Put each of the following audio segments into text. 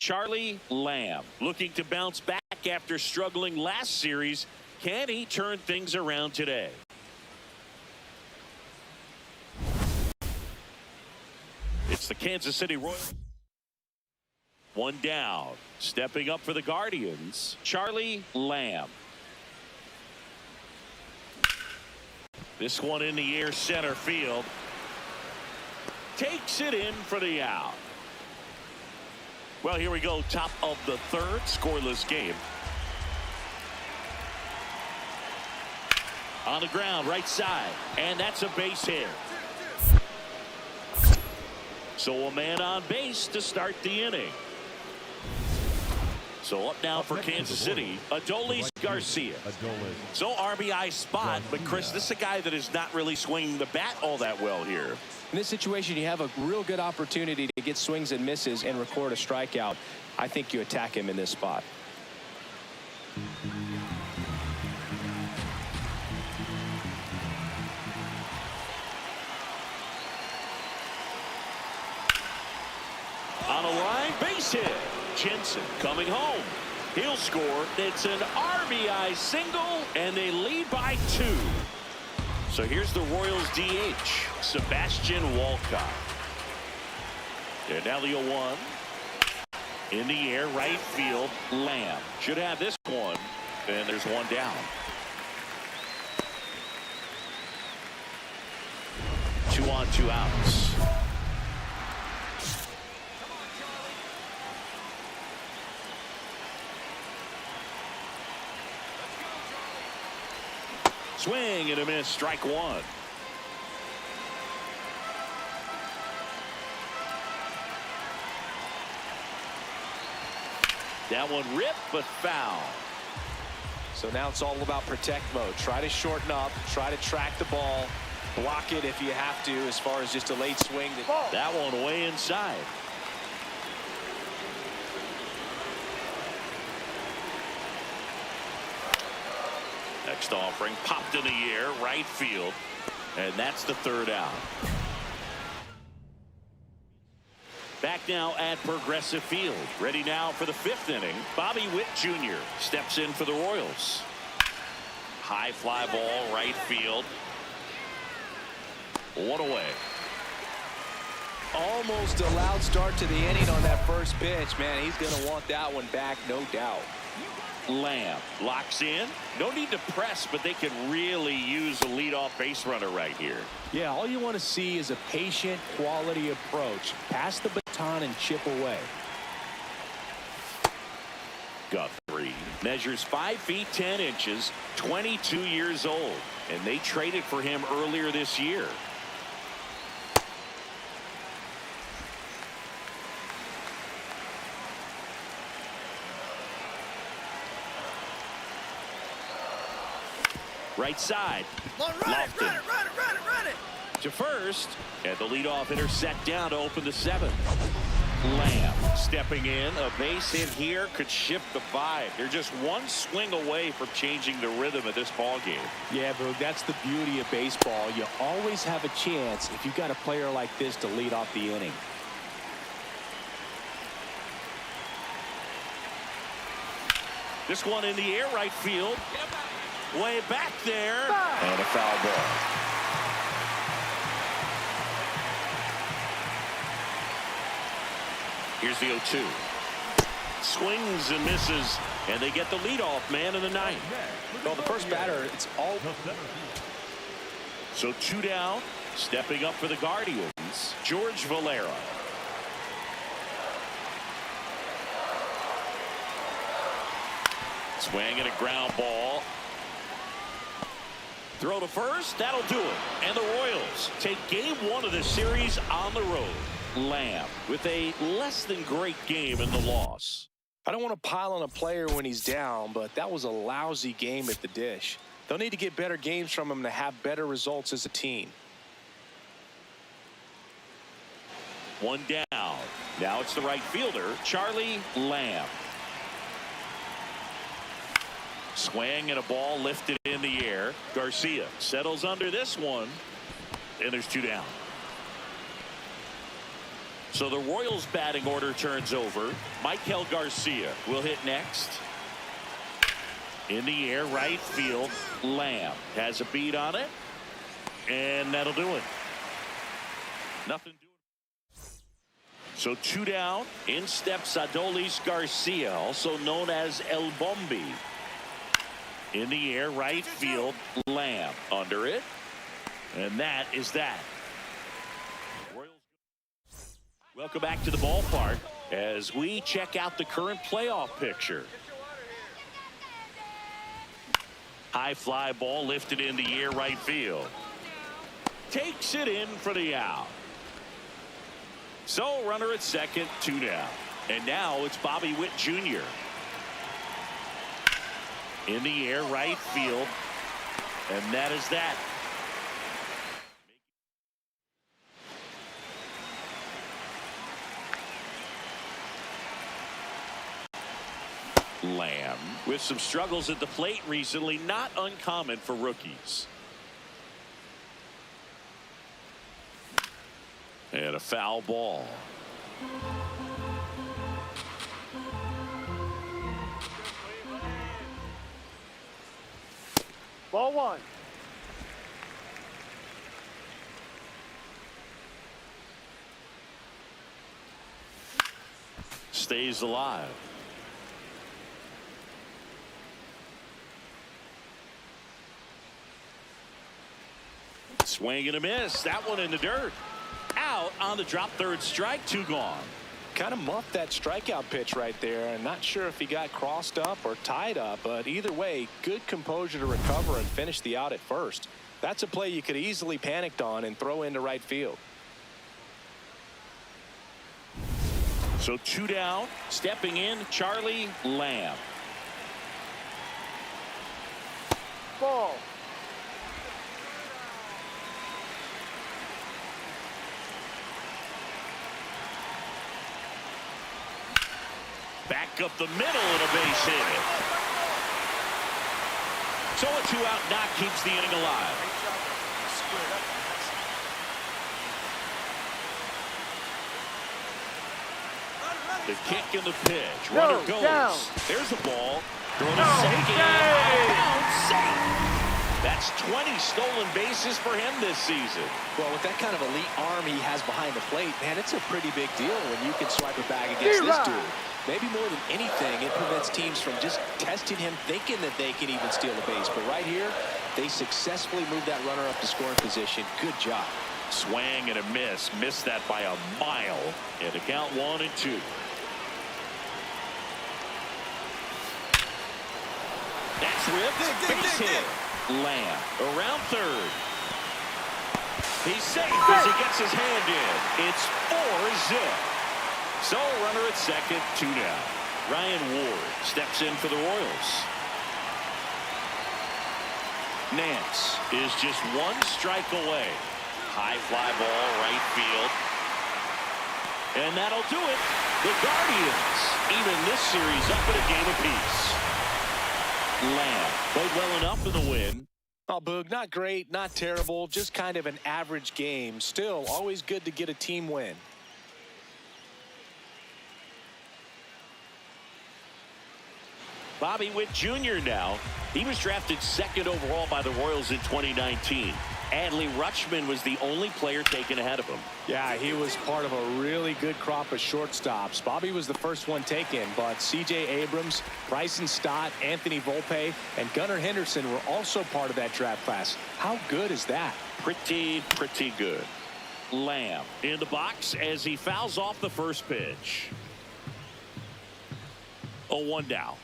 Charlie Lamb looking to bounce back after struggling last series. Can he turn things around today? It's the Kansas City Royals. One down. Stepping up for the Guardians, Charlie Lamb. This one in the air, center field. Takes it in for the out. Well, here we go. Top of the third, scoreless game. On the ground, right side, and that's a base hit. So a man on base to start the inning. So up now for Kansas City, ALDS Garcia. So RBI spot, but Chris, this is a guy that is not really swinging the bat all that well here. In this situation, you have a real good opportunity to get swings and misses and record a strikeout. I think you attack him in this spot. On a line, base hit. Jensen coming home. He'll score. It's an RBI single, and they lead by 2. So here's the Royals DH, Sebastian Walcott. And now the 0-1. In the air, right field, Lamb. Should have this one, and there's one down. 2 on, 2 outs. Swing and a miss, strike 1. That one ripped but foul. So now it's all about protect mode. Try to shorten up, try to track the ball, block it if you have to, as far as just a late swing. That one way inside. Next offering popped in the air, right field, and that's the 3rd out. Back now at Progressive Field. Ready now for the 5th inning. Bobby Witt Jr. steps in for the Royals. High fly ball, right field. 1 away. Almost a loud start to the inning on that first pitch. Man, he's going to want that one back, no doubt. Lamb locks in. No need to press, but they could really use a leadoff base runner right here. Yeah, all you want to see is a patient, quality approach. Pass the baton and chip away. Guthrie measures 5 feet 10 inches, 22 years old, and they traded for him earlier this year. Right side. Run it. To first, and the leadoff hitter set down to open the 7th. Lamb stepping in. A base hit here could shift the vibe. They're just one swing away from changing the rhythm of this ball game. Yeah, Boog, that's the beauty of baseball. You always have a chance if you've got a player like this to lead off the inning. This one in the air, right field. Way back there. And a foul ball. Here's the 0-2. Swings and misses, and they get the leadoff man in the 9th. Well, the first batter, it's all. So 2 down. Stepping up for the Guardians, George Valera. Swing and a ground ball. Throw to first, that'll do it. And the Royals take game 1 of the series on the road. Lamb with a less than great game in the loss. I don't want to pile on a player when he's down, but that was a lousy game at the dish. They'll need to get better games from him to have better results as a team. 1 down. Now it's the right fielder, Charlie Lamb. Swing and a ball lifted in the air. Garcia settles under this one, and there's 2 down. So the Royals batting order turns over. Michael Garcia will hit next. In the air, right field. Lamb has a beat on it, and that'll do it. Nothing doing. So 2 down. In steps Adolis Garcia, also known as El Bombi. In the air, right field. Lamb under it, and that is that. Welcome back to the ballpark as we check out the current playoff picture. High fly ball lifted in the air, right field. Takes it in for the out. So runner at second, 2 down. And now it's Bobby Witt Jr. In the air, right field. And that is that. Lamb with some struggles at the plate recently, not uncommon for rookies. And a foul ball. Ball 1. Stays alive. Swing and a miss. That one in the dirt. Out on the drop, third strike, 2 gone. Kind of muffed that strikeout pitch right there, and not sure if he got crossed up or tied up, but either way, good composure to recover and finish the out at first. That's a play you could easily panicked on and throw into right field. So 2 down. Stepping in, Charlie Lamb. Ball. Back up the middle and a base hit. So a 2-out knock keeps the inning alive. The kick and the pitch. Runner goes. Down. There's a ball. Thrown to second. Out, safe. That's 20 stolen bases for him this season. Well, with that kind of elite arm he has behind the plate, man, it's a pretty big deal when you can swipe a bag against this dude. Maybe more than anything, it prevents teams from just testing him, thinking that they can even steal a base. But right here, they successfully moved that runner up to scoring position. Good job. Swing and a miss. Missed that by a mile. And the count 1-2. That's ripped. Base hit. Lamb around third. He's safe as he gets his hand in. It's 4-zip. So runner at second, 2 down. Ryan Ward steps in for the Royals. Nance is just 1 strike away. High fly ball, right field. And that'll do it. The Guardians even this series up at a game apiece. Lamb played well enough in the win. Oh, Boog, not great, not terrible, just kind of an average game. Still, always good to get a team win. Bobby Witt Jr. now. He was drafted 2nd overall by the Royals in 2019. Adley Rutschman was the only player taken ahead of him. Yeah, he was part of a really good crop of shortstops. Bobby was the first one taken, but C.J. Abrams, Bryson Stott, Anthony Volpe, and Gunnar Henderson were also part of that draft class. How good is that? Pretty good. Lamb in the box as he fouls off the first pitch. 0-1 down.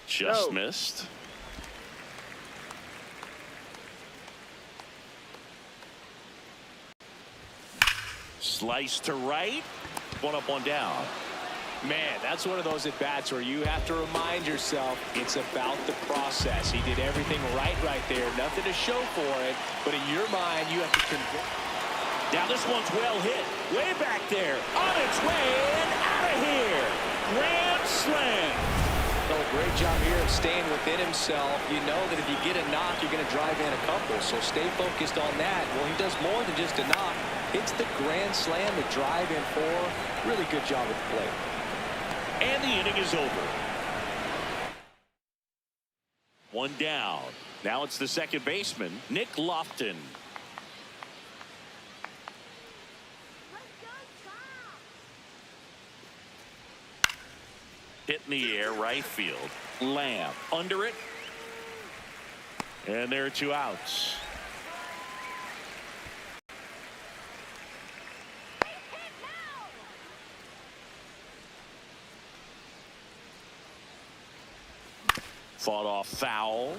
Just missed. Slice to right. 1 up, 1 down. Man, that's one of those at-bats where you have to remind yourself it's about the process. He did everything right there. Nothing to show for it, but in your mind, you have to convert. Now this one's well hit. Way back there. On its way and out of here. Grand slam. Oh, great good job here of staying within himself. You know that if you get a knock, you're going to drive in a couple. So stay focused on that. Well, he does more than just a knock. Hits the grand slam to drive in 4. Really good job at the plate. And the inning is over. One down. Now it's the second baseman, Nick Lofton. Hit in the air, right field. Lamb under it. And there are 2 outs. Fought off foul.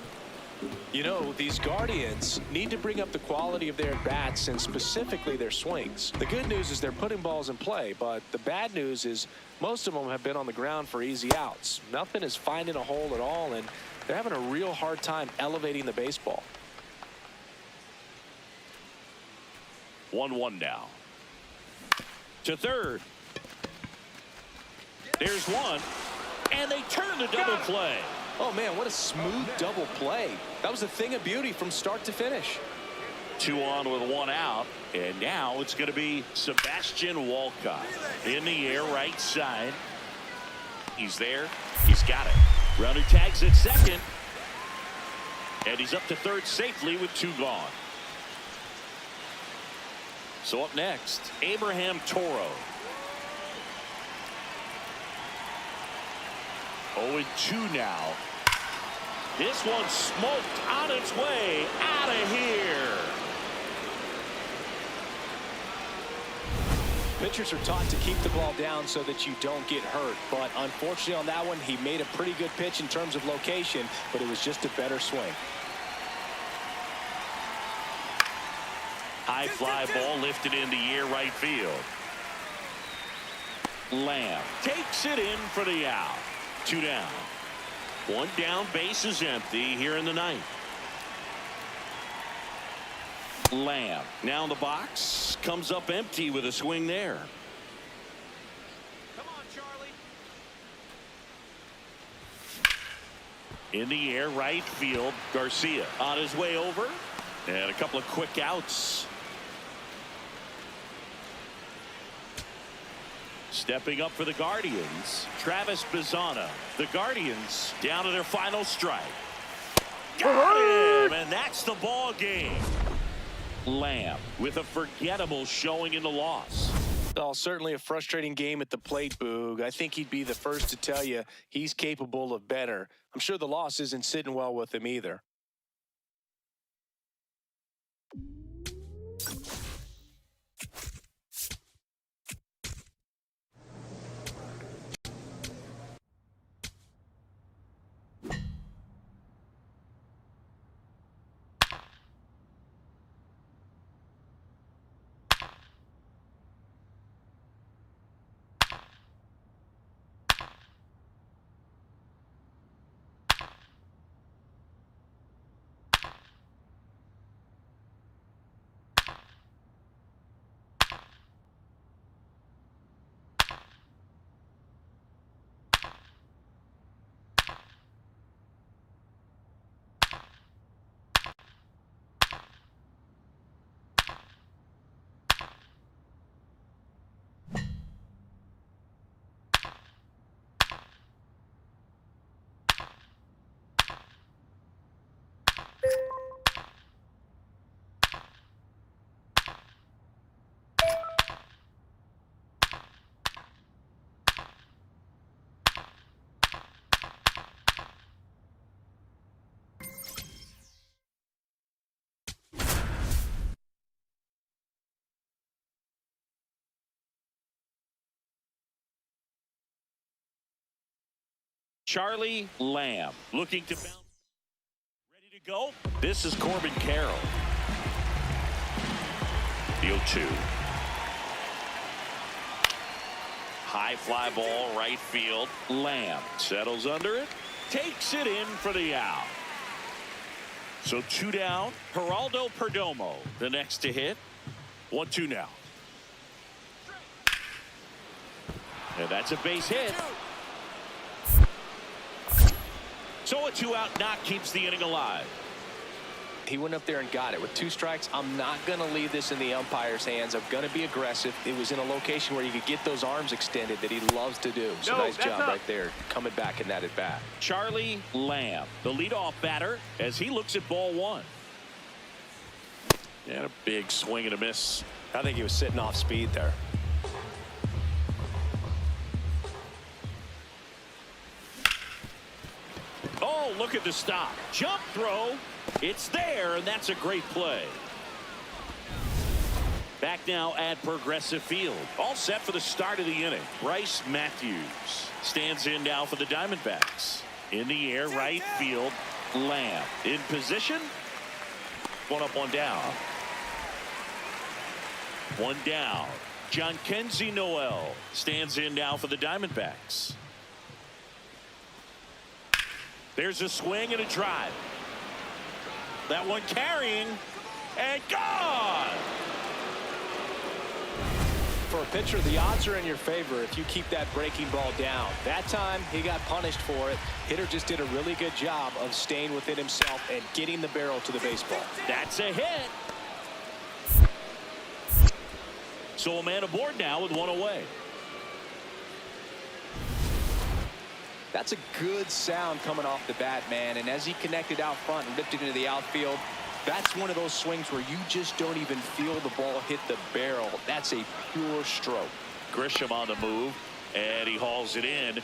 You know, these Guardians need to bring up the quality of their bats and specifically their swings. The good news is they're putting balls in play, but the bad news is most of them have been on the ground for easy outs. Nothing is finding a hole at all, and they're having a real hard time elevating the baseball. 1-1 now. To third. There's one, and they turn the double play. Oh, man, what a smooth double play. That was a thing of beauty from start to finish. 2 on with 1 out. And now it's going to be Sebastian Walcott. In the air, right side. He's there. He's got it. Runner tags at second. And he's up to third safely with 2 gone. So up next, Abraham Toro. 0-2 now. This one smoked on its way out of here. Pitchers are taught to keep the ball down so that you don't get hurt. But unfortunately on that one, he made a pretty good pitch in terms of location, but it was just a better swing. High fly ball lifted in the air, right field. Lamb takes it in for the out. 2 down. 1 down, base is empty here in the 9th. Lamb now in the box, comes up empty with a swing there. Come on, Charlie. In the air, right field. Garcia on his way over, and a couple of quick outs. Stepping up for the Guardians, Travis Bazzana. The Guardians down to their final strike. Got him, and that's the ball game. Lamb with a forgettable showing in the loss. Well, certainly a frustrating game at the plate, Boog. I think he'd be the first to tell you he's capable of better. I'm sure the loss isn't sitting well with him either. Charlie Lamb looking to bounce. Ready to go? This is Corbin Carroll. The 0-2. High fly ball, right field. Lamb settles under it. Takes it in for the out. So 2 down. Geraldo Perdomo, the next to hit. 1-2 now. And that's a base hit. So a 2-out knock keeps the inning alive. He went up there and got it. With 2 strikes, I'm not going to leave this in the umpire's hands. I'm going to be aggressive. It was in a location where you could get those arms extended that he loves to do. So nice job right there, coming back in that at bat. Charlie Lamb, the leadoff batter, as he looks at ball 1. And a big swing and a miss. I think he was sitting off speed there. Oh, look at the stop. Jump throw. It's there, and that's a great play. Back now at Progressive Field. All set for the start of the inning. Bryce Matthews stands in now for the Diamondbacks. In the air, right field. Lamb in position. 1 up, 1 down. 1 down. Jhonkensy Noel stands in now for the Diamondbacks. There's a swing and a drive. That one carrying and gone. For a pitcher, the odds are in your favor if you keep that breaking ball down. That time, he got punished for it. Hitter just did a really good job of staying within himself and getting the barrel to the baseball. That's a hit. So a man aboard now with 1 away. That's a good sound coming off the bat, man. And as he connected out front and ripped it into the outfield, that's one of those swings where you just don't even feel the ball hit the barrel. That's a pure stroke. Grisham on the move, and he hauls it in.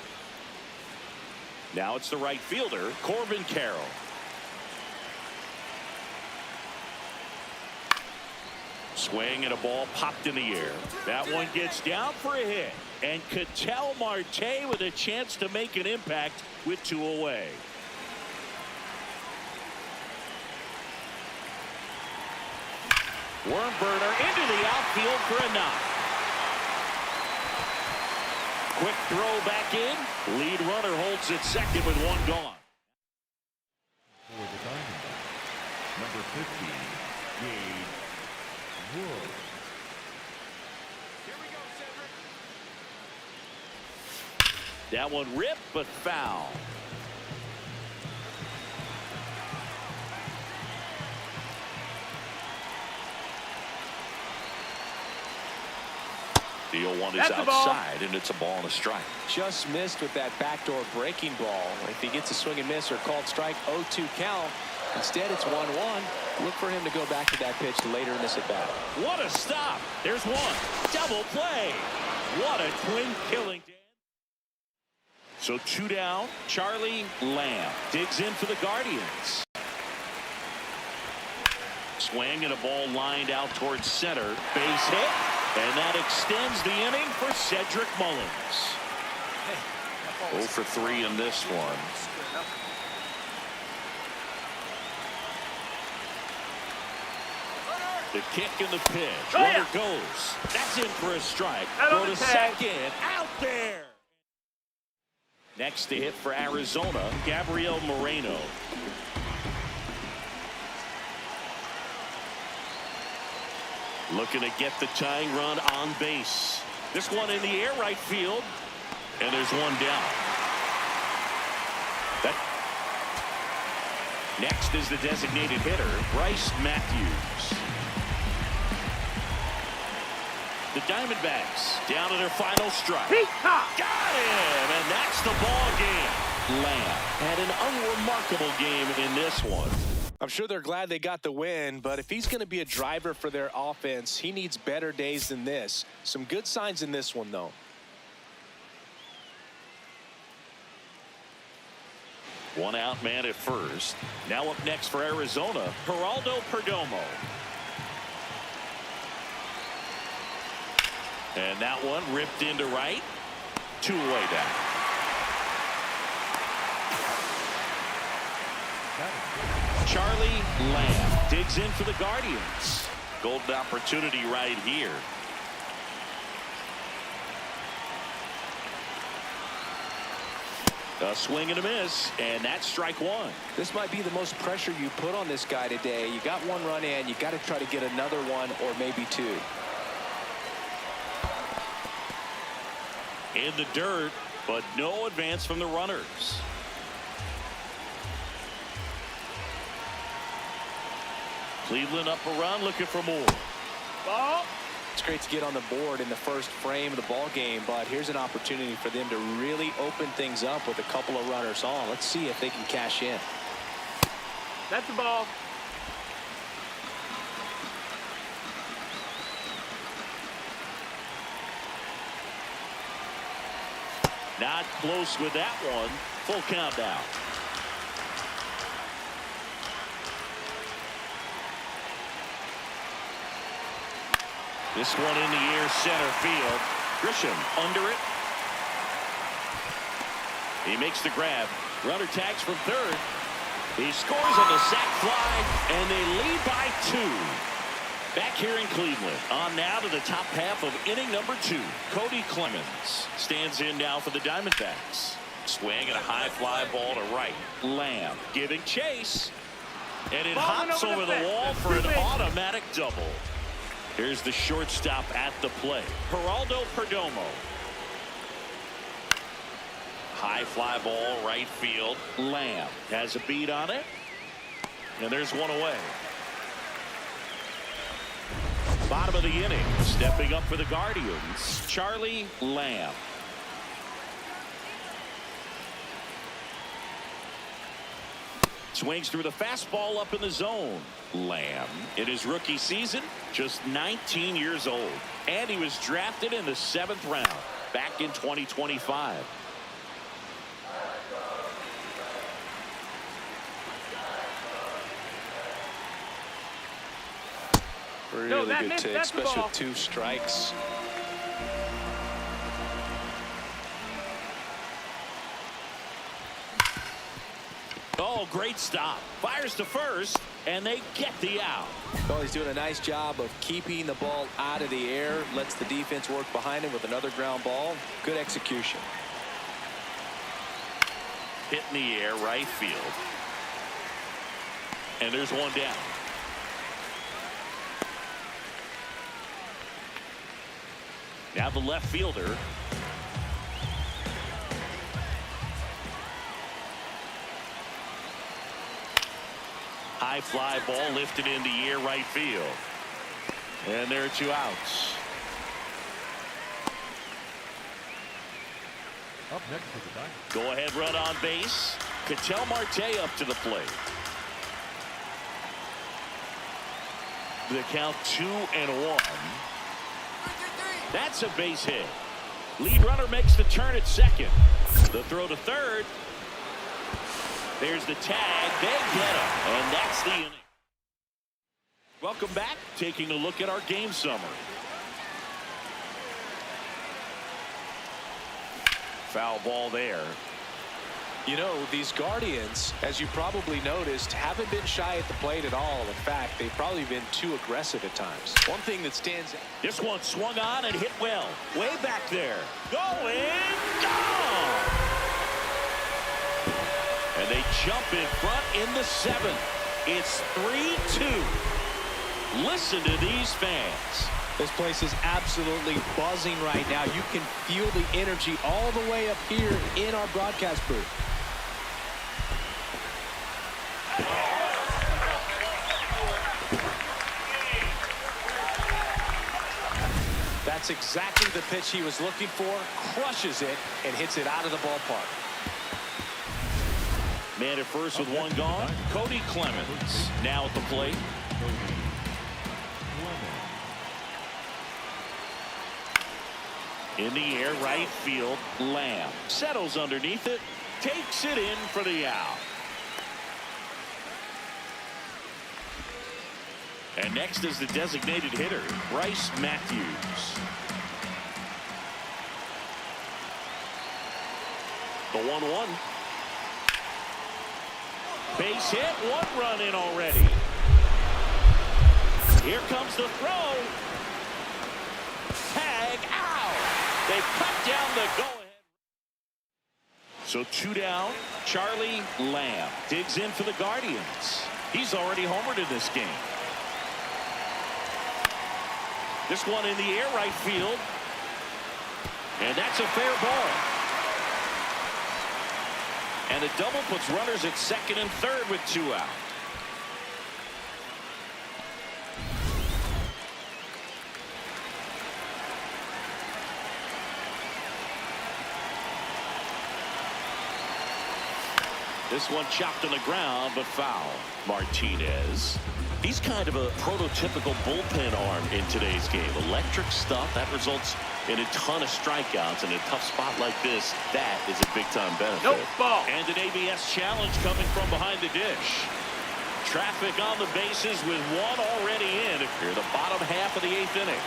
Now it's the right fielder, Corbin Carroll. Swing and a ball popped in the air. That one gets down for a hit. And Ketel Marte with a chance to make an impact with 2 away. Worm burner into the outfield for a knock. Quick throw back in. Lead runner holds at second with 1 gone. For the Diamondbacks, number 15, Gabe Wood. That one ripped but foul. The 0-1 is outside, and it's a ball and a strike. Just missed with that backdoor breaking ball. If he gets a swing and miss or called strike, 0-2 count. Instead, it's 1-1. Look for him to go back to that pitch later in this at bat. What a stop. There's one. Double play. What a twin killing. So 2 down. Charlie Lamb digs in for the Guardians. Swing and a ball lined out towards center. Base hit. And that extends the inning for Cedric Mullins. 0 for 3 in this one. The kick and the pitch. Runner goes. That's in for a strike. Throw to second. Out there. Next to hit for Arizona, Gabriel Moreno. Looking to get the tying run on base. This one in the air, right field. And there's 1 down. Next is the designated hitter, Bryce Matthews. The Diamondbacks down to their final strike. Got him, and that's the ball game. Lamb had an unremarkable game in this one. I'm sure they're glad they got the win, but if he's going to be a driver for their offense, he needs better days than this. Some good signs in this one, though. 1 out man at first. Now up next for Arizona, Geraldo Perdomo. And that one ripped into right. 2 away down. Charlie Lamb digs in for the Guardians. Golden opportunity right here. A swing and a miss, and that's strike 1. This might be the most pressure you put on this guy today. You got 1 run in, you got to try to get another 1 or maybe 2. In the dirt, but no advance from the runners. Cleveland up a run, looking for more. Ball. It's great to get on the board in the first frame of the ball game, but here's an opportunity for them to really open things up with a couple of runners on. Let's see if they can cash in. That's the ball. Not close with that one. Full count now. This one in the air, center field. Grisham under it. He makes the grab. Runner tags from third. He scores on the sac fly, and they lead by 2. Back here in Cleveland. On now to the top half of inning number 2. Cody Clemens stands in now for the Diamondbacks. Swing and a high fly ball to right. Lamb giving chase. And it hops over the wall for an automatic double. Here's the shortstop at the plate. Geraldo Perdomo. High fly ball right field. Lamb has a beat on it. And there's one away. Bottom of the inning. Stepping up for the Guardians. Charlie Lamb. Swings through the fastball up in the zone. Lamb in his rookie season, just 19 years old. And he was drafted in the 7th round back in 2025. Really good take, especially with 2 strikes. Oh, great stop. Fires to first, and they get the out. Well, he's doing a nice job of keeping the ball out of the air. Lets the defense work behind him with another ground ball. Good execution. Hit in the air, right field. And there's one down. Now the left fielder. High fly ball lifted in the air, right field. And there are 2 outs. Up next for the Diamondbacks. Go ahead run on base. Ketel Marte up to the plate. The count 2-1. That's a base hit. Lead runner makes the turn at second. The throw to third. There's the tag. They get him. And that's the inning. Welcome back. Taking a look at our game summary. Foul ball there. You know, these Guardians, as you probably noticed, haven't been shy at the plate at all. In fact, they've probably been too aggressive at times. One thing that stands out. This one swung on and hit well. Way back there. Going. Gone. And they jump in front in the 7th. It's 3-2. Listen to these fans. This place is absolutely buzzing right now. You can feel the energy all the way up here in our broadcast booth. That's exactly the pitch he was looking for. Crushes it and hits it out of the ballpark. Man at first with one gone. Cody Clemens now at the plate. In the air, right field. Lamb settles underneath it. Takes it in for the out. And next is the designated hitter, Bryce Matthews. The 1-1. Base hit, 1 run in already. Here comes the throw. Tag out. They cut down the go-ahead. So 2 down. Charlie Lamb digs in for the Guardians. He's already homered in this game. This one in the air, right field. And that's a fair ball. And a double puts runners at second and third with 2 out. This one chopped on the ground, but foul. Martinez. He's kind of a prototypical bullpen arm in today's game. Electric stuff that results in a ton of strikeouts. In a tough spot like this, that is a big-time benefit. Nope, ball. And an ABS challenge coming from behind the dish. Traffic on the bases with one already in. Here, the bottom half of the 8th inning.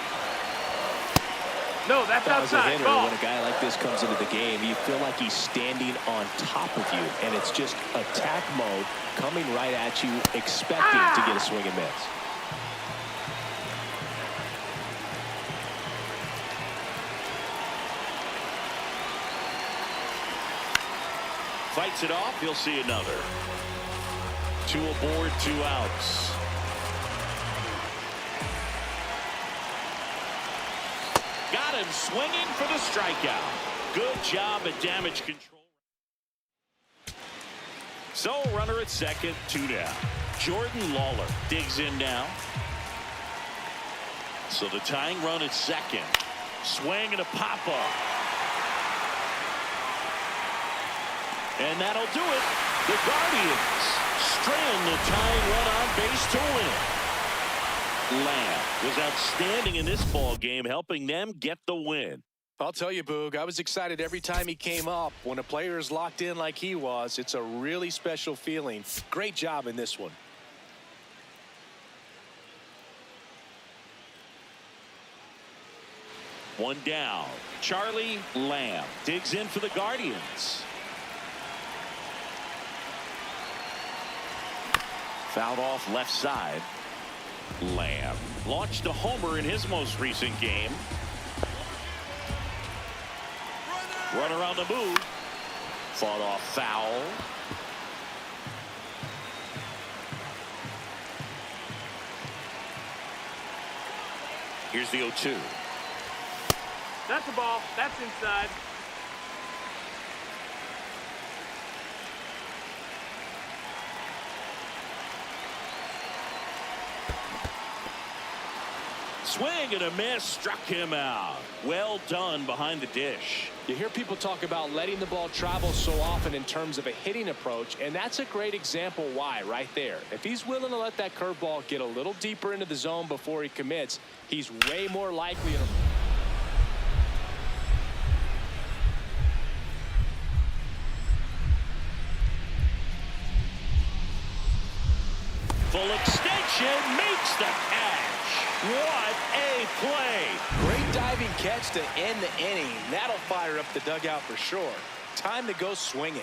No, that's As a outside. hitter, Ball. when a guy like this comes into the game, you feel like he's standing on top of you, and it's just attack mode coming right at you, expecting to get a swing and miss. Fights it off. He'll see another. 2 aboard, 2 outs. Got him swinging for the strikeout. Good job at damage control. So, runner at second, 2 down. Jordan Lawler digs in now. So the tying run at second. Swing and a pop-up. And that'll do it. The Guardians strand the tying run on base to win. Lamb was outstanding in this ball game, helping them get the win. I'll tell you, Boog, I was excited every time he came up. When a player is locked in like he was, it's a really special feeling. Great job in this one. One down. Charlie Lamb digs in for the Guardians. Fouled off left side. Lamb launched a homer in his most recent game. Runner on the move. Fought off foul. Here's the 0-2. That's a ball. That's inside. Swing and a miss, struck him out. Well done behind the dish. You hear people talk about letting the ball travel so often in terms of a hitting approach, and that's a great example why right there. If he's willing to let that curveball get a little deeper into the zone before he commits, he's way more likely to... Full extension makes the catch. What a play. Great diving catch to end the inning. That'll fire up the dugout for sure. Time to go swing it.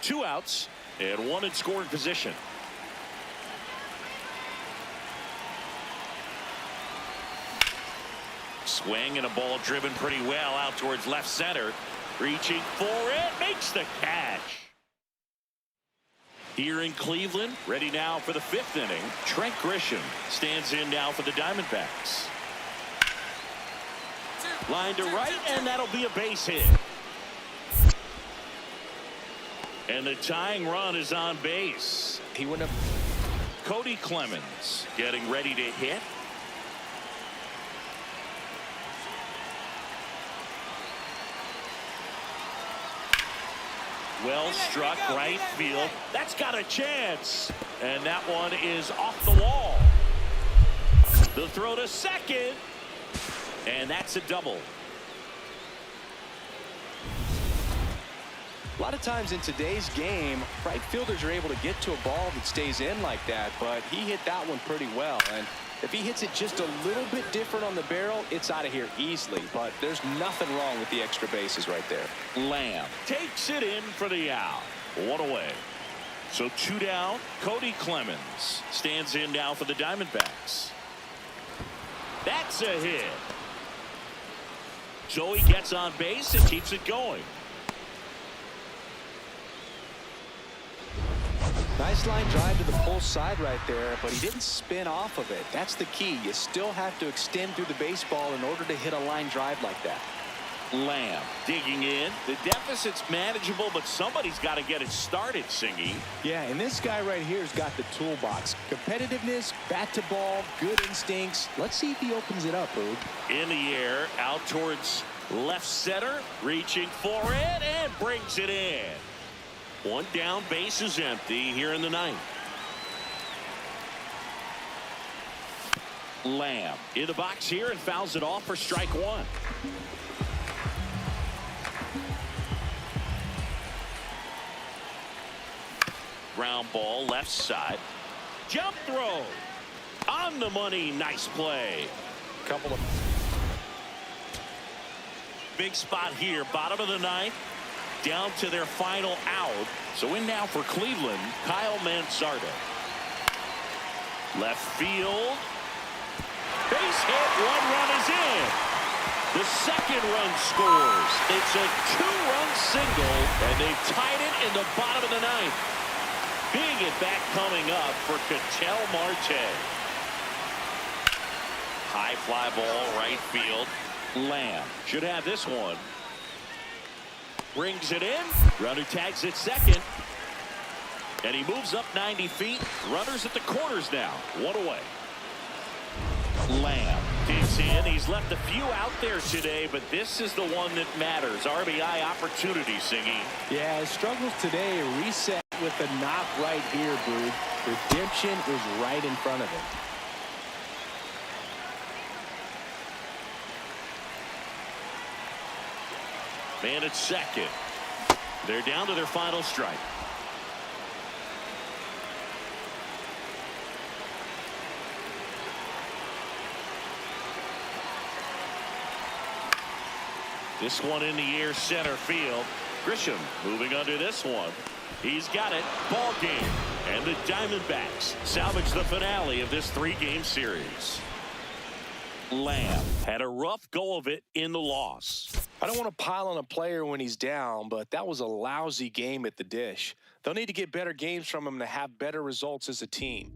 Two outs and one in scoring position. Swing and a ball driven pretty well out towards left center. Reaching for it, makes the catch. Here in Cleveland, ready now for the 5th inning. Trent Grisham stands in now for the Diamondbacks. Line to right, and that'll be a base hit. And the tying run is on base. He went up. Cody Clemens getting ready to hit. Well struck right field. That's got a chance. And that one is off the wall. The throw to second. And that's a double. A lot of times in today's game, right fielders are able to get to a ball that stays in like that, but he hit that one pretty well. And if he hits it just a little bit different on the barrel, it's out of here easily. But there's nothing wrong with the extra bases right there. Lamb takes it in for the out. One away. So 2 down. Cody Clemens stands in now for the Diamondbacks. That's a hit. So he gets on base and keeps it going. Nice line drive to the pull side right there, but he didn't spin off of it. That's the key. You still have to extend through the baseball in order to hit a line drive like that. Lamb digging in. The deficit's manageable, but somebody's got to get it started, Singy. Yeah, and this guy right here has got the toolbox. Competitiveness, bat to ball, good instincts. Let's see if he opens it up, Boog. In the air, out towards left center, reaching for it, and brings it in. One down, base is empty here in the ninth. Lamb in the box here and fouls it off for strike one. Ground ball left side. Jump throw on the money. Nice play. Couple of big spot here. Bottom of the ninth. Down to their final out. So in now for Cleveland, Kyle Mansardo. Left field. Base hit. One run is in. The second run scores. It's a two-run single, and they've tied it in the bottom of the ninth. Big at bat coming up for Ketel Marte. High fly ball, right field. Lamb should have this one. Brings it in. Runner tags at second. And he moves up 90 feet. Runners at the corners now. One away. Lamb digs in. He's left a few out there today, but this is the one that matters. RBI opportunity, Singy. Yeah, his struggles today reset with the knock right here, Boog. Redemption is right in front of him. Man at second. They're down to their final strike. This one in the air, center field. Grisham moving under this one. He's got it. Ball game. And the Diamondbacks salvage the finale of this three-game series. Lamb had a rough go of it in the loss. I don't want to pile on a player when he's down, but that was a lousy game at the dish. They'll need to get better games from him to have better results as a team.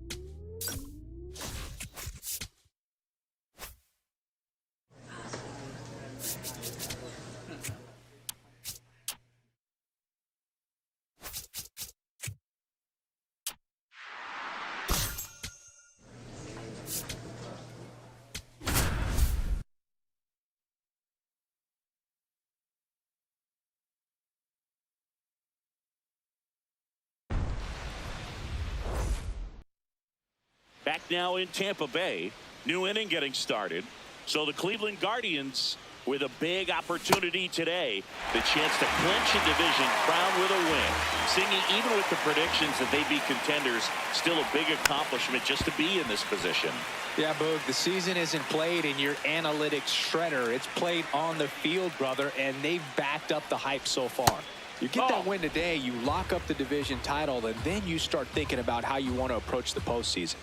Back now in Tampa Bay. New inning getting started. So the Cleveland Guardians with a big opportunity today. The chance to clinch a division, crown with a win. Singing, even with the predictions that they'd be contenders, still a big accomplishment just to be in this position. Yeah, Boog, the season isn't played in your analytics shredder. It's played on the field, brother, and they've backed up the hype so far. You get that win today, you lock up the division title, and then you start thinking about how you want to approach the postseason.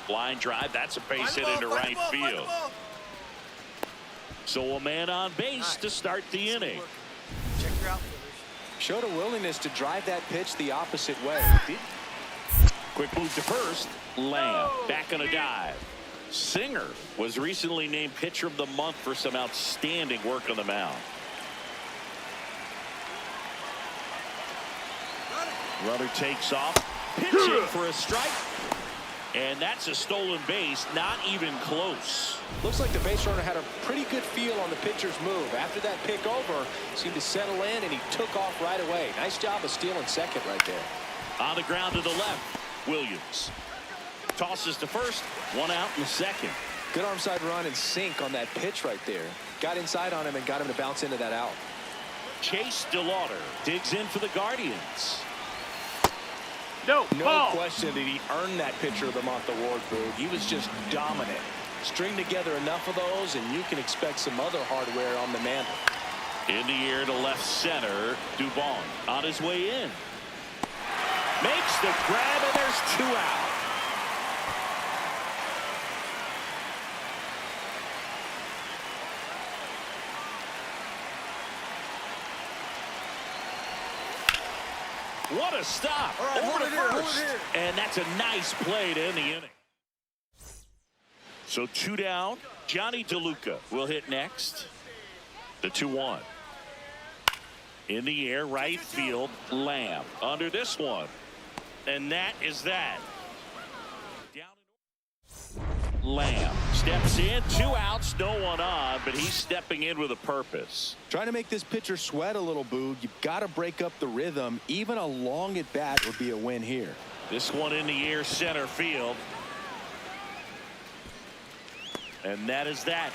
Line drive, that's a base hit into right field. So a man on base to start the inning. Check your outfielders. Showed a willingness to drive that pitch the opposite way. Quick move to first. Lamb back on a dive. Singer was recently named pitcher of the month for some outstanding work on the mound. Runner takes off, pitching for a strike. And that's a stolen base, not even close. Looks like the base runner had a pretty good feel on the pitcher's move. After that pick over, seemed to settle in, and he took off right away. Nice job of stealing second right there. On the ground to the left, Williams tosses to first, one out in the second. Good arm side run and sink on that pitch right there. Got inside on him and got him to bounce into that out. Chase DeLauder digs in for the Guardians. No question did he earn that pitcher of the month award, Boog. He was just dominant. String together enough of those, and you can expect some other hardware on the mantle. In the air to left center, Dubon on his way in. Makes the grab, and there's two out. What a stop. Over to first. And that's a nice play to end the inning. So 2 down. Johnny DeLuca will hit next. The 2-1. In the air, right field, Lamb under this one. And that is that. Lamb steps in, 2 outs, no one on, but he's stepping in with a purpose. Trying to make this pitcher sweat a little, Boog. You've got to break up the rhythm. Even a long at bat would be a win here. This one in the air, center field. And that is that.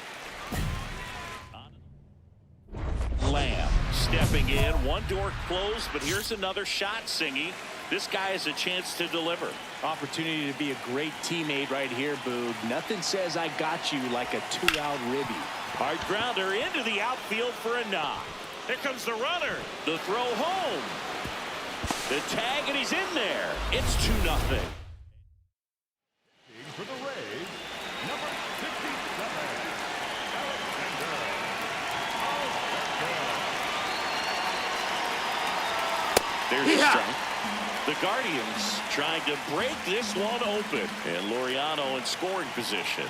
Lamb stepping in, one door closed, but here's another shot, Singy. This guy has a chance to deliver. Opportunity to be a great teammate right here, Boog. Nothing says I got you like a 2-out ribby. Hard grounder into the outfield for a knock. Here comes the runner. The throw home. The tag, and he's in there. It's 2-0. For the Rays, number 57, Alexander. There's a strike. The Guardians trying to break this one open. And Laureano in scoring position.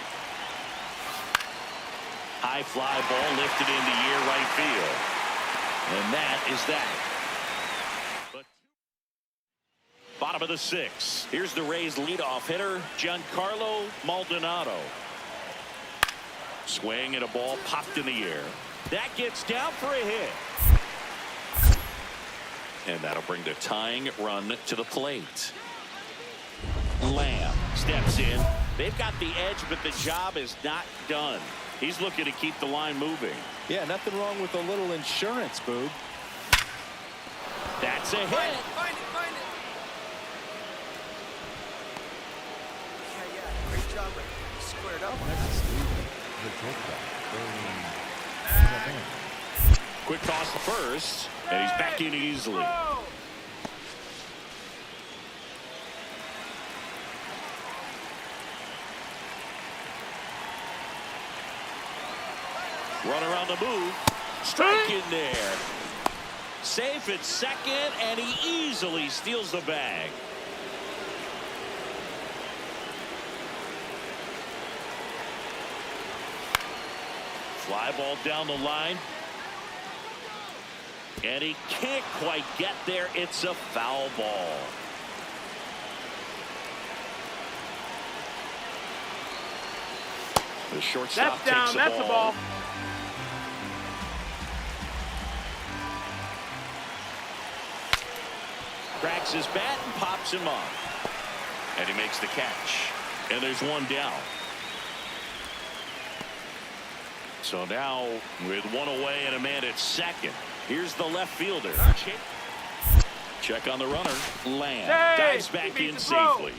High fly ball lifted into near right field. And that is that. But bottom of the 6th. Here's the Rays leadoff hitter, Giancarlo Maldonado. Swing and a ball popped in the air. That gets down for a hit. And that'll bring the tying run to the plate. Lamb steps in. They've got the edge, but the job is not done. He's looking to keep the line moving. Yeah, nothing wrong with a little insurance, Boog. That's a hit. Find it. Yeah, great job. Squared up. Quick toss to first, and he's back in easily. Runner on the move. Strike in there. Safe at second, and he easily steals the bag. Fly ball down the line. And he can't quite get there. It's a foul ball. The shortstop That's down. takes the That's a ball. Cracks his bat and pops him up. And he makes the catch. And there's one down. So now with one away and a man at second. Here's the left fielder. Check on the runner. Lamb dives back in safely.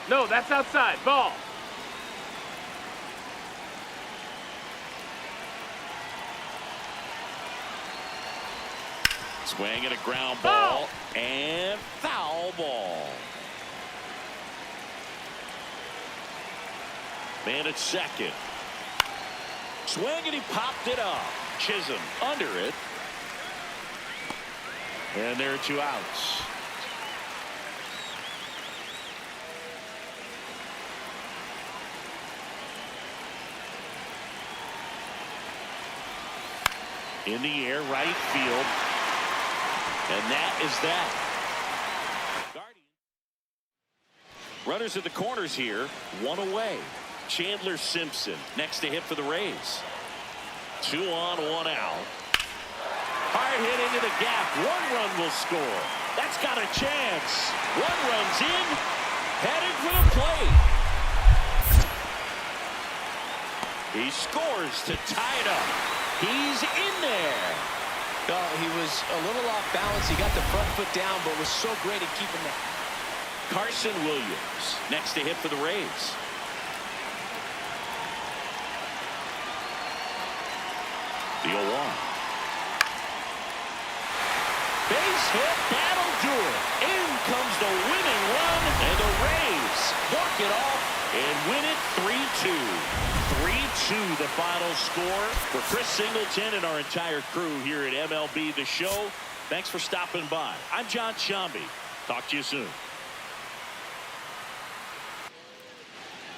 No, that's outside. Ball. Swing and a ground ball. And foul ball. Man at second. Swing and he popped it up. Chisholm under it. And there are 2 outs. In the air, right field. And that is that. Runners at the corners here. One away. Chandler Simpson next to hit for the Rays. 2 on, 1 out. Hard hit into the gap. 1 run will score. That's got a chance. 1 run's in. Headed for the plate. He scores to tie it up. He's in there. Oh, he was a little off balance. He got the front foot down, but was so great at keeping that. Carson Williams next to hit for the Rays. The 0-1. Base hit, that'll do it. In comes the winning run, and the Rays walk it off and win it 3-2. 3-2 the final score. For Chris Singleton and our entire crew here at MLB The Show, thanks for stopping by. I'm John Shambi. Talk to you soon.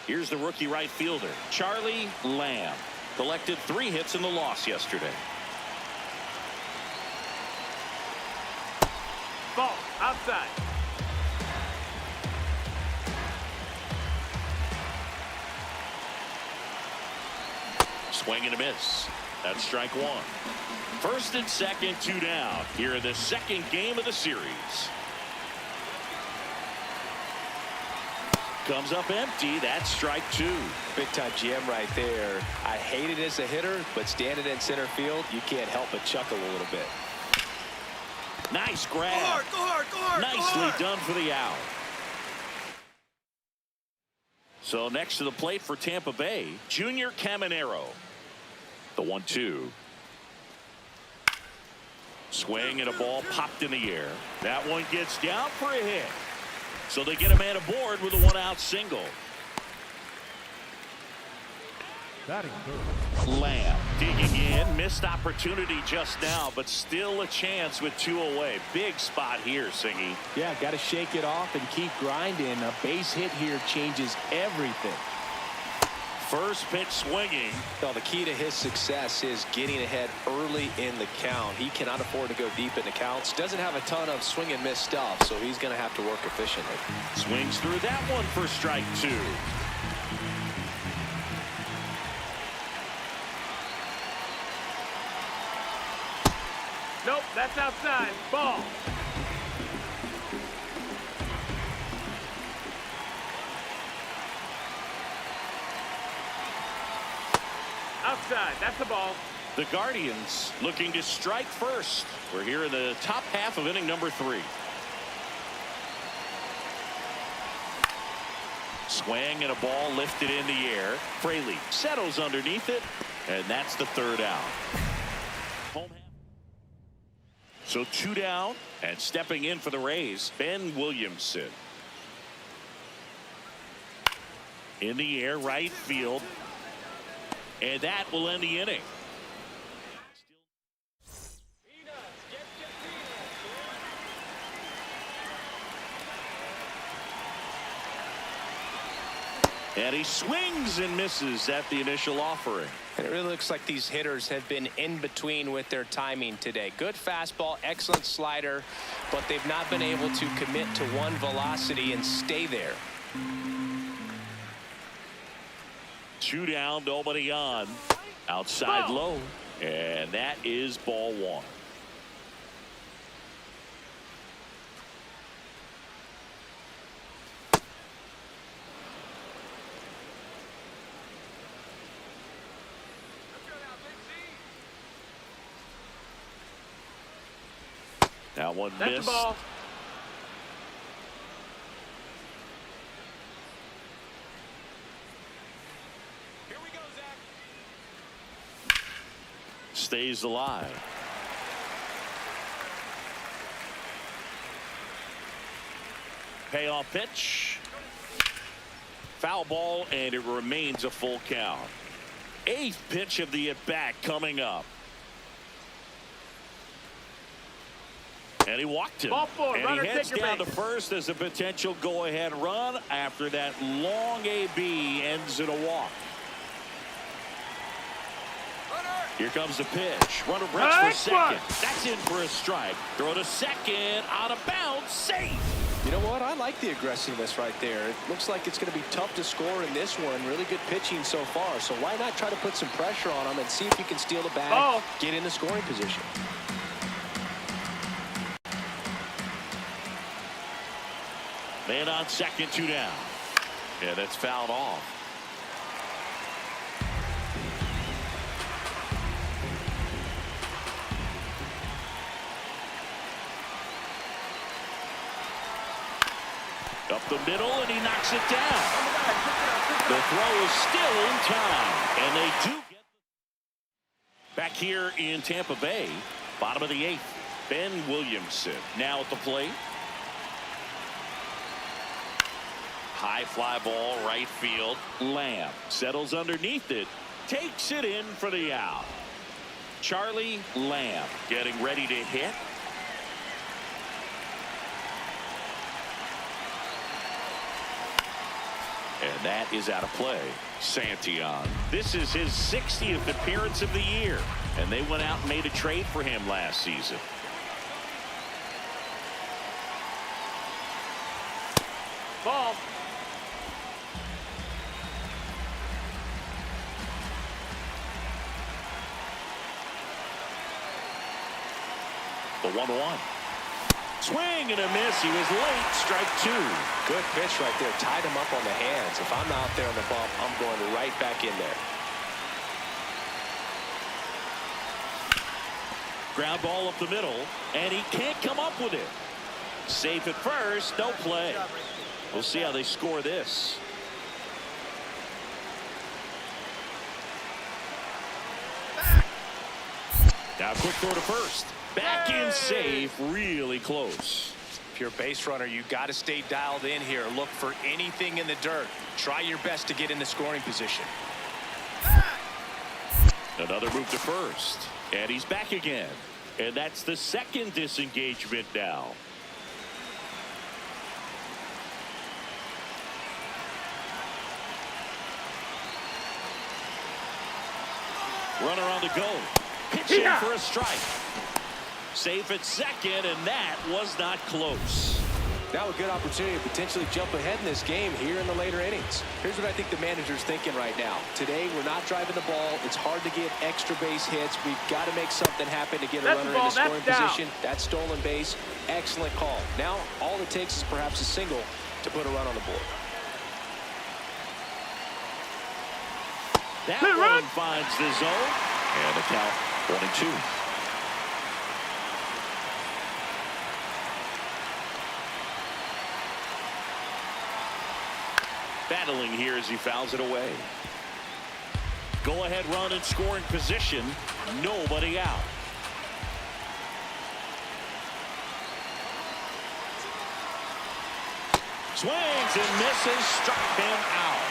Here's the rookie right fielder, Charlie Lamb. Collected 3 hits in the loss yesterday. Ball, outside. Swing and a miss. That's strike 1. First and second, 2 down here in the second game of the series. Comes up empty. That's strike 2. Big time jam right there. I hate it as a hitter, but standing in center field, you can't help but chuckle a little bit. Nice grab. Go hard, go hard, go hard. Nicely done for the out. So next to the plate for Tampa Bay, Junior Caminero. The 1-2. Swing and a ball popped in the air. That one gets down for a hit. So they get a man aboard with a 1-out single. Batting third. Lamb digging in. Missed opportunity just now, but still a chance with 2 away. Big spot here, Singy. Yeah, got to shake it off and keep grinding. A base hit here changes everything. First pitch swinging. Well, the key to his success is getting ahead early in the count. He cannot afford to go deep in the counts. Doesn't have a ton of swing and miss stuff, so he's going to have to work efficiently. Swings through that one for strike 2. Nope, that's outside. Ball. Outside. That's the ball. The Guardians looking to strike first. We're here in the top half of inning number 3. Swing and a ball lifted in the air. Fraley settles underneath it, and that's the 3rd out. Home half. So 2 down, and stepping in for the Rays, Ben Williamson. In the air, right field. And that will end the inning. And he swings and misses at the initial offering. And it really looks like these hitters have been in between with their timing today. Good fastball, excellent slider, but they've not been able to commit to one velocity and stay there. 2 down, nobody on. Outside Ball. low, and that is ball 1. That one That's missed. the ball. Stays alive. Payoff pitch. Foul ball, and it remains a full count. 8th pitch of the at-bat coming up. And he walked him. Ball 4, and runner, he heads take your down base. to first as a potential go-ahead run after that long AB ends in a walk. Here comes the pitch. Runner breaks for second. That's in for a strike. Throw to second. Out of bounds. Safe. You know what? I like the aggressiveness right there. It looks like it's going to be tough to score in this one. Really good pitching so far. So why not try to put some pressure on him and see if you can steal the bag, Ball. get in the scoring position. Man on second, 2 down. Yeah, that's fouled off. Up the middle, and he knocks it down. The throw is still in time, and they do get back here in Tampa Bay. Bottom of the 8th, Ben Williamson now at the plate. High fly ball, right field. Lamb settles underneath it. Takes it in for the out. Charlie Lamb getting ready to hit. And that is out of play. Santillan. This is his 60th appearance of the year. And they went out and made a trade for him last season. Ball. The 1-1. Swing and a miss. He was late. Strike two. Good pitch right there. Tied him up on the hands. If I'm out there on the bump, I'm going right back in there. Ground ball up the middle, and he can't come up with it. Safe at first. No play. We'll see how they score this. Now quick throw to first. Back in safe. Really close. If you're a base runner, you got to stay dialed in here. Look for anything in the dirt. Try your best to get in the scoring position. Another move to first. And he's back again. And that's the second disengagement now. Runner on the go. Pitch in for a strike. Safe at second, and that was not close. Now a good opportunity to potentially jump ahead in this game here in the later innings. Here's what I think the manager's thinking right now. Today, we're not driving the ball. It's hard to get extra base hits. We've got to make something happen to get a runner in a scoring position. That stolen base, excellent call. Now, all it takes is perhaps a single to put a run on the board. That one finds the zone, and the count 1-2. Battling here as he fouls it away. Go ahead run in scoring position. Nobody out. Swings and misses. Struck him out.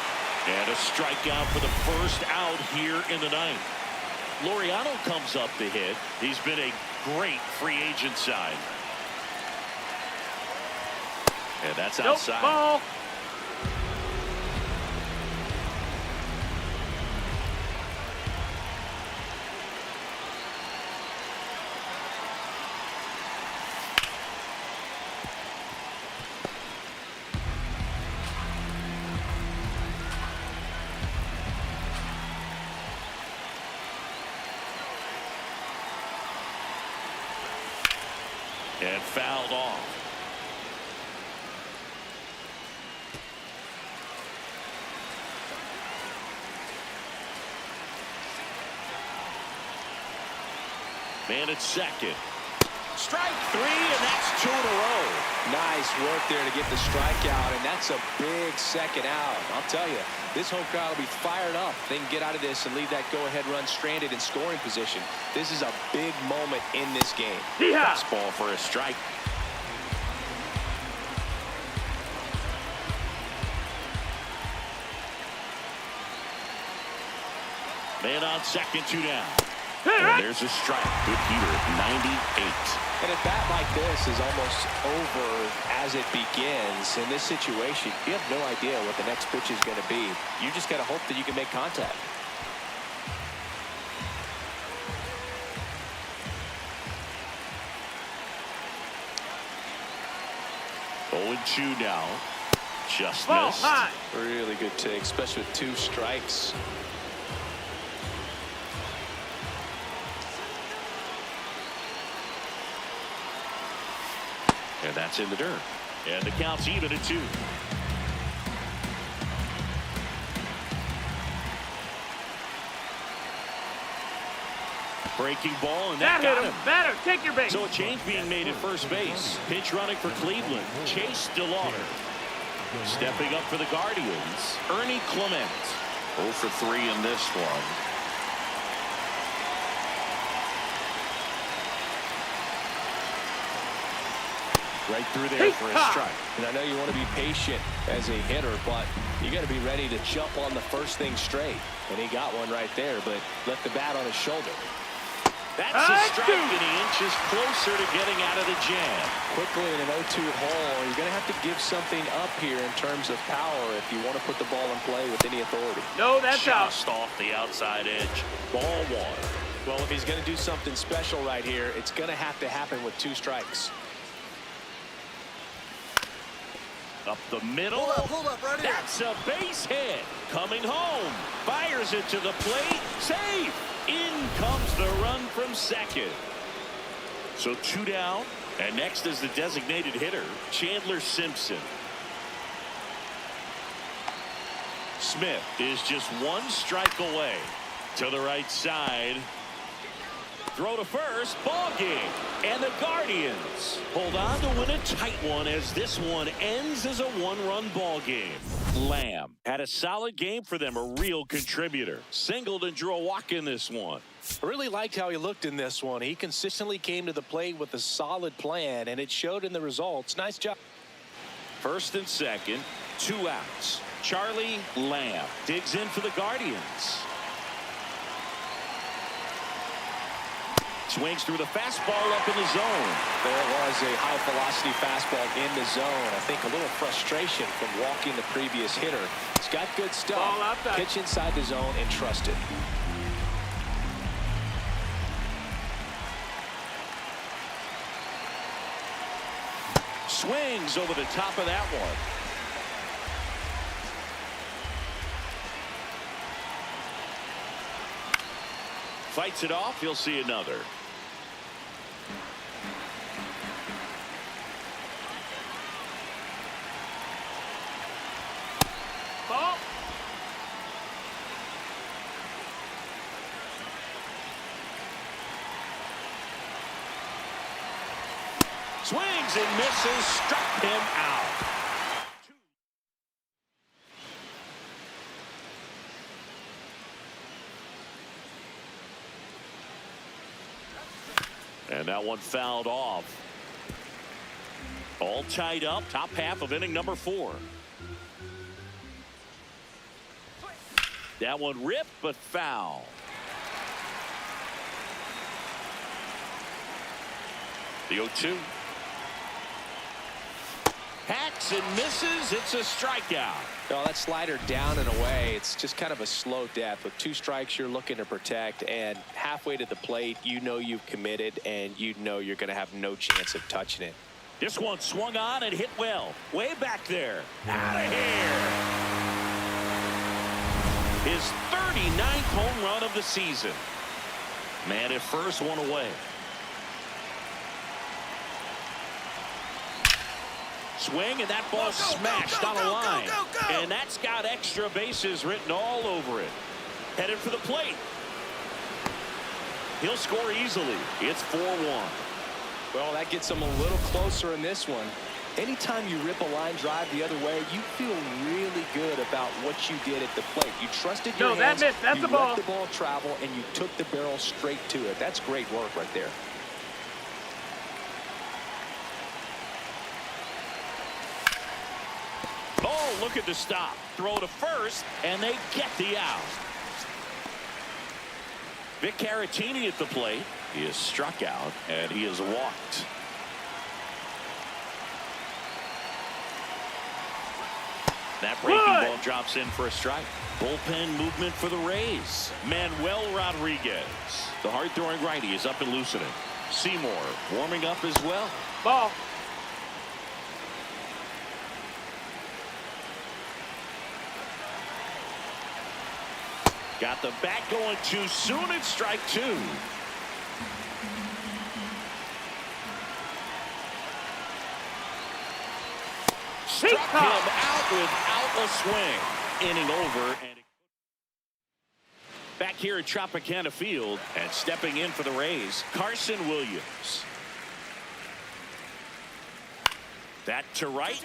And a strikeout for the first out here in the ninth. Laureano comes up to hit. He's been a great free agent sign. And that's outside. Ball. And fouled off. Man at second. Strike three, and that's 2 in a row. Nice work there to get the strikeout, and that's a big second out. I'll tell you, this home crowd will be fired up. They can get out of this and leave that go-ahead run stranded in scoring position. This is a big moment in this game. Fastball for a strike. Man on second, 2 down. And there's a strike. Good heater at 98. And a bat like this is almost over as it begins. In this situation, you have no idea what the next pitch is going to be. You just got to hope that you can make contact. Oh, 2 now. Just Ball missed. high. Really good take, especially with 2 strikes. And that's in the dirt. And the count's even at 2. Breaking ball, and that got him. Better. Take your base. So a change being made at first base. Pinch running for Cleveland. Chase DeLauder. Stepping up for the Guardians. Ernie Clement. 0 for 3 in this one. Right through there for a strike. And I know you want to be patient as a hitter, but you got to be ready to jump on the first thing straight. And he got one right there, but left the bat on his shoulder. That's a strike, and he inches closer to getting out of the jam. Quickly in an 0-2 hole, you're going to have to give something up here in terms of power if you want to put the ball in play with any authority. No, that's out. Just off the outside edge. Ball one. Well, if he's going to do something special right here, it's going to have to happen with 2 strikes. Up the middle. Hold up, right here. That's a base hit. Coming home. Fires it to the plate. Safe. In comes the run from second. So 2 down. And next is the designated hitter, Chandler Simpson. Smith is just 1 strike away. To the right side. Throw to first. Ball game. And the Guardians hold on to win a tight one as this one ends as a 1-run ball game. Lamb had a solid game for them, a real contributor. Singled and drew a walk in this one. I really liked how he looked in this one. He consistently came to the plate with a solid plan, and it showed in the results. Nice job. First and second, 2 outs. Charlie Lamb digs in for the Guardians. Swings through the fastball up in the zone. There was a high-velocity fastball in the zone. I think a little frustration from walking the previous hitter. It's got good stuff. Pitch inside the zone and trust it. Swings over the top of that one. Fights it off. He'll see another. Ball. Swings and misses. Struck him out. And that one fouled off. All tied up. Top half of inning number 4. That one ripped, but foul. The 0-2. Hacks and misses. It's a strikeout. No, that slider down and away. It's just kind of a slow death. With 2 strikes, you're looking to protect, and halfway to the plate, you know you've committed, and you know you're going to have no chance of touching it. This one swung on and hit well. Way back there. Out of here. His 39th home run of the season. Man at first, one away. Swing, and that ball smashed on a line. And that's got extra bases written all over it. Headed for the plate. He'll score easily. It's 4-1. Well, that gets him a little closer in this one. Anytime you rip a line drive the other way, you feel really good about what you did at the plate. You trusted your hands. That missed. That's the ball. You let the ball travel, and you took the barrel straight to it. That's great work right there. Oh, look at the stop. Throw to first, and they get the out. Vic Caratini at the plate. He is struck out, and he is walked. That breaking ball drops in for a strike. Bullpen movement for the Rays. Manuel Rodriguez. The hard-throwing righty is up and loosening. Seymour warming up as well. Ball. Got the bat going too soon. It's strike 2. Struck him out without a swing. Inning over. And back here at Tropicana Field, and stepping in for the Rays, Carson Williams. That to right.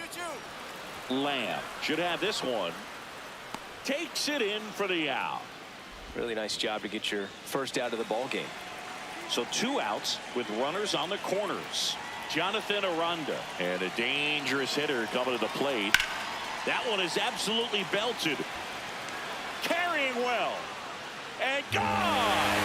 Lamb should have this one. Takes it in for the out. Really nice job to get your first out of the ball game. So 2 outs with runners on the corners. Jonathan Aranda. And a dangerous hitter coming to the plate. That one is absolutely belted. Carrying well. And gone!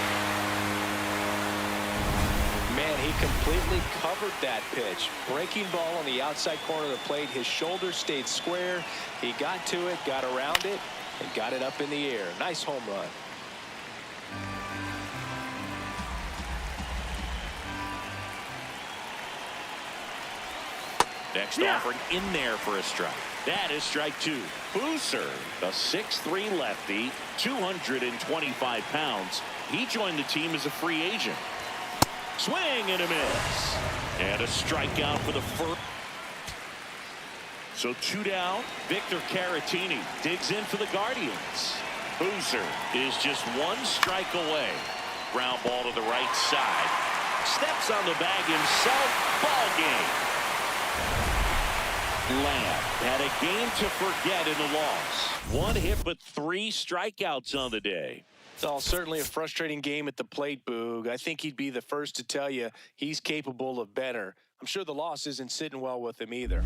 Man, he completely covered that pitch. Breaking ball on the outside corner of the plate. His shoulder stayed square. He got to it, got around it, and got it up in the air. Nice home run. Next offering in there for a strike. That is strike two. Booser, the 6'3 lefty, 225 pounds. He joined the team as a free agent. Swing and a miss. And a strikeout for the first. So 2 down. Victor Caratini digs in for the Guardians. Booser is just 1 strike away. Ground ball to the right side. Steps on the bag himself. Ball game. Lamb had a game to forget in the loss. 1 hit but 3 strikeouts on the day. It's certainly a frustrating game at the plate, Boog. I think he'd be the first to tell you he's capable of better. I'm sure the loss isn't sitting well with him either.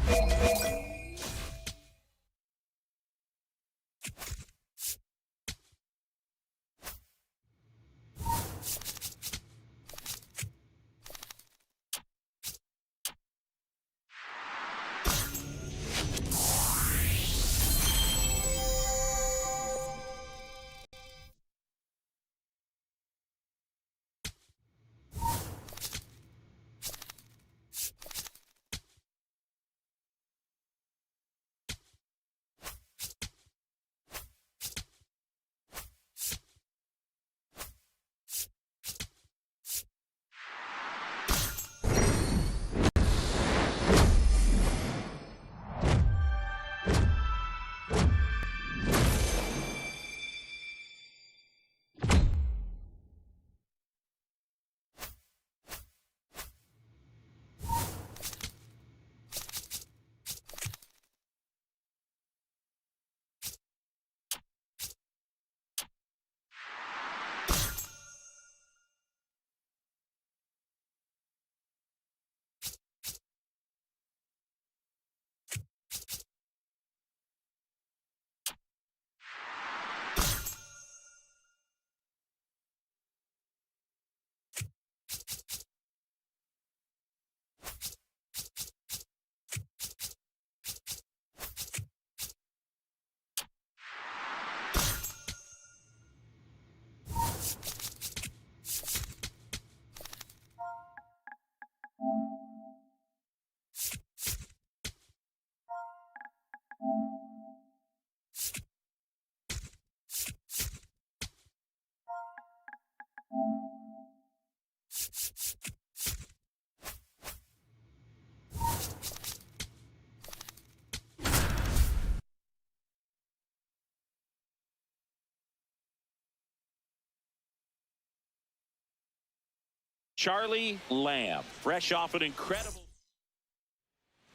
Charlie Lamb, fresh off an incredible.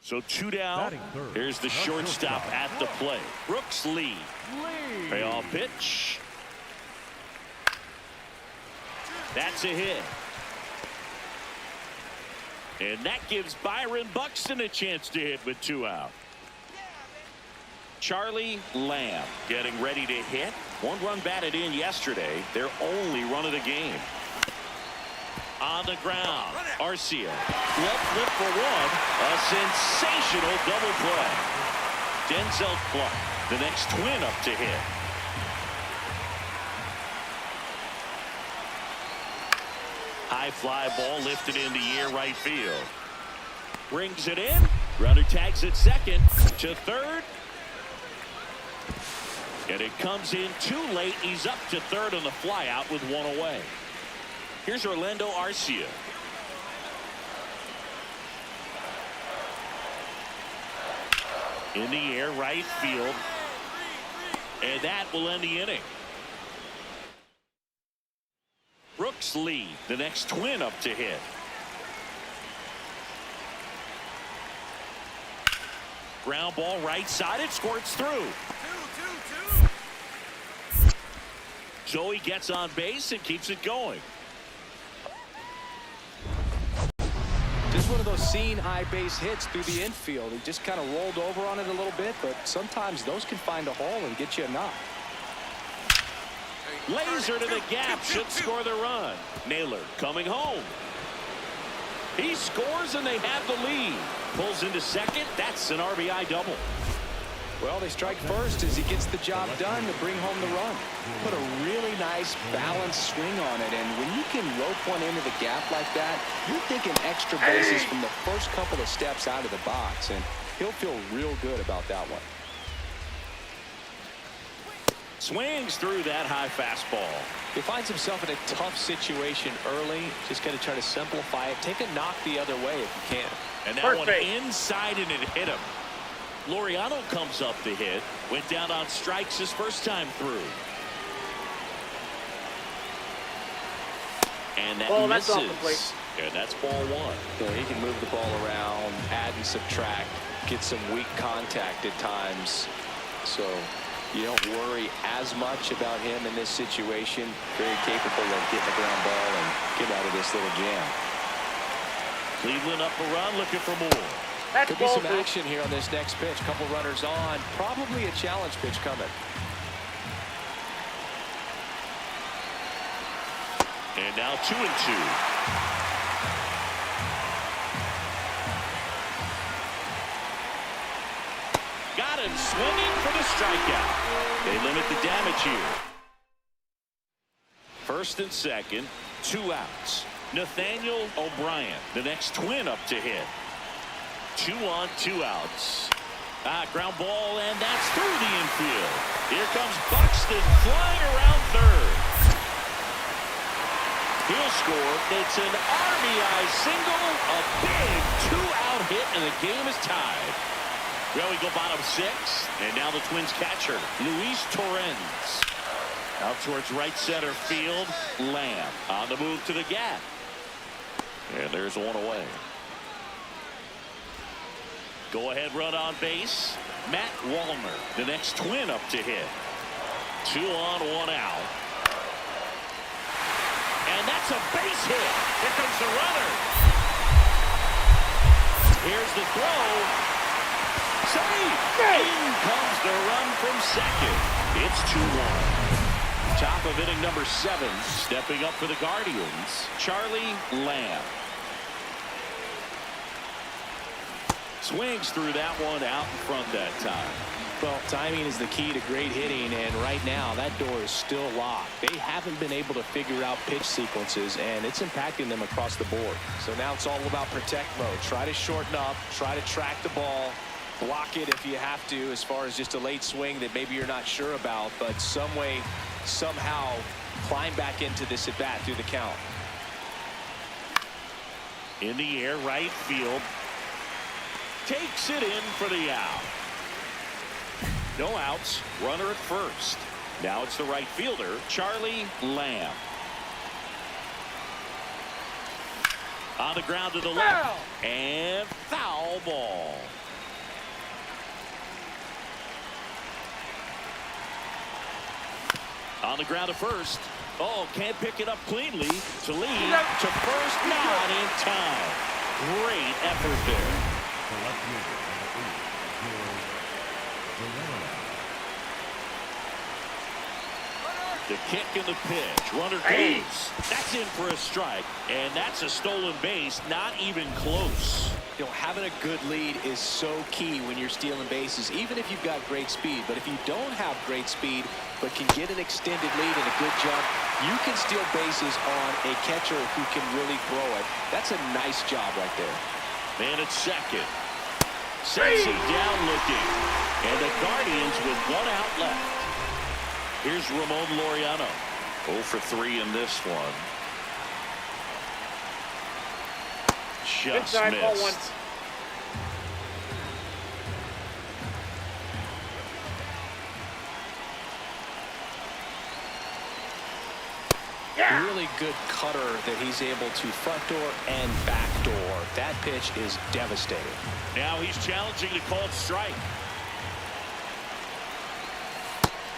So 2 down. Batting third. Here's the shortstop at the plate. Brooks Lee. Payoff pitch. That's a hit. And that gives Byron Buxton a chance to hit with 2 out. Charlie Lamb getting ready to hit. 1 run batted in yesterday. Their only run of the game. On the ground, Arcia. Left flip for 1. A sensational double play. Denzel Clark, the next twin up to hit. High fly ball lifted into air right field. Brings it in. Runner tags at second to third. And it comes in too late. He's up to third on the fly out with 1 away. Here's Orlando Arcia. In the air, right field. And that will end the inning. Brooks Lee, the next twin up to hit. Ground ball right side. It squirts through. Joey gets on base and keeps it going. Just one of those seeing high base hits through the infield. He just kind of rolled over on it a little bit, but sometimes those can find a hole and get you a knock. Laser to the gap, should score the run. Naylor coming home. He scores and they have the lead. Pulls into second. That's an RBI double. Well, they strike first as he gets the job done to bring home the run. Put a really nice balanced swing on it, and when you can rope one into the gap like that, you're thinking extra bases from the first couple of steps out of the box, and he'll feel real good about that one. Swings through that high fastball. He finds himself in a tough situation early. Just got to try to simplify it. Take a knock the other way if you can. And that one inside, and it hit him. Laureano comes up to hit. Went down on strikes his first time through. And that misses. That's off the plate. And that's ball one. Yeah, he can move the ball around, add and subtract, get some weak contact at times. So you don't worry as much about him in this situation. Very capable of getting a ground ball and get out of this little jam. Cleveland up a run, looking for more. Could be some action here on this next pitch. Couple runners on. Probably a challenge pitch coming. And now 2-2. Got him swinging for the strikeout. They limit the damage here. First and second, 2 outs. Nathaniel O'Brien, the next twin up to hit. 2 on, 2 outs. Ground ball, and that's through the infield. Here comes Buxton flying around third. He'll score. It's an RBI single, a big 2-out hit, and the game is tied. Well, we go bottom 6, and now the Twins catcher, Luis Torrens. Out towards right center field, Lamb on the move to the gap. And there's one away. Go-ahead run on base. Matt Wallner, the next twin up to hit. 2 on, 1 out. And that's a base hit. Here comes the runner. Here's the throw. Save. In comes the run from second. It's 2-1. Top of inning number 7. Stepping up for the Guardians, Charlie Lamb. Swings through that one out in front that time. Well, timing is the key to great hitting, and right now that door is still locked. They haven't been able to figure out pitch sequences, and it's impacting them across the board. So now it's all about protect mode. Try to shorten up, try to track the ball, block it if you have to, as far as just a late swing that maybe you're not sure about, but some way, somehow climb back into this at bat through the count. In the air, right field. Takes it in for the out. No outs. Runner at first. Now it's the right fielder, Charlie Lamb. On the ground to the left. And foul ball. On the ground to first. Oh, can't pick it up cleanly. To lead to first, not in time. Great effort there. The kick and the pitch. Runner goes. That's in for a strike. And that's a stolen base. Not even close. You know, having a good lead is so key when you're stealing bases, even if you've got great speed. But if you don't have great speed, but can get an extended lead and a good jump, you can steal bases on a catcher who can really throw it. That's a nice job right there. Man at second. Sets it down looking. And the Guardians with 1 out left. Here's Ramon Laureano. 0 for 3 in this one. Just missed. Really good cutter that he's able to front door and back door. That pitch is devastating. Now he's challenging the called strike.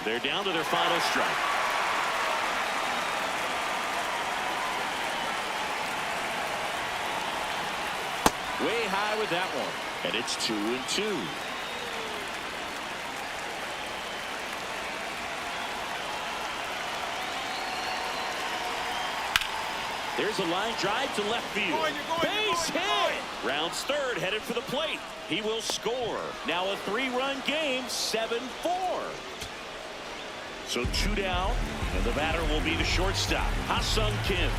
They're down to their final strike. Way high with that one. And it's 2-2. There's a line drive to left field. Base hit. Rounds third, headed for the plate. He will score. Now a 3-run game, 7-4. So 2 down, and the batter will be the shortstop, Ha-Sung Kim.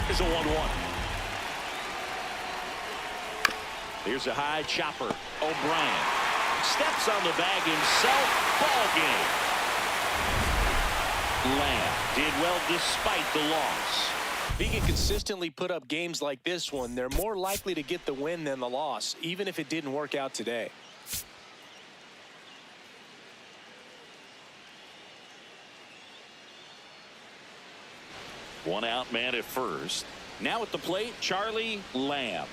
Here's a 1-1. Here's a high chopper. O'Brien steps on the bag himself. Ball game. Lamb did well despite the loss. If he can consistently put up games like this one, they're more likely to get the win than the loss, even if it didn't work out today. One out man at first. Now at the plate, Charlie Lamb.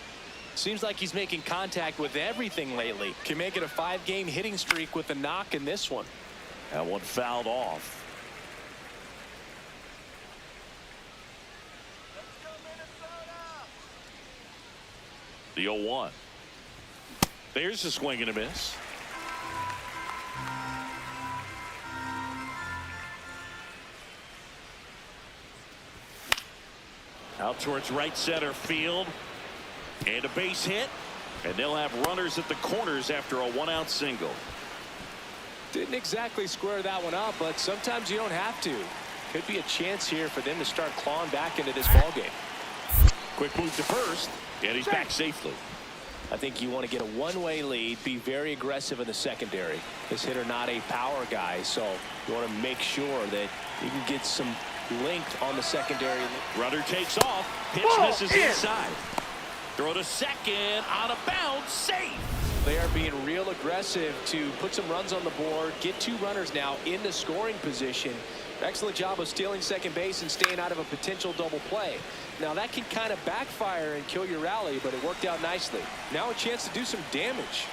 Seems like he's making contact with everything lately. Can make it a 5-game hitting streak with a knock in this one. That one fouled off. The 0-1. There's a swing and a miss. Out towards right center field. And a base hit. And they'll have runners at the corners after a 1-out single. Didn't exactly square that one up, but sometimes you don't have to. Could be a chance here for them to start clawing back into this ball game. Quick move to first. And he's back safely. I think you want to get a one-way lead, be very aggressive in the secondary. This hitter not a power guy, so you want to make sure that you can get some length on the secondary. Runner takes off. Pitch misses inside. Throw to second, out of bounds, safe. They are being real aggressive to put some runs on the board, get 2 runners now in the scoring position. Excellent job of stealing second base and staying out of a potential double play. Now that can kind of backfire and kill your rally, but it worked out nicely. Now a chance to do some damage.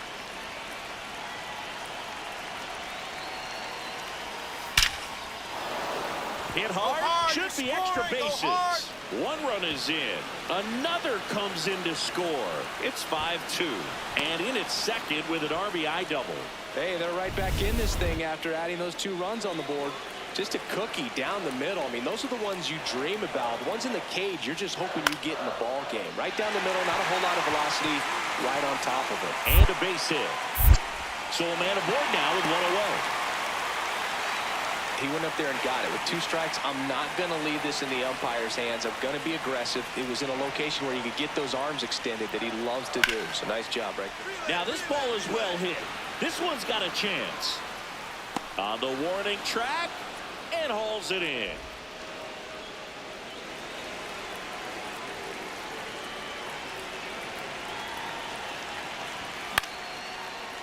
Hit hard, should be extra bases. 1 run is in. Another comes in to score. It's 5-2. And in at second with an RBI double. Hey, they're right back in this thing after adding those 2 runs on the board. Just a cookie down the middle. I mean, those are the ones you dream about. The ones in the cage, you're just hoping you get in the ball game. Right down the middle, not a whole lot of velocity, right on top of it. And a base hit. So a man aboard now with 1 away. He went up there and got it. With 2 strikes, I'm not going to leave this in the umpire's hands. I'm going to be aggressive. It was in a location where you could get those arms extended that he loves to do. So nice job right there. Now this ball is well hit. This one's got a chance. On the warning track. And hauls it in.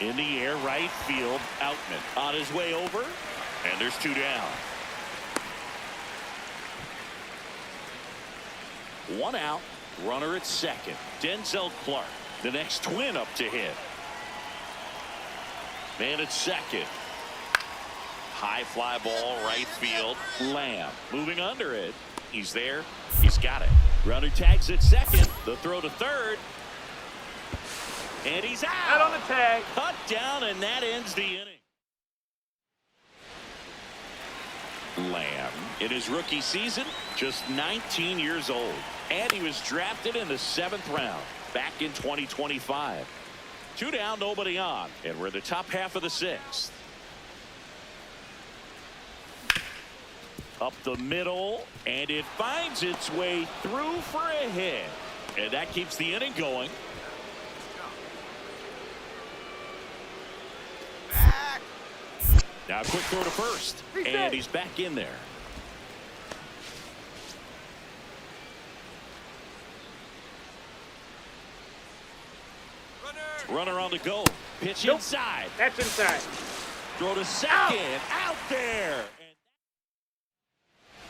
In the air, right field, Outman on his way over, and there's 2 down. 1 out, runner at second. Denzel Clark, the next twin up to hit. Man at second. High fly ball, right field. Lamb moving under it. He's there. He's got it. Runner tags at second. The throw to third. And he's out. Out on the tag. Cut down, and that ends the inning. Lamb, in his rookie season, just 19 years old. And he was drafted in the 7th round back in 2025. 2 down, nobody on. And we're in the top half of the 6th. Up the middle, and it finds its way through for a hit. And that keeps the inning going. Back. Now a quick throw to first, and he's back in there. Runner on the go. Pitch inside. That's inside. Throw to second. Out there.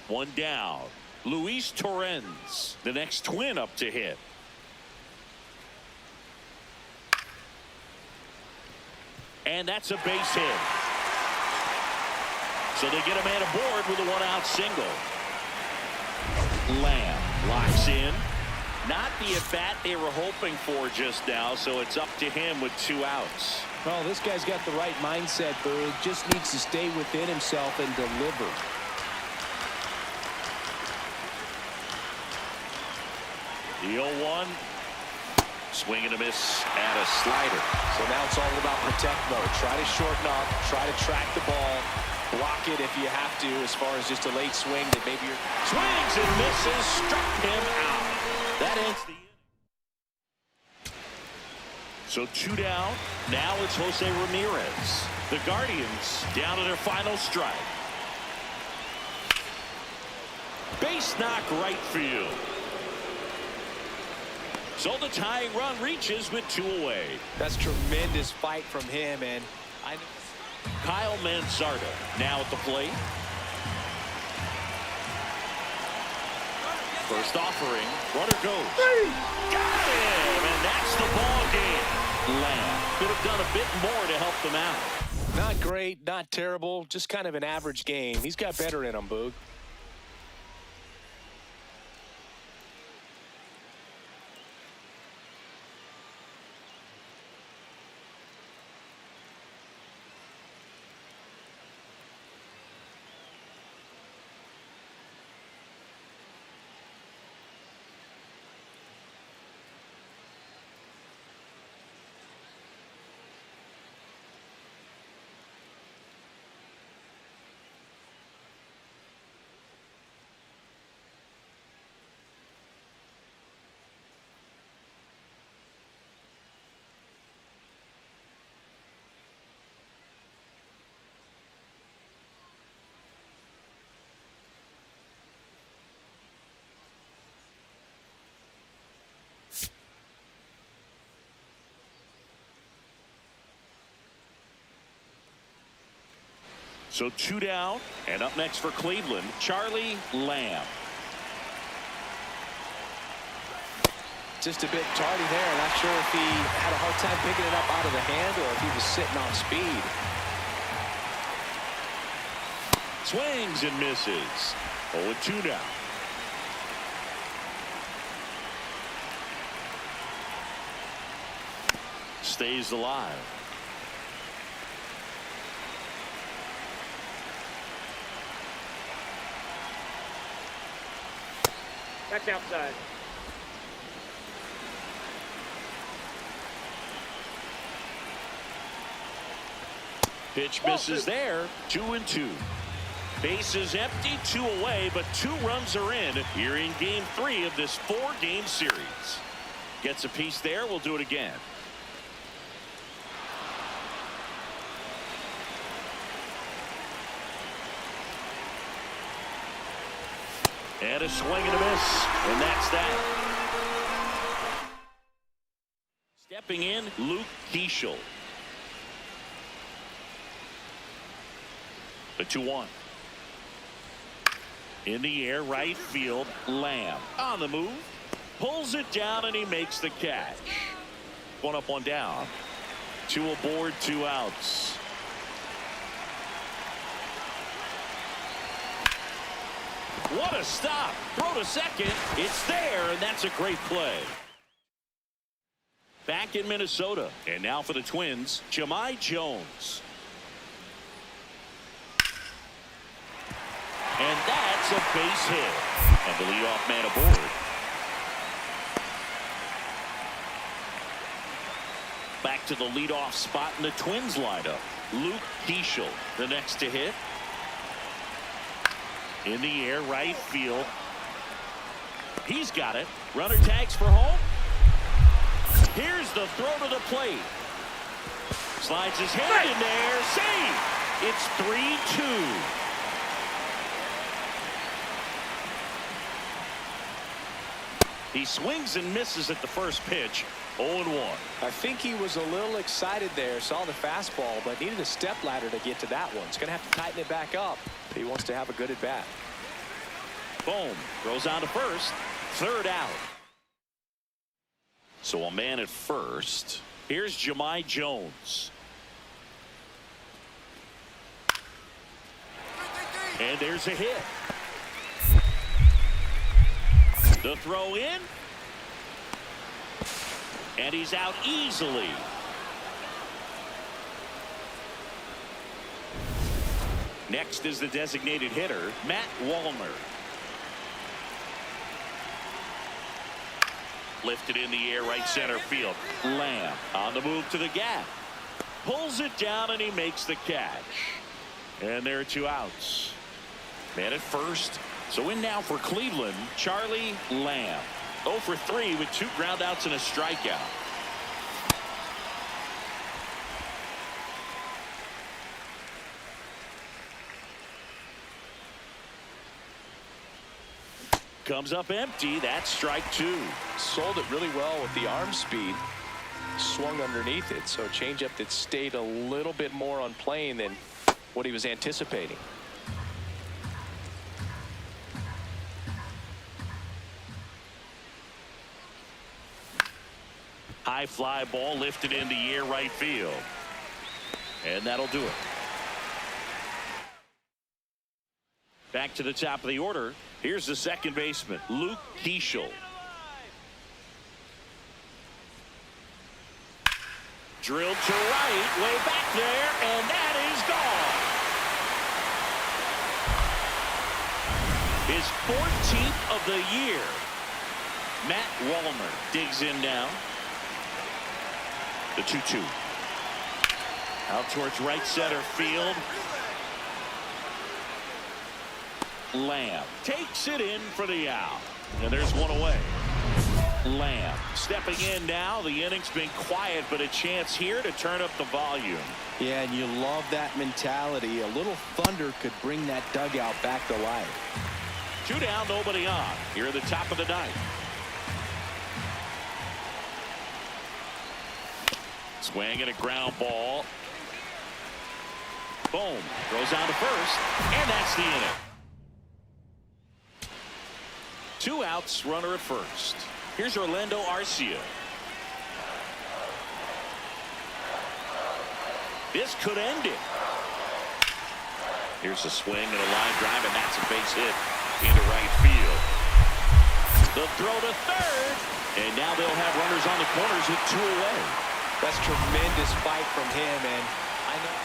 1 down. Luis Torrens, the next twin up to hit. And that's a base hit. So they get a man aboard with a 1-out single. Lamb locks in. Not the at-bat they were hoping for just now, so it's up to him with 2 outs. Well, this guy's got the right mindset, Boog. Just needs to stay within himself and deliver. The 0-1. Swing and a miss and a slider. So now it's all about protect mode. Try to shorten up, try to track the ball, block it if you have to, as far as just a late swing that maybe you're... Swings and misses, struck him out. That ends the inning. So 2 down. Now it's Jose Ramirez. The Guardians down to their final strike. Base knock right field. So the tying run reaches with 2 away. That's tremendous fight from him, and Kyle Manzardo now at the plate. First offering, runner goes. Got him, and that's the ball game. Lamb could have done a bit more to help them out. not great, not terrible, just kind of an average game. He's got better in him, Boog. So 2 down, and up next for Cleveland, Charlie Lamb. Just a bit tardy there. Not sure if he had a hard time picking it up out of the hand or if he was sitting on speed. Swings and misses. 0-2 now. Stays alive. That's outside. Pitch misses there. 2-2. Bases empty, 2 away, but 2 runs are in here in game 3 of this 4-game series. Gets a piece there. We'll do it again. And a swing and a miss, and that's that. Stepping in, Luke Keeschel. The 2-1. In the air, right field, Lamb. On the move, pulls it down, and he makes the catch. 1 up, 1 down. 2 aboard, 2 outs. What a stop. Throw to second. It's there, and that's a great play. Back in Minnesota. And now for the Twins, Jahmai Jones. And that's a base hit. And the leadoff man aboard. Back to the leadoff spot in the Twins lineup. Luke Keeschel, the next to hit. In the air, right field. He's got it. Runner tags for home. Here's the throw to the plate. Slides his hand in there. Save. It's 3-2. He swings and misses at the first pitch. 0-1. I think he was a little excited there, saw the fastball, but needed a step ladder to get to that one. He's going to have to tighten it back up. He wants to have a good at bat. Boom. Throws on to first. 3rd out. So a man at first. Here's Jahmai Jones. And there's a hit. The throw in. And he's out easily. Next is the designated hitter, Matt Wallner. Lifted in the air, right center field. Lamb on the move to the gap. Pulls it down, and he makes the catch. And there are 2 outs. Man at first. So in now for Cleveland, Charlie Lamb. 0 for 3 with 2 ground outs and a strikeout. Comes up empty. That's strike 2. Sold it really well with the arm speed. Swung underneath it. So a changeup that stayed a little bit more on plane than what he was anticipating. High fly ball lifted in the air, right field. And that'll do it. Back to the top of the order. Here's the second baseman, Luke Keeschel. Drilled to right, way back there, and that is gone. His 14th of the year. Matt Wallner digs in now. The 2-2. Out towards right center field. Lamb takes it in for the out. And there's one away. Lamb stepping in now. The inning's been quiet, but a chance here to turn up the volume. Yeah, and you love that mentality. A little thunder could bring that dugout back to life. 2 down, nobody on. Here at the top of the 9th. Swing and a ground ball. Boom. Throws on to first. And that's the inning. 2 outs, runner at first. Here's Orlando Arcia. This could end it. Here's a swing and a line drive, and that's a base hit into right field. The throw to third, and now they'll have runners on the corners with 2 away. That's tremendous fight from him, and I know.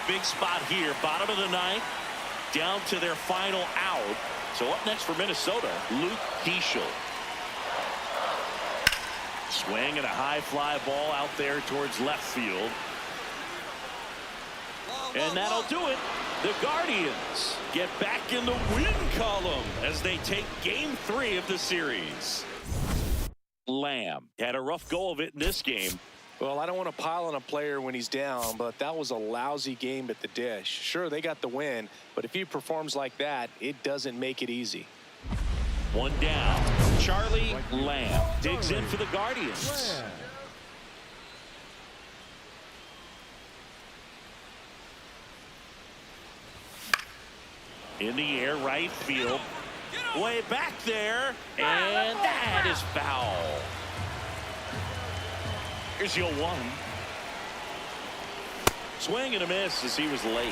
Big spot here, bottom of the 9th, down to their final out. So up next for Minnesota, Luke Keeschel. Swing and a high fly ball out there towards left field. And that'll do it. The Guardians get back in the win column as they take game 3 of the series. Lamb had a rough go of it in this game. Well, I don't want to pile on a player when he's down, but that was a lousy game at the dish. Sure, they got the win, but if he performs like that, it doesn't make it easy. 1 down. Charlie Lamb digs in for the Guardians. In the air, right field. Way back there, and that is foul. Here's your 1. Swing and a miss as he was late.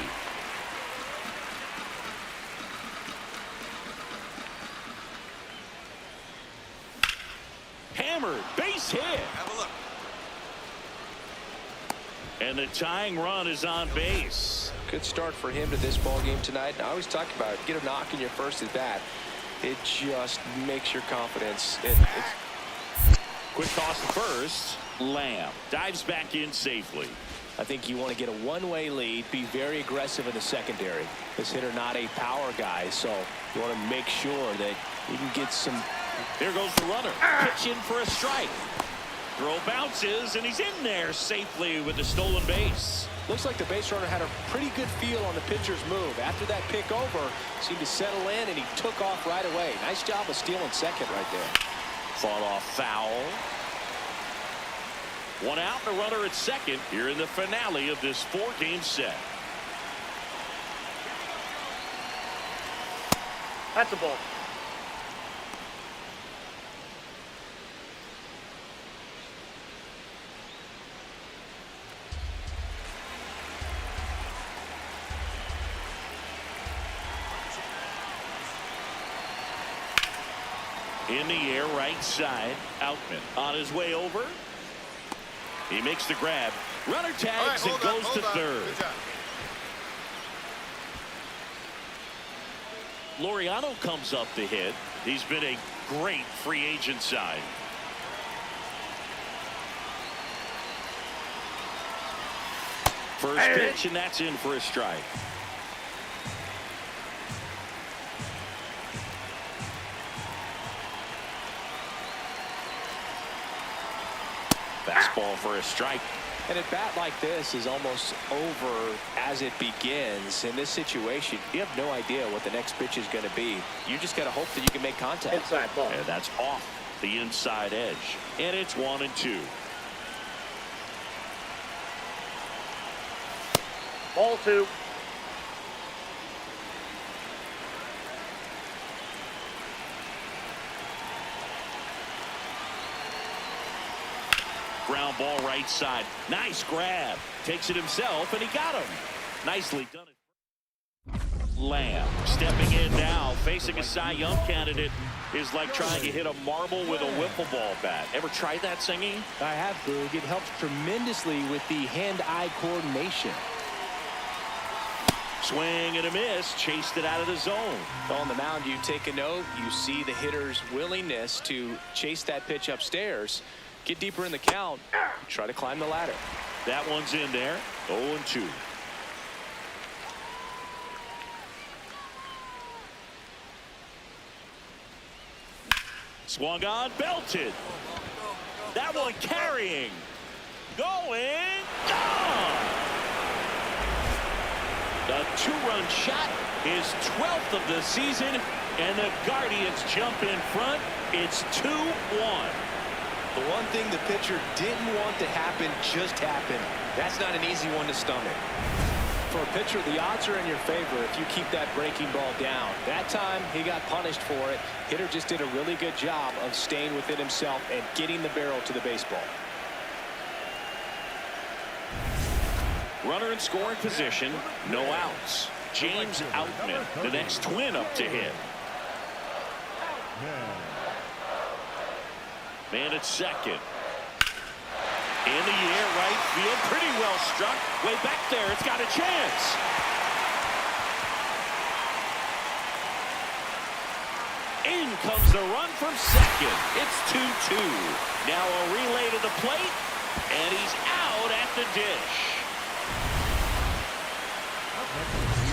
Hammered, base hit. Have a look. And the tying run is on base. Good start for him to this ball game tonight. I always talk about it. Get a knock in your first at bat. It just makes your confidence. Quick toss to first. Lamb dives back in safely. I think you want to get a one-way lead, be very aggressive in the secondary. This hitter not a power guy, so you want to make sure that you can get some. There goes the runner. Pitch in for a strike. Throw bounces, and he's in there safely with the stolen base. Looks like the base runner had a pretty good feel on the pitcher's move. After that pick over, seemed to settle in, and he took off right away. Nice job of stealing second right there. Fought off foul. 1 out, and a runner at second here in the finale of this 4-game set. That's a ball. In the air, right side. Outman on his way over. He makes the grab. Runner tags and goes to third. Good job. Laureano comes up to hit. He's been a great free agent sign. First pitch, and that's in for a strike. Fastball for a strike. And a bat like this is almost over as it begins. In this situation, you have no idea what the next pitch is going to be. You just got to hope that you can make contact. Inside ball. And that's off the inside edge. And it's 1-2. Ball 2. Ground ball right side. Nice grab. Takes it himself, and he got him. Nicely done. Lamb stepping in now, facing a Cy Young candidate is like trying to hit a marble with a wiffle ball bat. Ever tried that, Singy? I have, Boog. It helps tremendously with the hand-eye coordination. Swing and a miss. Chased it out of the zone. On the mound, you take a note. You see the hitter's willingness to chase that pitch upstairs. Get deeper in the count. Try to climb the ladder. That one's in there. 0-2. Swung on, belted. That one carrying. Going. Gone. The two-run shot, his 12th of the season, and the Guardians jump in front. It's 2-1. The one thing the pitcher didn't want to happen just happened. That's not an easy one to stomach. For a pitcher, the odds are in your favor if you keep that breaking ball down. That time, he got punished for it. Hitter just did a really good job of staying within himself and getting the barrel to the baseball. Runner in scoring position, no outs. James Outman, the next Twin up to hit. Man at second. In the air, right field, pretty well struck. Way back there, it's got a chance. In comes the run from second. It's 2-2. Now a relay to the plate, and he's out at the dish.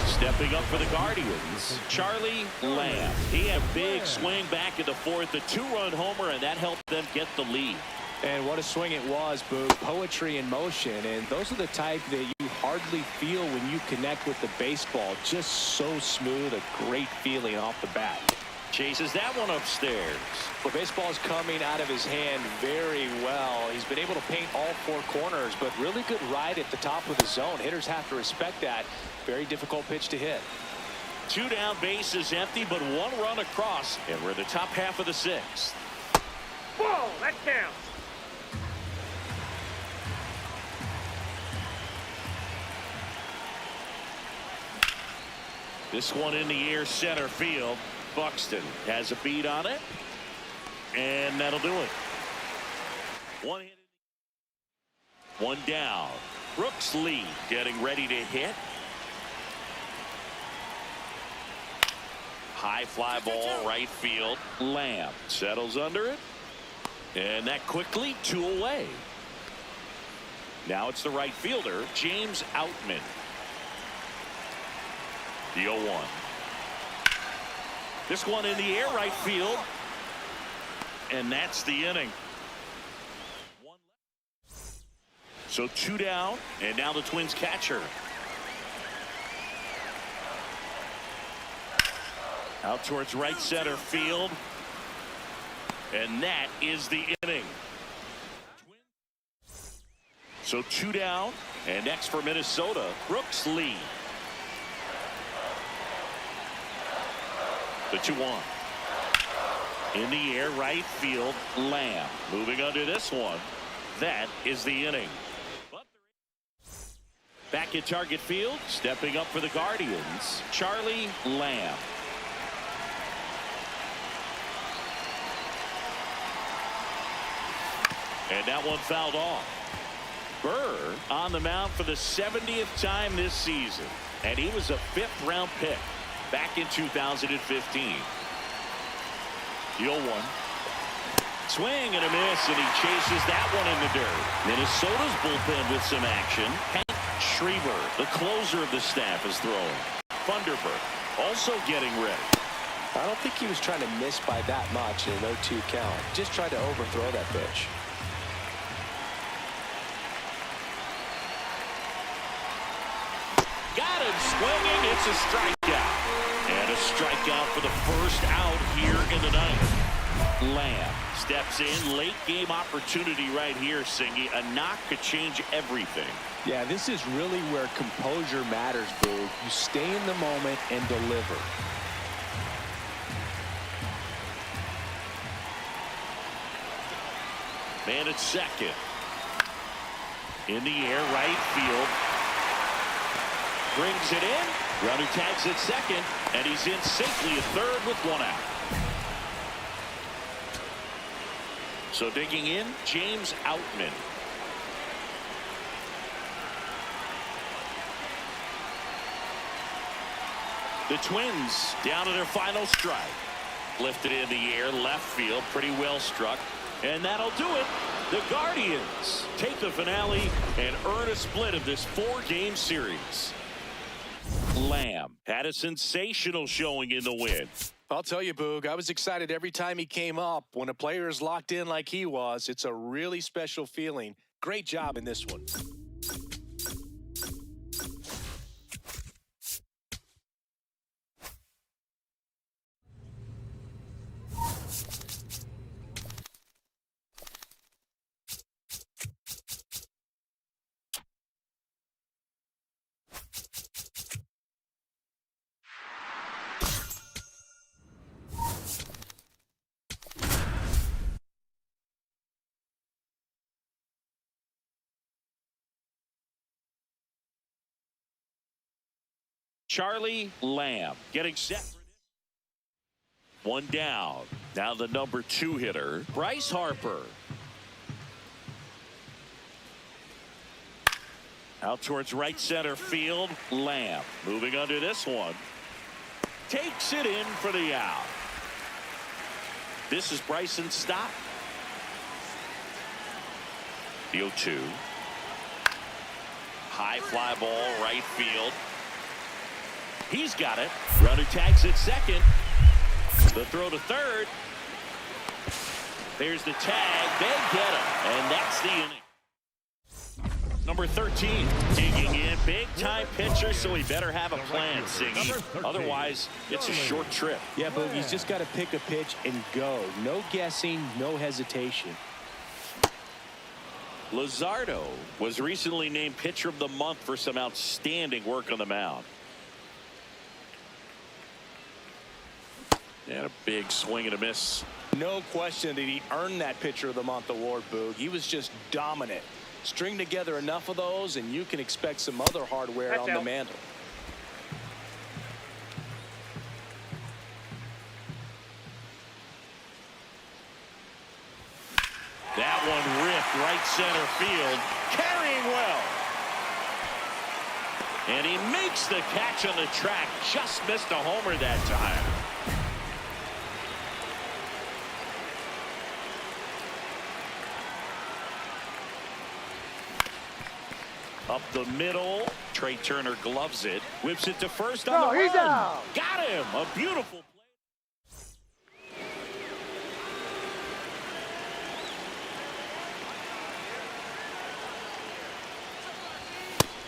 Stepping up for the Guardians, Charlie Lamb. He had a big swing back in the fourth, a two-run homer, and that helped them get the lead. And what a swing it was, Boo. Poetry in motion. And those are the type that you hardly feel when you connect with the baseball. Just so smooth, a great feeling off the bat. Chases that one upstairs. The baseball is coming out of his hand very well. He's been able to paint all four corners, but really good ride at the top of the zone. Hitters have to respect that. Very difficult pitch to hit. Two down, base is empty, but one run across, and we're in the top half of the sixth. Ball, that counts. This one in the air, center field. Buxton has a beat on it, and that'll do it. One hit, one down. Brooks Lee getting ready to hit. High fly ball, right field. Lamb settles under it, and that quickly 2 away. Now it's the right fielder, James Outman. The 0-1. This one in the air, right field, and that's the inning. So 2 down, and now the Twins catcher. Out towards right center field, and that is the inning. So 2 down, and next for Minnesota, Brooks Lee. The 2-1. In the air, right field, Lamb. Moving under this one. That is the inning. Back at target field, stepping up for the Guardians, Charlie Lamb. And that one fouled off. on the mound for the 70th time this season. And he was a 5th-round pick back in 2015. The 0-1. Swing and a miss, and he chases that one in the dirt. Minnesota's bullpen with some action. Hank Schriever, the closer of the staff, is throwing. Funderburk also getting ready. I don't think he was trying to miss by that much in an 0-2 count. Just tried to overthrow that pitch. Got him swinging. It's a strikeout. And a strikeout for the first out here in the ninth. Lamb steps in. Late game opportunity right here, Singy. A knock could change everything. Yeah, this is really where composure matters, Boog. You stay in the moment and deliver. Man at second. In the air, right field. Brings it in. Runner tags at second, and he's in safely at third with 1 out. So digging in, James Outman. The Twins down to their final strike. Lifted in the air, left field, pretty well struck. And that'll do it. The Guardians take the finale and earn a split of this 4-game series. Lamb had a sensational showing in the win. I'll tell you, Boog, I was excited every time he came up. When a player is locked in like he was, it's a really special feeling. Great job in this one. Charlie Lamb getting set. 1 down. Now the number 2 hitter, Bryce Harper. Out towards right center field. Lamb moving under this one. Takes it in for the out. This is Bryson's stop. The 0-2. High fly ball, right field. He's got it. Runner tags at second. The throw to third. There's the tag. They get him. And that's the inning. Number 13 digging in. Big time pitcher, so he better have a plan, Singy. Otherwise, it's a short trip. Yeah, Boog, he's just got to pick a pitch and go. No guessing, no hesitation. Luzardo was recently named Pitcher of the Month for some outstanding work on the mound. And a big swing and a miss. No question that he earned that Pitcher of the Month award, Boog. He was just dominant. String together enough of those, and you can expect some other hardware That's on out. the mantle. That one ripped right center field. Carrying well. And he makes the catch on the track. Just missed a homer that time. Up the middle. Trey Turner gloves it. Whips it to first on the run. out. Got him. A beautiful play.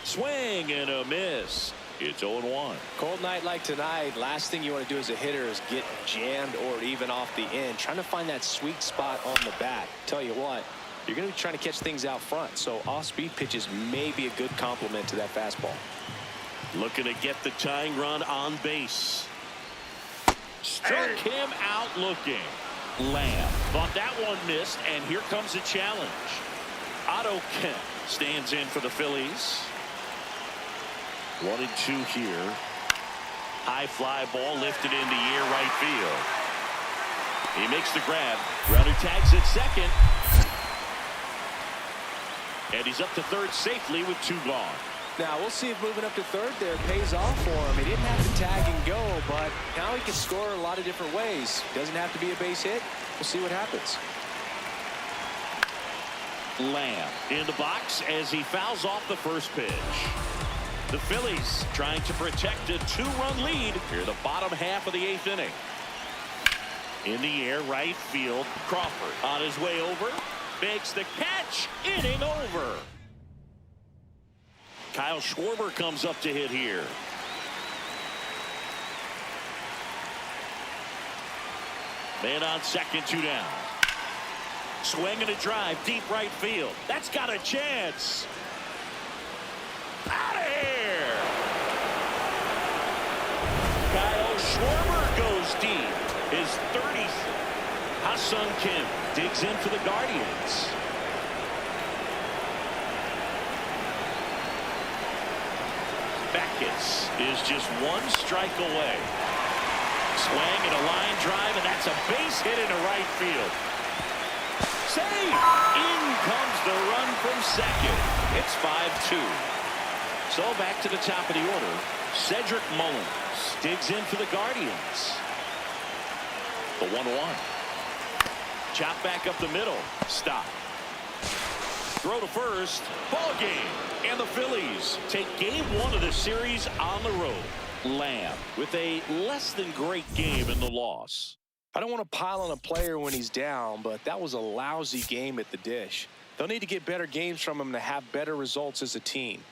Swing and a miss. It's 0-1. Cold night like tonight, last thing you want to do as a hitter is get jammed or even off the end. Trying to find that sweet spot on the bat. Tell you what, you're going to be trying to catch things out front, so off-speed pitches may be a good complement to that fastball. Looking to get the tying run on base. Struck him out looking. Lamb thought that one missed, and here comes a challenge. Otto Kemp stands in for the Phillies. 1-2 here. High fly ball lifted in the air, right field. He makes the grab. Runner tags at second. And he's up to third safely with 2 gone. Now, we'll see if moving up to third there pays off for him. He didn't have to tag and go, but now he can score a lot of different ways. Doesn't have to be a base hit. We'll see what happens. Lamb in the box as he fouls off the first pitch. The Phillies trying to protect a 2-run lead here, the bottom half of the 8th inning. In the air, right field. Crawford on his way over. Makes the catch. Inning over. Kyle Schwarber comes up to hit here. Man on second, 2 down. Swing and a drive, deep right field. That's got a chance. Out of here. Kyle Schwarber goes deep. His 30th. Ha-Sung Kim digs in for the Guardians. Beckett is just 1 strike away. Swing and a line drive, and that's a base hit into right field. Save! In comes the run from second. It's 5-2. So back to the top of the order. Cedric Mullins digs in for the Guardians. The 1-1. Chop back up the middle. Stop. Throw to first. Ball game. And the Phillies take game 1 of the series on the road. Lamb with a less than great game in the loss. I don't want to pile on a player when he's down, but that was a lousy game at the dish. They'll need to get better games from him to have better results as a team.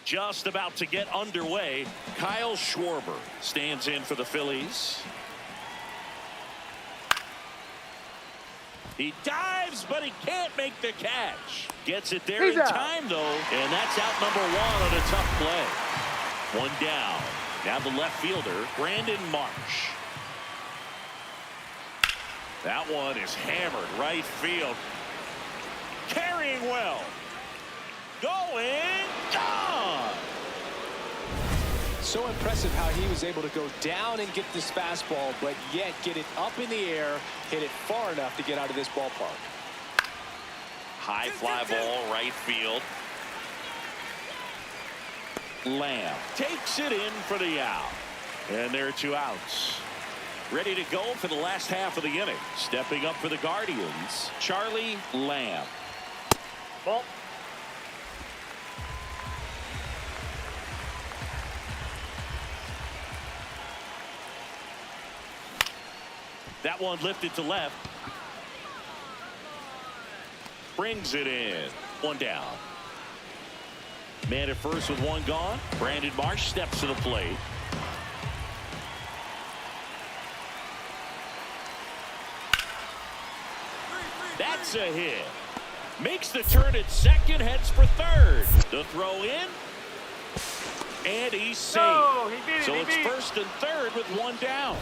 Just about to get underway. Kyle Schwarber stands in for the Phillies. He dives, but he can't make the catch. Gets it there in time, though, and that's out number 1 on a tough play. 1 down. Now the left fielder, Brandon Marsh. That one is hammered right field. Carrying well. Going, gone. So impressive how he was able to go down and get this fastball, but yet get it up in the air, hit it far enough to get out of this ballpark. High fly ball, right field. Lamb takes it in for the out. And there are 2 outs. Ready to go for the last half of the inning. Stepping up for the Guardians, Charlie Lamb. Ball. That one lifted to left. Brings it in. 1 down. Man at first with 1 gone. Brandon Marsh steps to the plate. That's a hit. Makes the turn at second, heads for third. The throw in. And he's safe. No, he beat it, so he it's beat it. first and third with 1 down.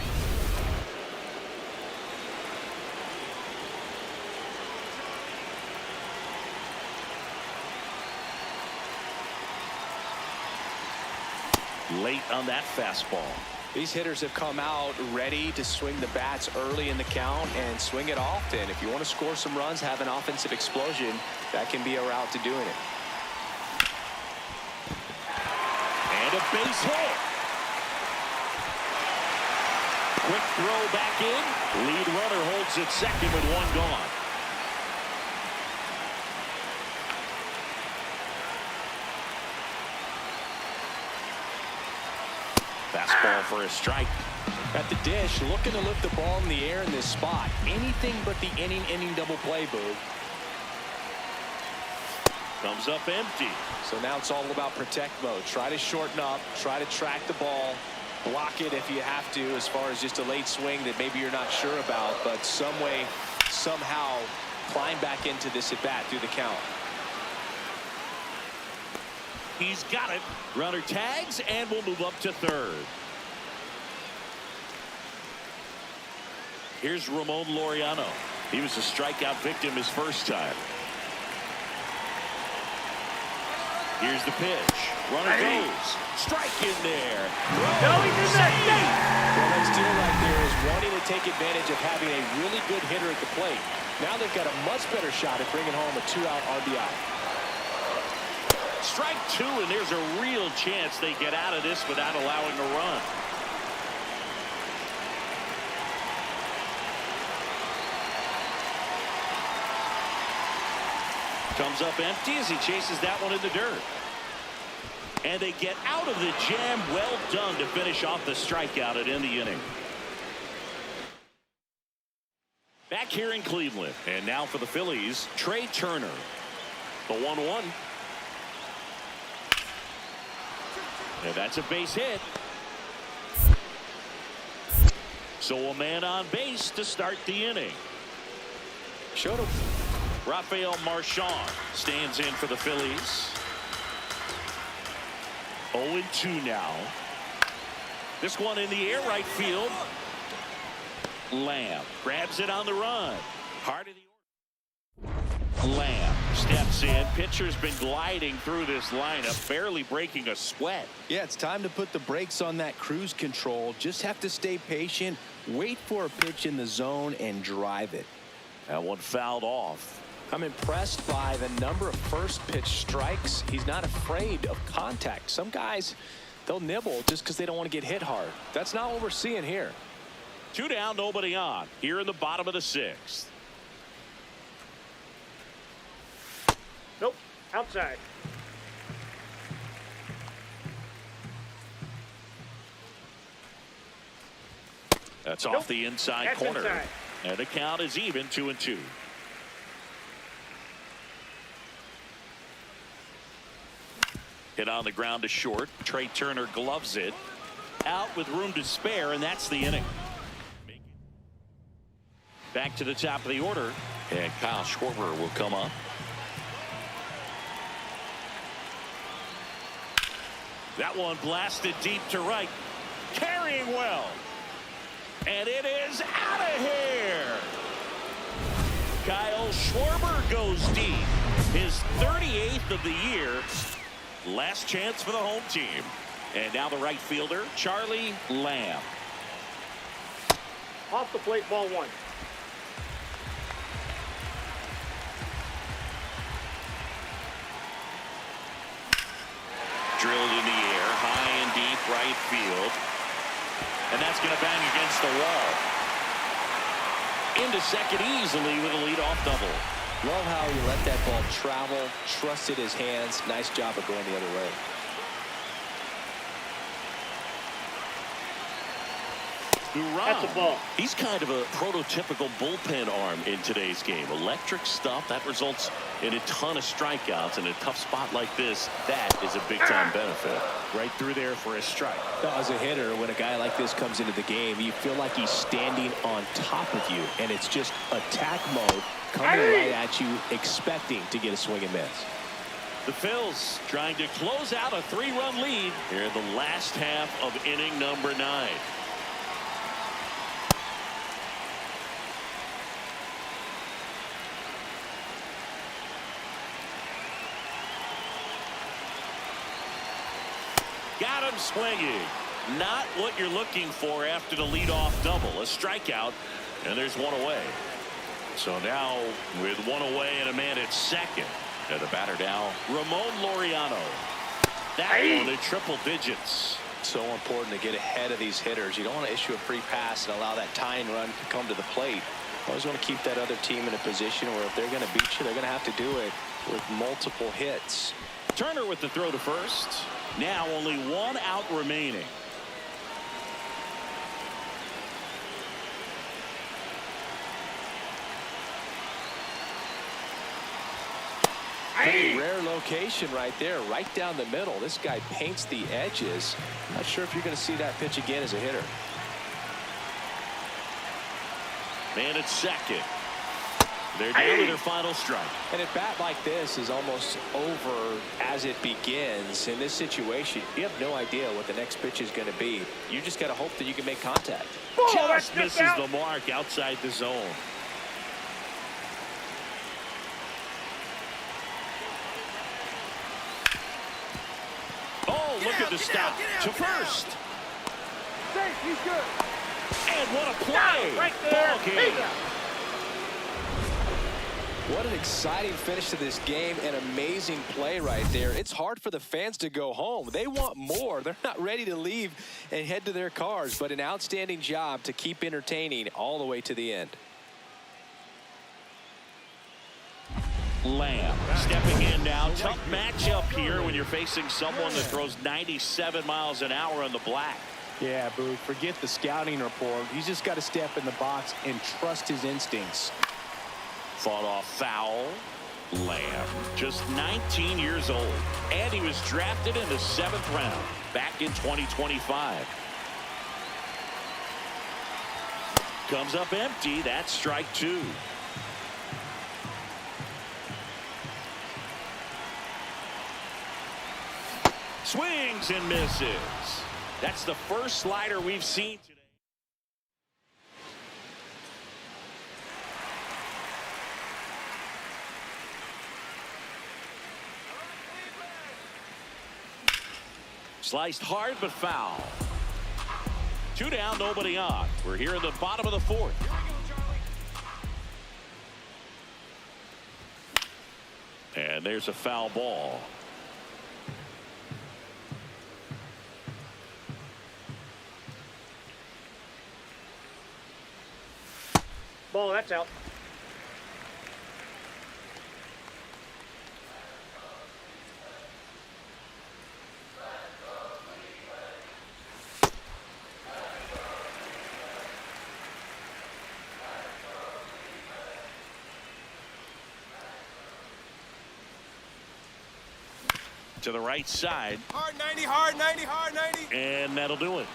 Late on that fastball. These hitters have come out ready to swing the bats early in the count and swing it often. If you want to score some runs, have an offensive explosion, that can be a route to doing it. And a base hit. Quick throw back in. Lead runner holds at second with 1 gone. Fastball for a strike. At the dish, looking to lift the ball in the air in this spot. Anything but the inning double play, Boog. Comes up empty. So now it's all about protect mode. Try to shorten up, try to track the ball, block it if you have to, as far as just a late swing that maybe you're not sure about, but some way, somehow climb back into this at bat through the count. He's got it. Runner tags and will move up to third. Here's Ramon Laureano. He was a strikeout victim his first time. Here's the pitch. Runner goes. Strike in there. No, he did that. Well, that steal right there is wanting to take advantage of having a really good hitter at the plate. Now they've got a much better shot at bringing home a 2-out RBI. Strike 2, and there's a real chance they get out of this without allowing a run. Comes up empty as he chases that one in the dirt. And they get out of the jam. Well done to finish off the strikeout and end the inning. Back here in Cleveland. And now for the Phillies, Trey Turner. The 1-1. And that's a base hit. So a man on base to start the inning. Showed him. Rafael Marchand stands in for the Phillies. 0-2 now. This one in the air right field. Lamb grabs it on the run. Heart of the order. Lamb steps in. Pitcher's been gliding through this lineup, barely breaking a sweat. Yeah, it's time to put the brakes on that cruise control. Just have to stay patient, wait for a pitch in the zone, and drive it. That one fouled off. I'm impressed by the number of first pitch strikes. He's not afraid of contact. Some guys, they'll nibble just because they don't want to get hit hard. That's not what we're seeing here. 2 down, nobody on. Here in the bottom of the 6th. Nope. Outside. That's off the inside That's corner. inside. And the count is even, 2-2. Hit on the ground to short. Trey Turner gloves it. Out with room to spare, and that's the inning. Back to the top of the order, and Kyle Schwarber will come up. That one blasted deep to right. Carrying well. And it is out of here. Kyle Schwarber goes deep. His 38th of the year. Last chance for the home team. And now the right fielder, Charlie Lamb. Off the plate, ball 1. Drilled in the air, high and deep right field. And that's going to bang against the wall. Into second easily with a leadoff double. Love how he let that ball travel, trusted his hands. Nice job of going the other way. That's a ball. He's kind of a prototypical bullpen arm in today's game. Electric stuff that results in a ton of strikeouts. In a tough spot like this, that is a big-time benefit. Right through there for a strike. As a hitter, when a guy like this comes into the game, you feel like he's standing on top of you, and it's just attack mode coming right at you, expecting to get a swing and miss. The Phils trying to close out a 3-run lead here in the last half of inning number 9. Got him swinging. Not what you're looking for after the leadoff double. A strikeout, and there's one away. So now with one away and a man at second. And the batter now, Ramon Laureano. That one in triple digits. So important to get ahead of these hitters. You don't want to issue a free pass and allow that tying run to come to the plate. You always want to keep that other team in a position where if they're going to beat you, they're going to have to do it with multiple hits. Turner with the throw to first. Now only 1 out remaining. Very rare location right there, right down the middle. This guy paints the edges. Not sure if you're going to see that pitch again as a hitter. Man at second. They're down to their final strike. And a bat like this is almost over as it begins. In this situation, you have no idea what the next pitch is going to be. You just got to hope that you can make contact. Just misses the mark outside the zone. Oh, look at the stop to first. Safe, he's good. And what a play. Right there. Ball game. What an exciting finish to this game. An amazing play right there. It's hard for the fans to go home. They want more. They're not ready to leave and head to their cars, but an outstanding job to keep entertaining all the way to the end. Lamb stepping in now. Tough matchup here when you're facing someone that throws 97 miles an hour on the black. Yeah, Boo, forget the scouting report. He's just got to step in the box and trust his instincts. Fought off foul. Lamb, just 19 years old, and he was drafted in the 7th round back in 2025. Comes up empty. That's strike 2. Swings and misses. That's the first slider we've seen today. Sliced hard but foul. 2 down, nobody on. We're here in the bottom of the 4th. And there's a foul ball. Ball, that's out. To the right side. Hard 90, hard 90, hard 90. And that'll do it.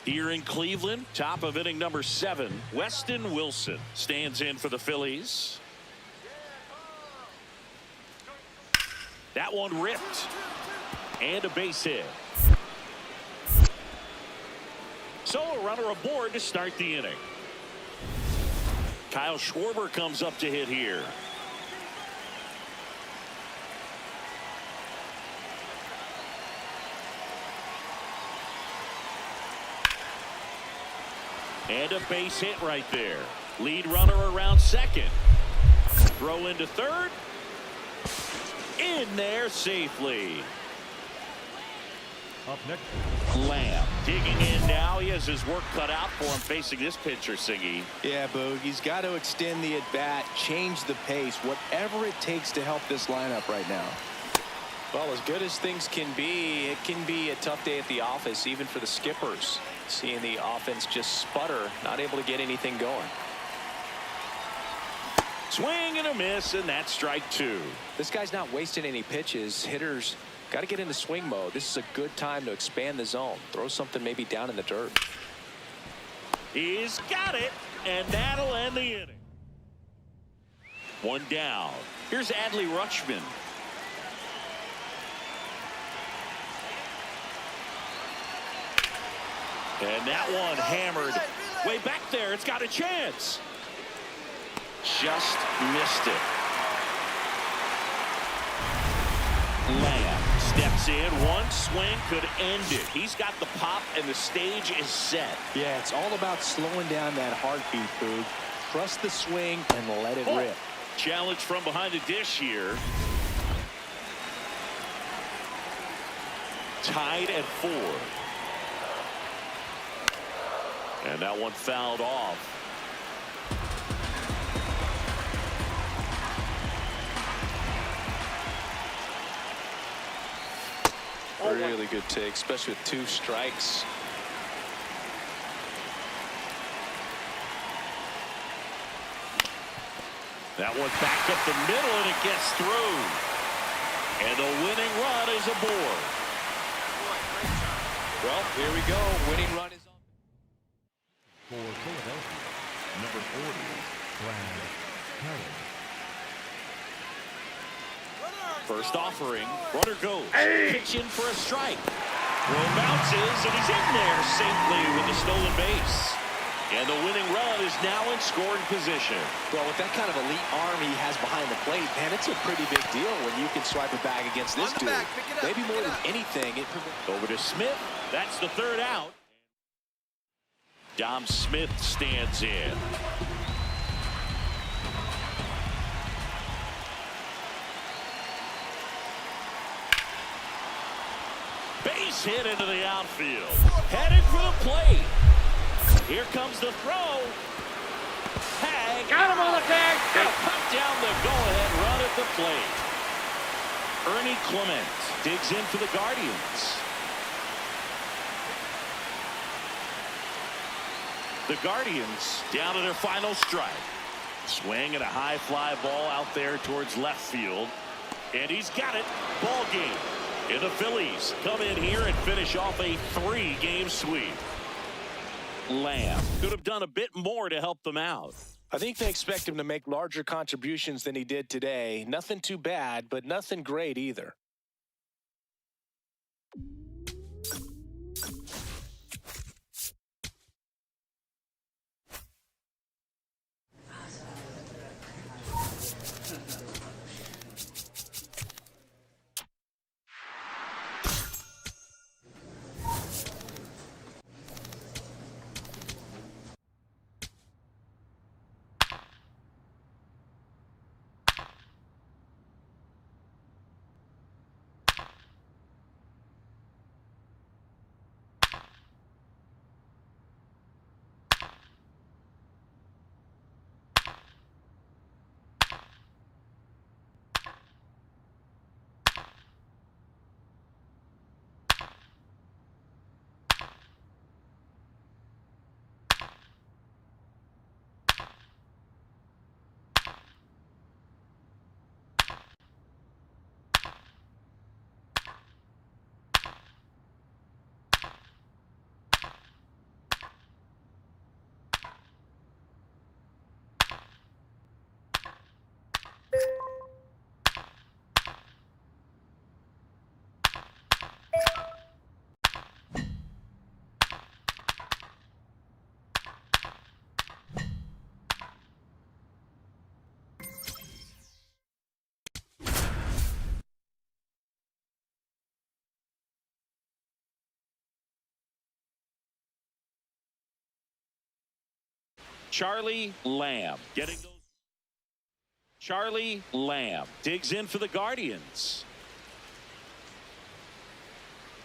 Here in Cleveland, top of inning number 7, Weston Wilson stands in for the Phillies. That one ripped. And a base hit. So a runner aboard to start the inning. Kyle Schwarber comes up to hit here. And a base hit right there. Lead runner around second. Throw into third. In there safely. Up next. Lamb digging in now. He has his work cut out for him facing this pitcher, Siggy. Yeah, Boog, he's got to extend the at-bat, change the pace, whatever it takes to help this lineup right now. Well, as good as things can be, it can be a tough day at the office, even for the skippers. Seeing the offense just sputter, not able to get anything going. Swing and a miss, and that's strike 2. This guy's not wasting any pitches. Hitters got to get into swing mode. This is a good time to expand the zone. Throw something maybe down in the dirt. He's got it, and that'll end the inning. 1 down. Here's Adley Rutschman. And that one hammered way back there. It's got a chance. Just missed it. Lamb steps in. One swing could end it. He's got the pop, and the stage is set. Yeah, it's all about slowing down that heartbeat, Boog. Trust the swing and let it rip. Challenge from behind the dish here. Tied at 4. And that one fouled off. Really good take, especially with 2 strikes. That one back up the middle, and it gets through. And the winning run is aboard. Well, here we go. Winning run is on. For Philadelphia, number 40, Brad Harris. First offering, runner goes. Pitching for a strike. Throw bounces, and he's in there safely with the stolen base. And the winning run is now in scoring position. Well, with that kind of elite arm he has behind the plate, man, it's a pretty big deal when you can swipe a bag against this dude. Maybe more than anything, it over to Smith. That's the 3rd out. Dom Smith stands in. Base hit into the outfield. Headed for the plate. Here comes the throw. Tag. Got him on the tag. They cut down the go-ahead run at the plate. Ernie Clement digs in for the Guardians. The Guardians down to their final strike. Swing and a high fly ball out there towards left field. And he's got it. Ball game. And the Phillies come in here and finish off a 3-game sweep. Lamb could have done a bit more to help them out. I think they expect him to make larger contributions than he did today. Nothing too bad, but nothing great either. Charlie Lamb getting those. Charlie Lamb digs in for the Guardians.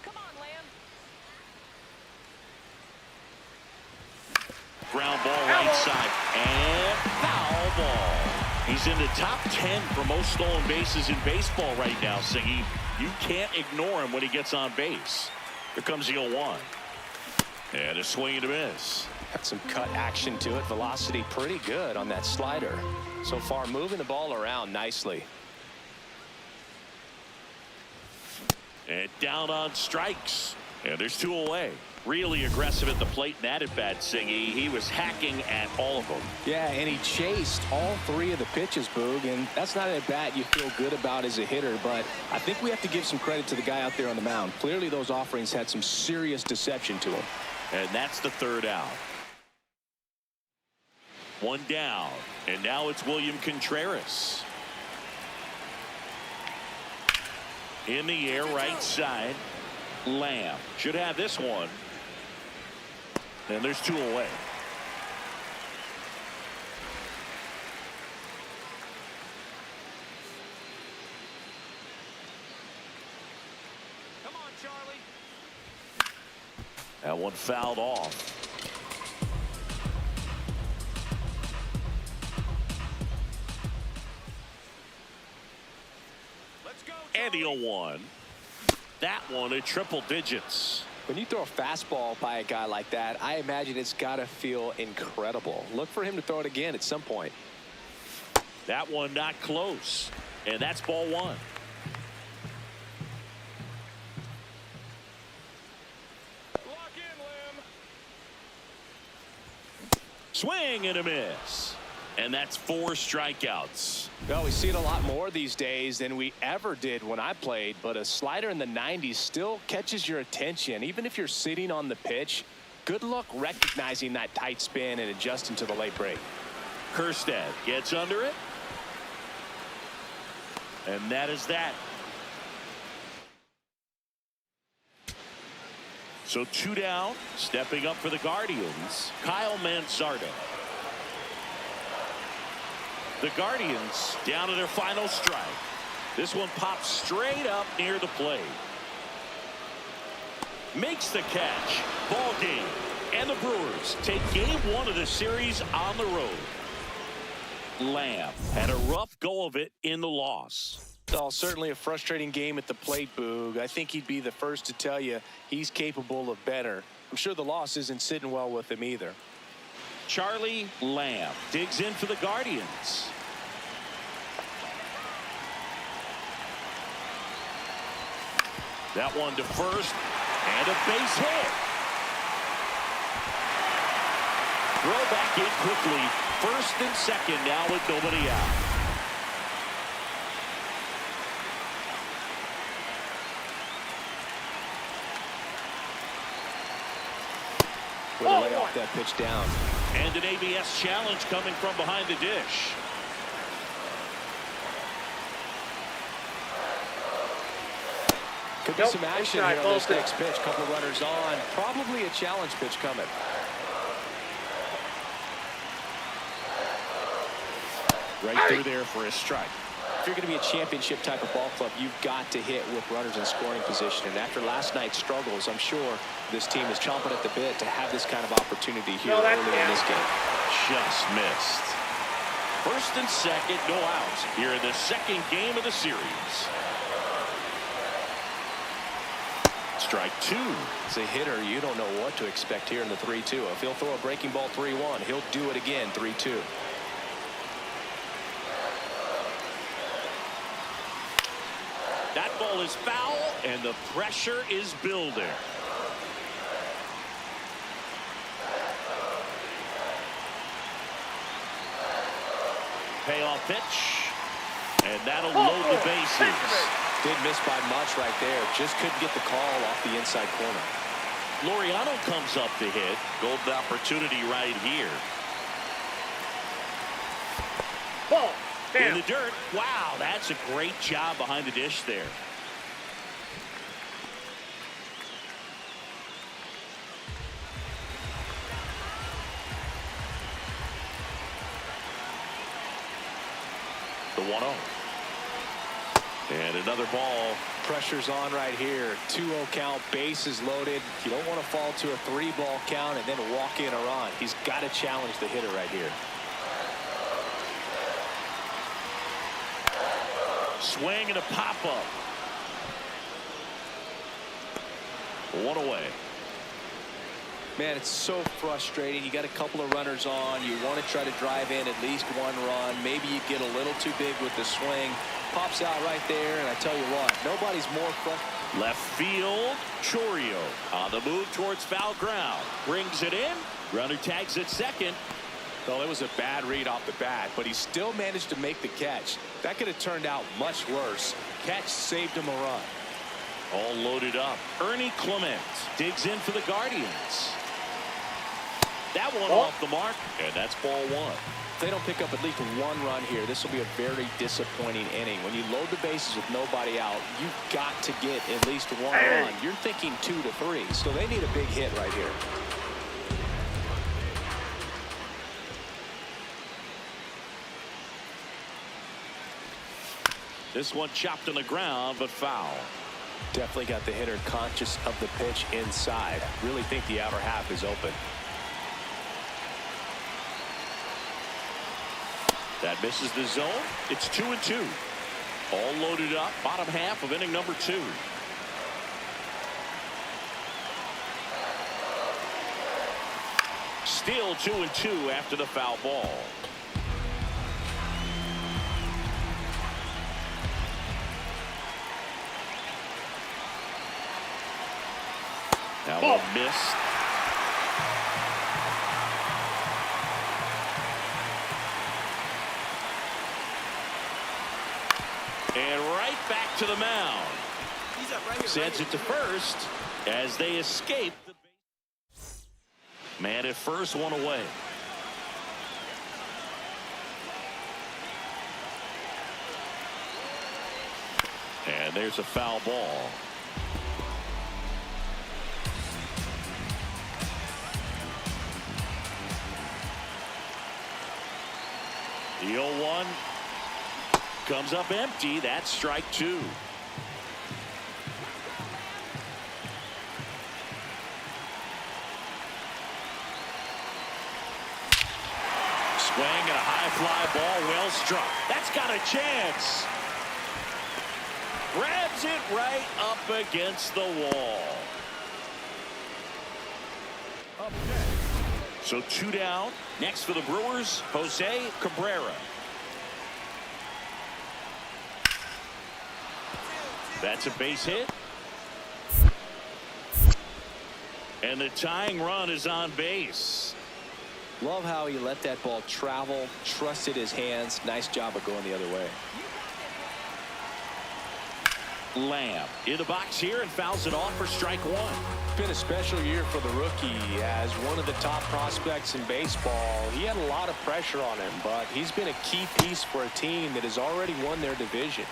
Come on, Lamb. Ground ball right side and foul ball. He's in the top 10 for most stolen bases in baseball right now, Singy. You can't ignore him when he gets on base. Here comes the 0-1. And a swing and a miss. Got some cut action to it. Velocity pretty good on that slider. So far, moving the ball around nicely. And down on strikes. And there's 2 away. Really aggressive at the plate and that at bat, Singy. He was hacking at all of them. Yeah, and he chased all 3 of the pitches, Boog, and that's not a bat you feel good about as a hitter, but I think we have to give some credit to the guy out there on the mound. Clearly those offerings had some serious deception to him. And that's the 3rd out. 1 down, and now it's William Contreras. In the air, right side. Lamb should have this one. And there's 2 away. Come on, Charlie. That one fouled off. And the 0-1. That one at triple digits. When you throw a fastball by a guy like that, I imagine it's got to feel incredible. Look for him to throw it again at some point. That one not close. And that's ball 1. Lock in, Lamb. Swing and a miss. And that's 4 strikeouts. Well, we see it a lot more these days than we ever did when I played, but a slider in the 90s still catches your attention. Even if you're sitting on the pitch, good luck recognizing that tight spin and adjusting to the late break. Kerstead gets under it. And that is that. So 2 down, stepping up for the Guardians, Kyle Manzardo. The Guardians down to their final strike. This one pops straight up near the plate. makes the catch. Ball game. And the Brewers take game 1 of the series on the road. Lamb had a rough go of it in the loss. Oh, certainly a frustrating game at the plate, Boog. I think he'd be the first to tell you he's capable of better. I'm sure the loss isn't sitting well with him either. Charlie Lamb digs in for the Guardians. That one to first, and a base hit. Throw back in quickly. First and second now with nobody out. With a lay off that pitch down. And an ABS challenge coming from behind the dish. Could be some action here on this next pitch. Couple runners on. Probably a challenge pitch coming. Right through there for a strike. If you're going to be a championship type of ball club, you've got to hit with runners in scoring position. And after last night's struggles, I'm sure this team is chomping at the bit to have this kind of opportunity here early in this game. Just missed. First and second, no outs here in the second game of the series. Strike 2. As a hitter, you don't know what to expect here in the 3-2. If he'll throw a breaking ball 3-1, he'll do it again 3-2. That ball is foul, and the pressure is building. Payoff pitch, and that'll load the bases. Didn't miss by much right there. Just couldn't get the call off the inside corner. Laureano comes up to hit. Golden opportunity right here. Ball. In the dirt. Wow, that's a great job behind the dish there. The 1-0. And another ball. Pressure's on right here. 2-0 count, bases loaded. You don't want to fall to a 3-ball count and then walk in or on. He's got to challenge the hitter right here. Swing and a pop-up. 1 away. Man, it's so frustrating. You got a couple of runners on. You want to try to drive in at least 1 run. Maybe you get a little too big with the swing. Pops out right there, and I tell you what, nobody's more frustrated. Left field, Chorio on the move towards foul ground. Brings it in. Runner tags at second. Well, it was a bad read off the bat, but he still managed to make the catch. That could have turned out much worse. Catch saved him a run. All loaded up. Ernie Clement digs in for the Guardians. That one off the mark, and that's ball 1. If they don't pick up at least 1 run here, this will be a very disappointing inning. When you load the bases with nobody out, you've got to get at least 1 run. You're thinking 2 to 3, so they need a big hit right here. This one chopped on the ground, but foul. Definitely got the hitter conscious of the pitch inside. Really think the outer half is open. That misses the zone. It's 2-2. All loaded up. Bottom half of inning number 2. Still 2-2 after the foul ball. Now one missed. And right back to the mound. He's up right here. Sends it to first as they escape. Man at first, 1 away. And there's a foul ball. The 0-1 comes up empty. That's strike 2. struck. That's got a chance. Grabs it right up against the wall. Up next. So 2 down. Next for the Brewers, Jose Cabrera. That's a base hit. And the tying run is on base. Love how he let that ball travel, trusted his hands. Nice job of going the other way. Lamb in the box here and fouls it off for strike one. It's been a special year for the rookie as one of the top prospects in baseball. He had a lot of pressure on him, but he's been a key piece for a team that has already won their division.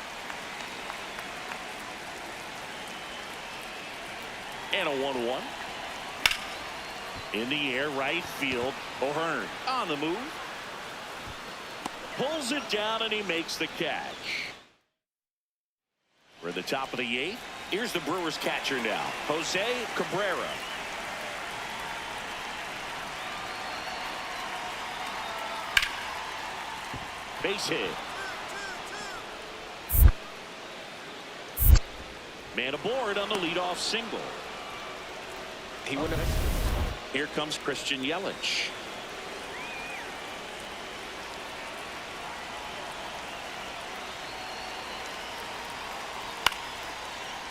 And a 1-1. In the air, right field. O'Hearn on the move. Pulls it down and he makes the catch. We're at the top of the 8th. Here's the Brewers catcher now, Jose Cabrera. Base hit. Man aboard on the leadoff single. He wouldn't have. Here comes Christian Yelich.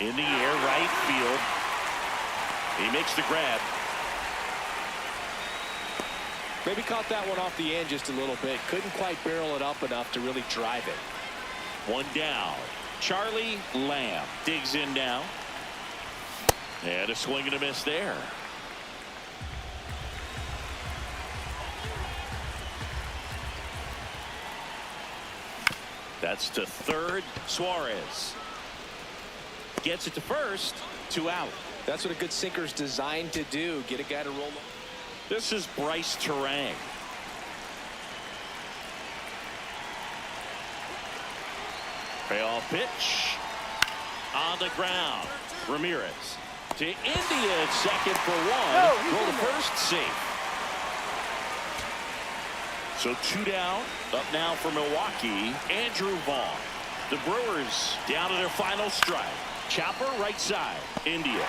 In the air, right field. He makes the grab. Maybe caught that one off the end just a little bit. Couldn't quite barrel it up enough to really drive it. 1 down. Charlie Lamb digs in now. And a swing and a miss there. That's to third. Suarez gets it to first. 2 out. That's what a good sinker's designed to do. Get a guy to roll. This is Bryce Terang. Payoff pitch. On the ground. Ramirez to India at second for 1. Roll to first, safe. So 2 down. Up now for Milwaukee, Andrew Vaughn. The Brewers down to their final strike. Chopper right side. India.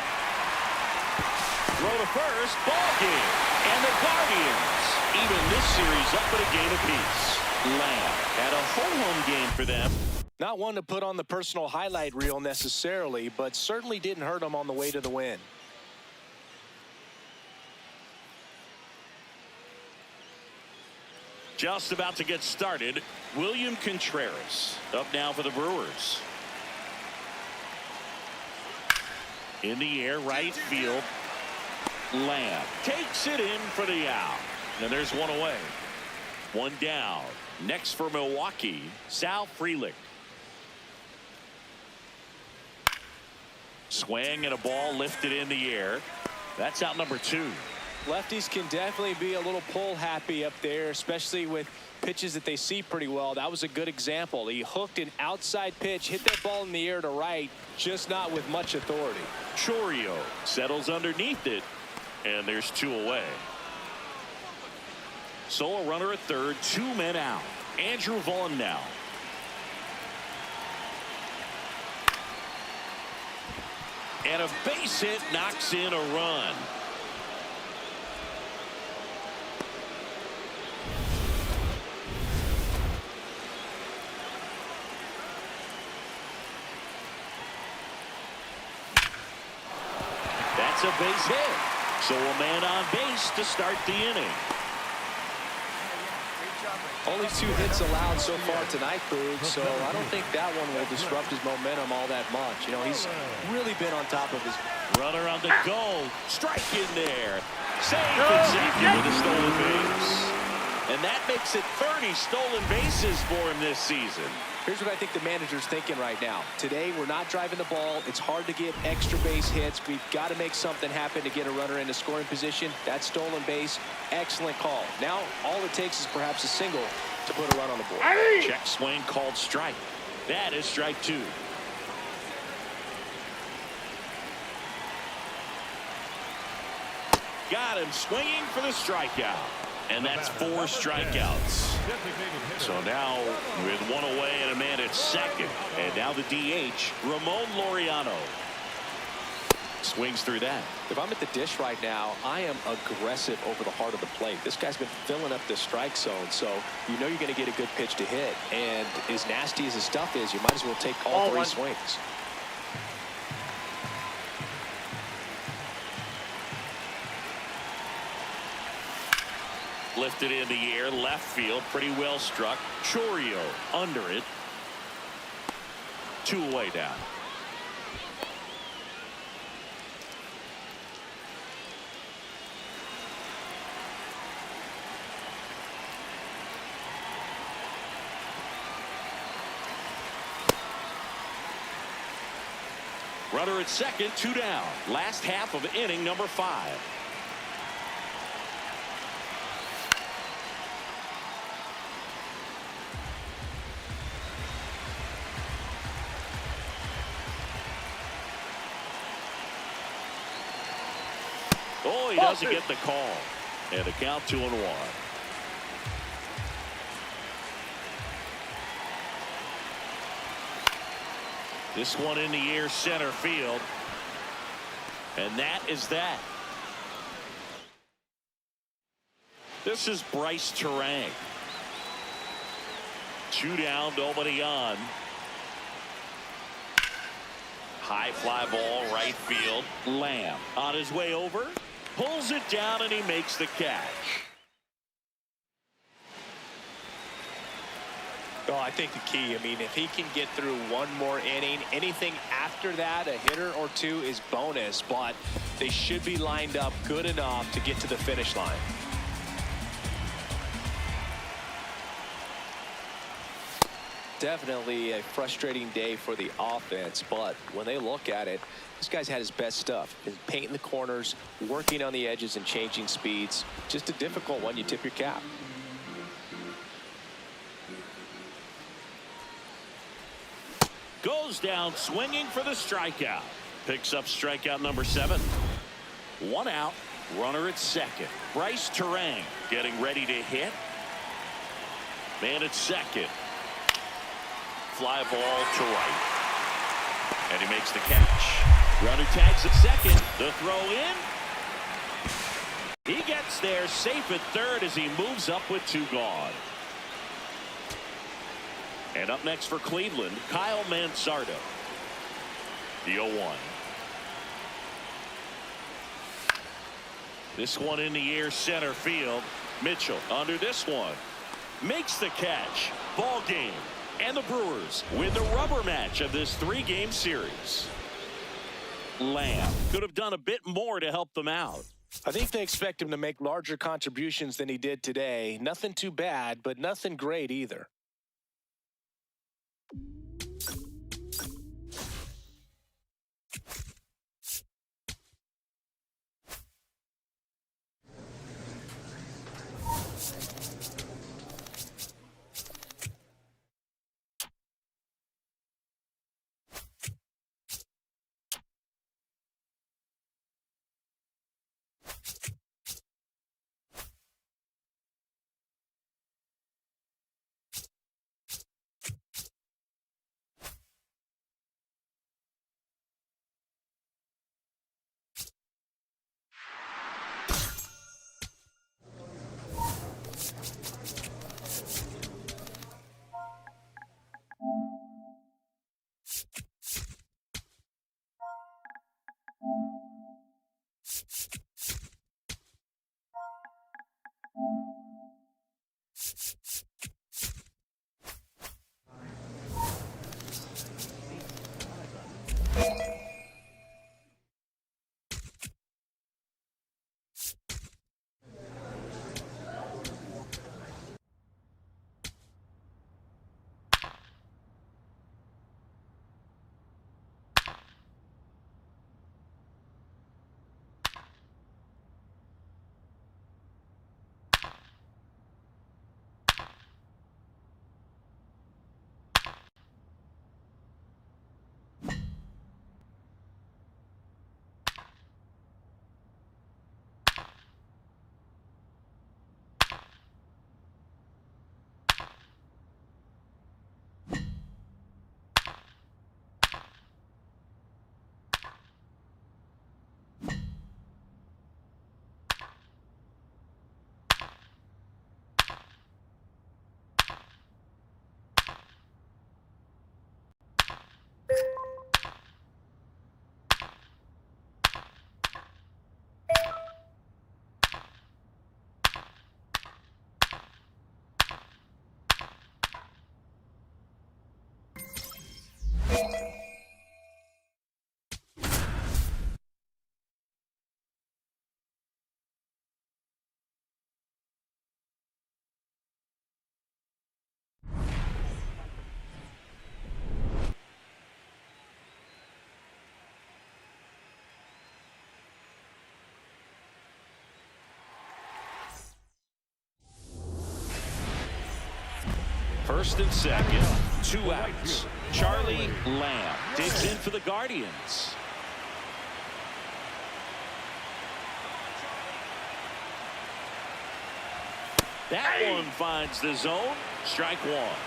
Throw to first. Ball game. And the Guardians even this series up at a game apiece. Lamb had a home game for them. Not one to put on the personal highlight reel necessarily, but certainly didn't hurt him on the way to the win. Just about to get started. William Contreras up now for the Brewers. In the air, right field. Lamb takes it in for the out. And there's one away. 1 down. Next for Milwaukee, Sal Frelick. Swing and a ball lifted in the air. That's out number 2. Lefties can definitely be a little pull happy up there, especially with pitches that they see pretty well. That was a good example. He hooked an outside pitch, hit that ball in the air to right, just not with much authority. Chorio settles underneath it, and there's 2 away. Solo runner at third, 2 men out. Andrew Vaughn now. And a base hit knocks in a run. That's a base hit. So a man on base to start the inning. Only 2 hits allowed so far tonight, Boog, so I don't think that one will disrupt his momentum all that much. You know, he's really been on top of his. Runner on the go. Strike in there. Safe and safety with a stolen base. And that makes it 30 stolen bases for him this season. Here's what I think the manager's thinking right now. Today, we're not driving the ball. It's hard to get extra base hits. We've got to make something happen to get a runner into scoring position. That stolen base, excellent call. Now, all it takes is perhaps a single to put a run on the board. Check swing called strike. That is strike 2. Got him swinging for the strikeout. And that's 4 strikeouts. So now with 1 away and a man at second. And now the DH, Ramon Laureano. Swings through that. If I'm at the dish right now, I am aggressive over the heart of the plate. This guy's been filling up the strike zone, so you know you're going to get a good pitch to hit. And as nasty as his stuff is, you might as well take all 3 swings. Lifted in the air, left field, pretty well struck. Chorio under it. 2 away down. Runner at second, 2 down. Last half of inning number 5. Oh, he doesn't get the call. And a count 2-1. This one in the air, center field. And that is that. This is Bryce Terang. 2 down, nobody on. High fly ball, right field. Lamb on his way over. Pulls it down and he makes the catch. Oh, I think the key, I mean, if he can get through 1 more inning, anything after that, a hitter or 2 is bonus, but they should be lined up good enough to get to the finish line. Definitely a frustrating day for the offense, but when they look at it, this guy's had his best stuff. He's painting the corners, working on the edges and changing speeds. Just a difficult one. You tip your cap. Goes down swinging for the strikeout. Picks up strikeout number 7. 1 out. Runner at second. Bryce Terang getting ready to hit. Man at second. Fly ball to right. And he makes the catch. Runner tags at second. The throw in. He gets there safe at third as he moves up with 2 gone. And up next for Cleveland, Kyle Mansardo. The 0-1. This one in the air, center field. Mitchell under this one. Makes the catch. Ball game. And the Brewers win the rubber match of this 3-game series. Lamb could have done a bit more to help them out. I think they expect him to make larger contributions than he did today. Nothing too bad, but nothing great either. First and second, 2 outs. Charlie Lamb digs in for the Guardians. That one finds the zone. Strike one.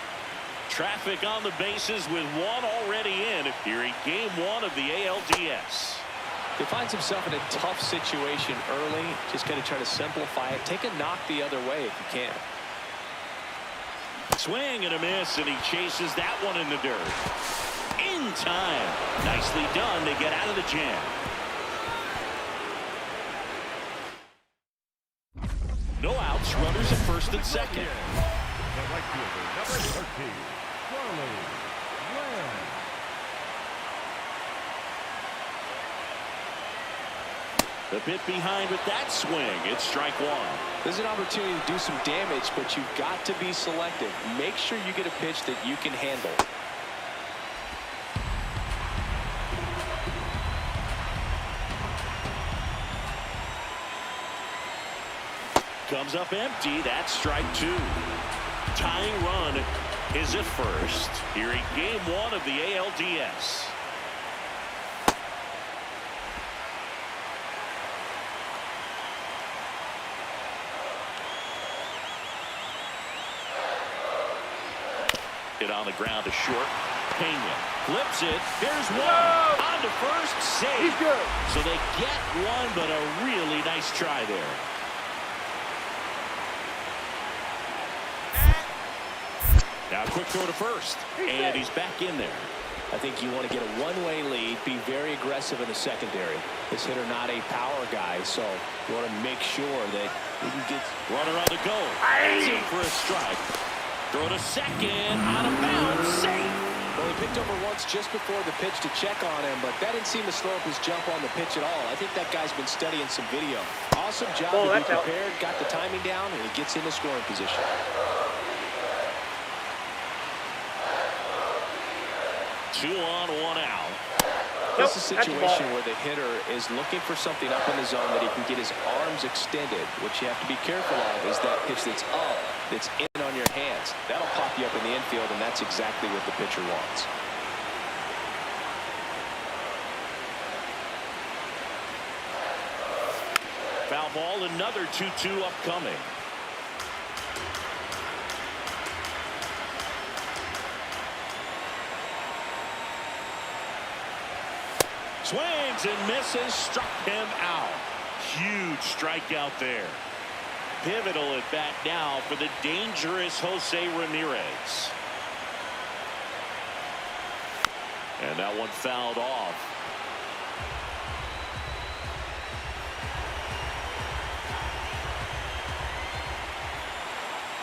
Traffic on the bases with one already in here in game one of the ALDS. He finds himself in a tough situation early. Just got to try to simplify it. Take a knock the other way if you can. Swing and a miss, and he chases that one in the dirt. In time. Nicely done. They get out of the jam. No outs. Runners at first and second. The right fielder, number 13, Charlie Lamb. The bit behind with that swing. It's strike one. There's an opportunity to do some damage, but you've got to be selective. Make sure you get a pitch that you can handle. Comes up empty. That's strike two. Tying run is at first here in game one of the ALDS. Hit on the ground to short. Pena flips it. There's one. On to first. Save. He's good. So they get one, but a really nice try there. Now a quick throw to first. And he's back in there. I think you want to get a one-way lead, be very aggressive in the secondary. This hitter not a power guy, so you want to make sure that he can get Runner on the go. That's in for a strike. Throw to second. Out of bounds. Safe. Well, he picked over once just before the pitch to check on him, but that didn't seem to slow up his jump on the pitch at all. I think that guy's been studying some video. Awesome job to be prepared, got the timing down, and he gets into scoring position. Two on, one out. This is a situation where the hitter is looking for something up in the zone that he can get his arms extended. What you have to be careful of is that pitch that's up, that's in on your hands. That'll pop you up in the infield, and that's exactly what the pitcher wants. Foul ball, another 2-2 upcoming. Swings and misses, struck him out. Huge strikeout there. Pivotal at bat now for the dangerous Jose Ramirez. And that one fouled off.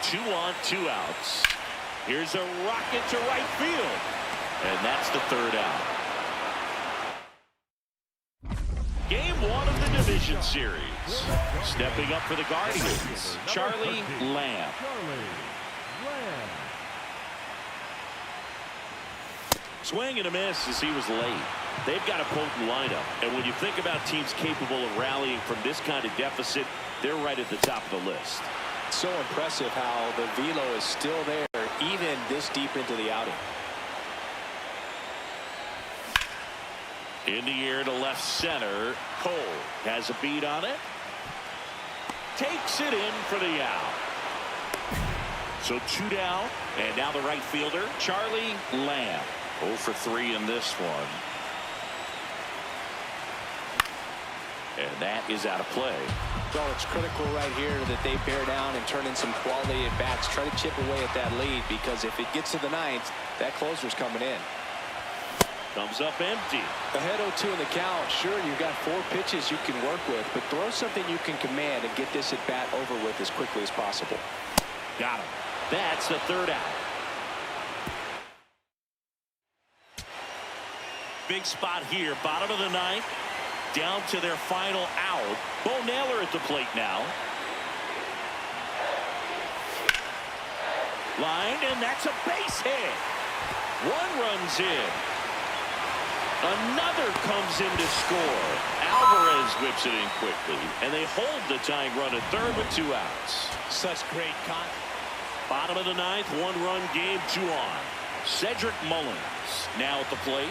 Two on, 2 outs. Here's a rocket to right field. And that's the third out. Game one of the division series. Stepping up for the Guardians, Charlie Lamb. Swing and a miss as he was late. They've got a potent lineup. And when you think about teams capable of rallying from this kind of deficit, they're right at the top of the list. So impressive how the velo is still there, even this deep into the outing. In the air to left center. Cole has a beat on it. Takes it in for the out. So 2 down. And now the right fielder, Charlie Lamb. 0 for 3 in this one. And that is out of play. Well, it's critical right here that they bear down and turn in some quality at bats. Try to chip away at that lead, because if it gets to the 9th, that closer's coming in. Comes up empty. Ahead 0-2 in the count. Sure, you've got 4 pitches you can work with, but throw something you can command and get this at bat over with as quickly as possible. Got him. That's the third out. Big spot here. Bottom of the 9th. Down to their final out. Bo Naylor at the plate now. Line, and that's a base hit. 1 runs in. Another comes in to score. Alvarez whips it in quickly, and they hold the tying run at third with 2 outs. Such great contact. Bottom of the ninth, one-run game, 2 on. Cedric Mullins now at the plate.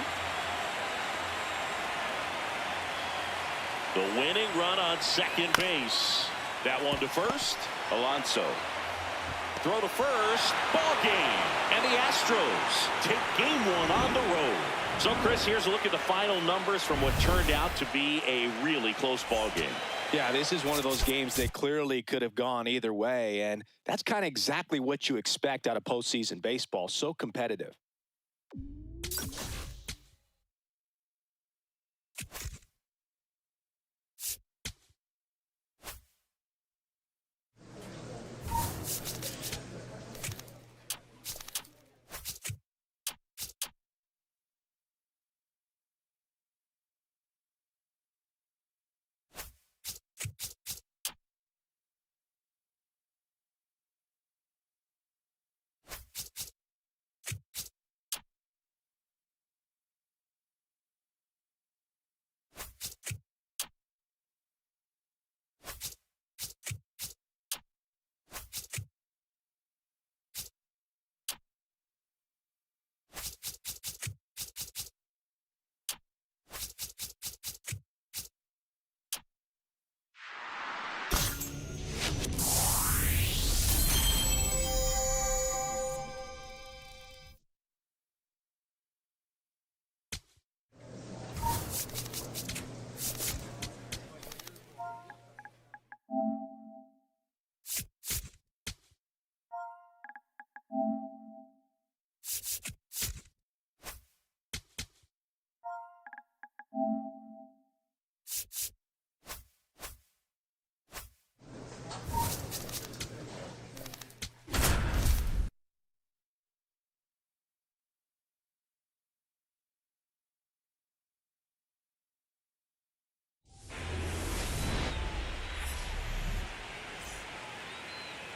The winning run on second base. That one to first. Alonso. Throw to first. Ball game. And the Astros take game 1 on the road. So, Chris, here's a look at the final numbers from what turned out to be a really close ball game. Yeah, this is one of those games that clearly could have gone either way, and that's kind of exactly what you expect out of postseason baseball. So competitive.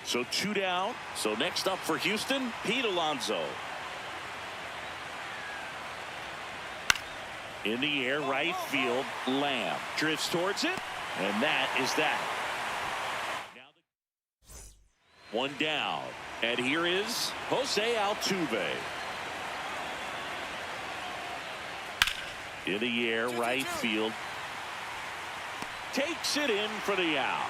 So 2 down. So next up for Houston, Pete Alonso. In the air, right field, Lamb drifts towards it, and that is that. Now 1 down, and here is Jose Altuve. In the air, right field, takes it in for the out.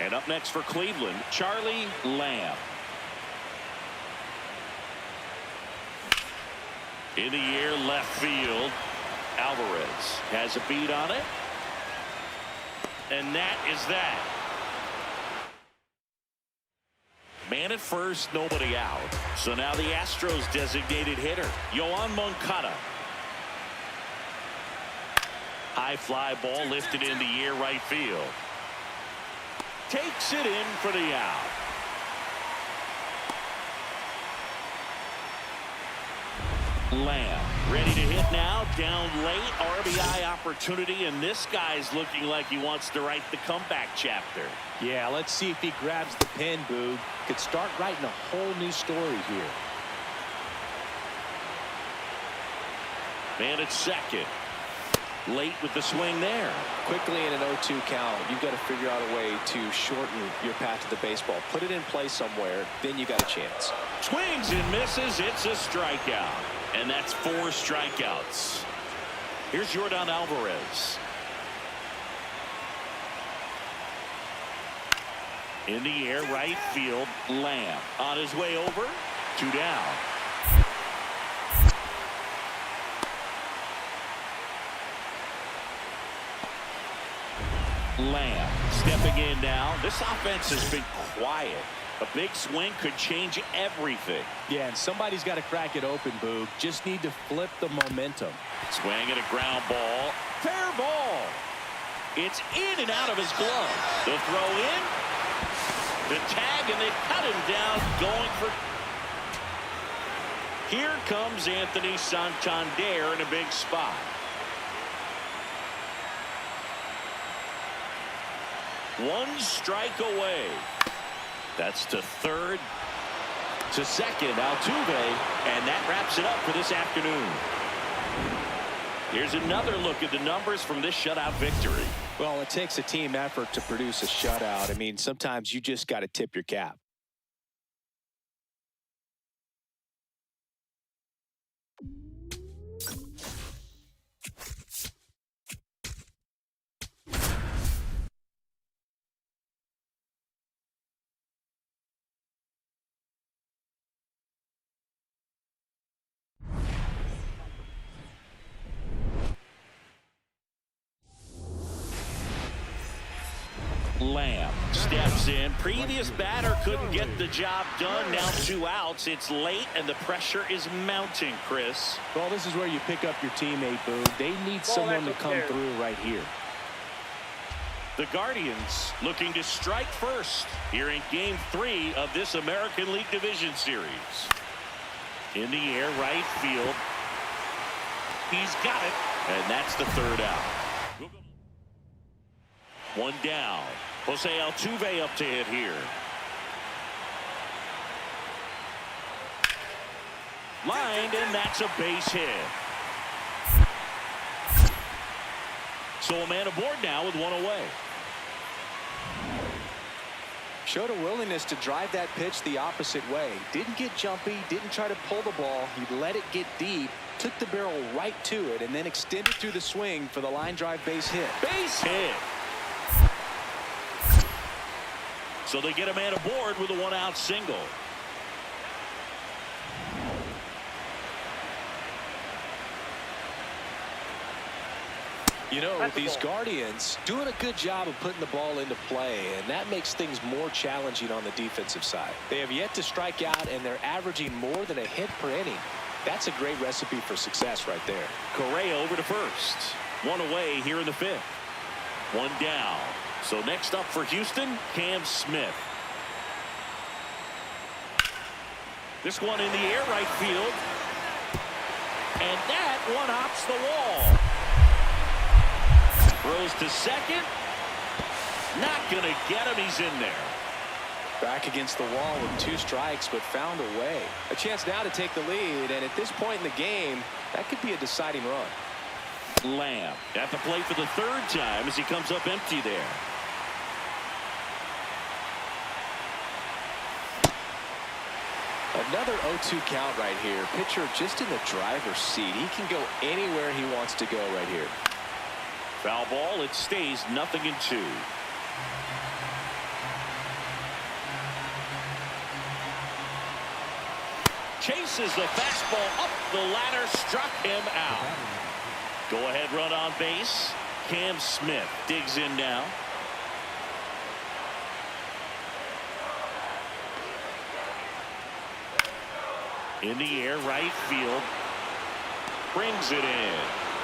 And up next for Cleveland, Charlie Lamb. In the air, left field, Alvarez has a beat on it. And that is that. Man at first, nobody out. So now the Astros designated hitter, Yoan Moncada. High fly ball lifted in the air, right field. Takes it in for the out. Lamb ready to hit now, down late, RBI opportunity, and this guy's looking like he wants to write the comeback chapter. Yeah, let's see if he grabs the pen, Boog. Could start writing a whole new story here. Man at second. Late with the swing there. Quickly in an 0-2 count, you've got to figure out a way to shorten your path to the baseball. Put it in play somewhere, then you got a chance. Swings and misses. It's a strikeout. And that's 4 strikeouts. Here's Yordan Alvarez. In the air, right field, Lamb. On his way over, 2 down. Lamb stepping in now. This offense has been quiet. A big swing could change everything. Yeah, and somebody's got to crack it open, Boog. Just need to flip the momentum. Swing at a ground ball. Fair ball. It's in and out of his glove. The throw in. The tag, and they cut him down going for. Here comes Anthony Santander in a big spot. One strike away. That's to third. To second, Altuve. And that wraps it up for this afternoon. Here's another look at the numbers from this shutout victory. Well, it takes a team effort to produce a shutout. I mean, sometimes you just got to tip your cap. Lamb steps in. Previous batter couldn't get the job done. Now 2 outs. It's late, and the pressure is mounting, Chris. Well, this is where you pick up your teammate, Boo. They need someone to come through right here. The Guardians looking to strike first here in Game 3 of this American League Division Series. In the air, right field. He's got it, and that's the 3rd out. 1 down. Jose Altuve up to hit here. Lined, and that's a base hit. So a man aboard now with 1 away. Showed a willingness to drive that pitch the opposite way. Didn't get jumpy, didn't try to pull the ball. He let it get deep, took the barrel right to it, and then extended through the swing for the line drive base hit. Base hit. So they get a man aboard with a 1-out single. You know, these Guardians doing a good job of putting the ball into play, and that makes things more challenging on the defensive side. They have yet to strike out, and they're averaging more than a hit per inning. That's a great recipe for success right there. Correa over to first. 1 away here in the 5th. 1 down. So next up for Houston, Cam Smith. This one in the air, right field. And that one hops the wall. Throws to second. Not going to get him. He's in there. Back against the wall with 2 strikes, but found a way. A chance now to take the lead, and at this point in the game, that could be a deciding run. Lamb at the plate for the 3rd time as he comes up empty there. Another 0-2 count right here. Pitcher just in the driver's seat. He can go anywhere he wants to go right here. Foul ball. It stays 0-2. Chases the fastball up the ladder, struck him out. Go ahead run on base. Cam Smith digs in now. In the air, right field. Brings it in.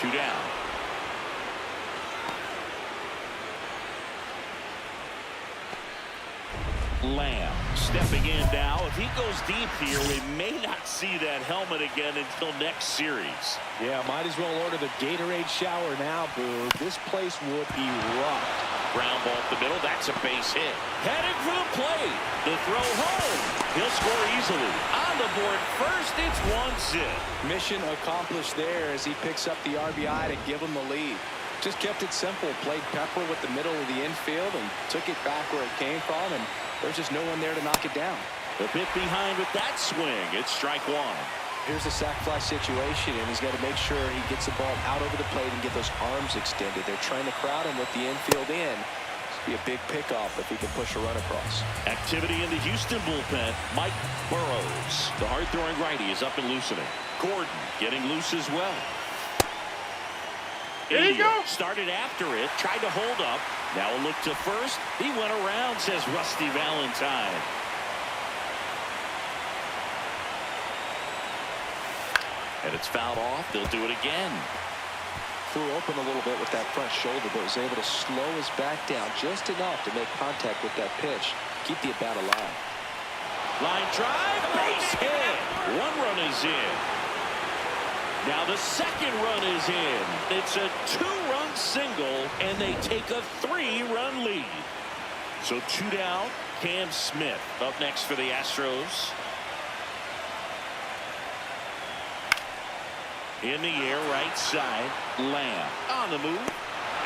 2 down. Lamb stepping in now. If he goes deep here, we may not see that helmet again until next series. Yeah, might as well order the Gatorade shower now, Boo. This place would erupt. Ground ball up the middle. That's a base hit. Headed for the plate. The throw home. He'll score easily. On the board first, it's 1-zip. Mission accomplished there as he picks up the RBI to give him the lead. Just kept it simple. Played pepper with the middle of the infield and took it back where it came from, and there's just no one there to knock it down. A bit behind with that swing. It's strike 1. Here's a sac fly situation, and he's got to make sure he gets the ball out over the plate and get those arms extended. They're trying to crowd him with the infield in. It's be a big pickoff if he can push a run across. Activity in the Houston bullpen. Mike Burrows, the hard-throwing righty, is up and loosening. Gordon getting loose as well. There you go. Started after it, tried to hold up. Now a look to first. He went around, says Rusty Valentine. And it's fouled off. They'll do it again. Flew open a little bit with that front shoulder, but was able to slow his back down just enough to make contact with that pitch. Keep the at-bat alive. Line drive, base hit. 1 run is in. Now the 2nd run is in. It's a 2-run single, and they take a 3-run lead. So 2 down. Cam Smith up next for the Astros. In the air, right side. Lamb on the move.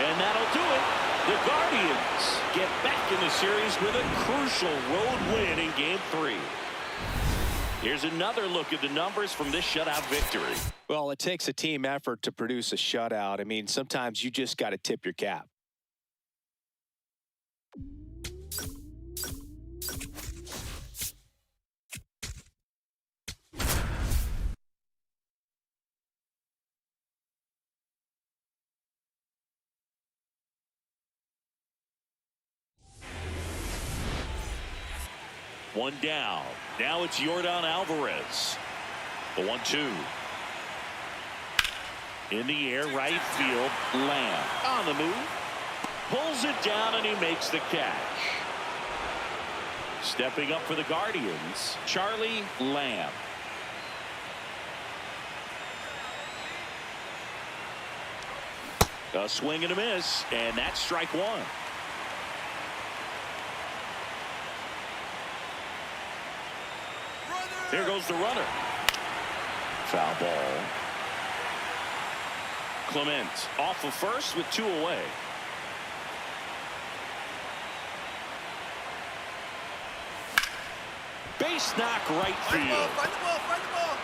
And that'll do it. The Guardians get back in the series with a crucial road win in Game 3. Here's another look at the numbers from this shutout victory. Well, it takes a team effort to produce a shutout. I mean, sometimes you just got to tip your cap. One down. Now it's Yordan Alvarez. The 1-2. In the air, right field. Lamb on the move. Pulls it down and he makes the catch. Stepping up for the Guardians, Charlie Lamb. A swing and a miss, and that's strike one. Here goes the runner. Foul ball. Clement off of first with 2 away. Base knock right field. Find the ball, find the ball.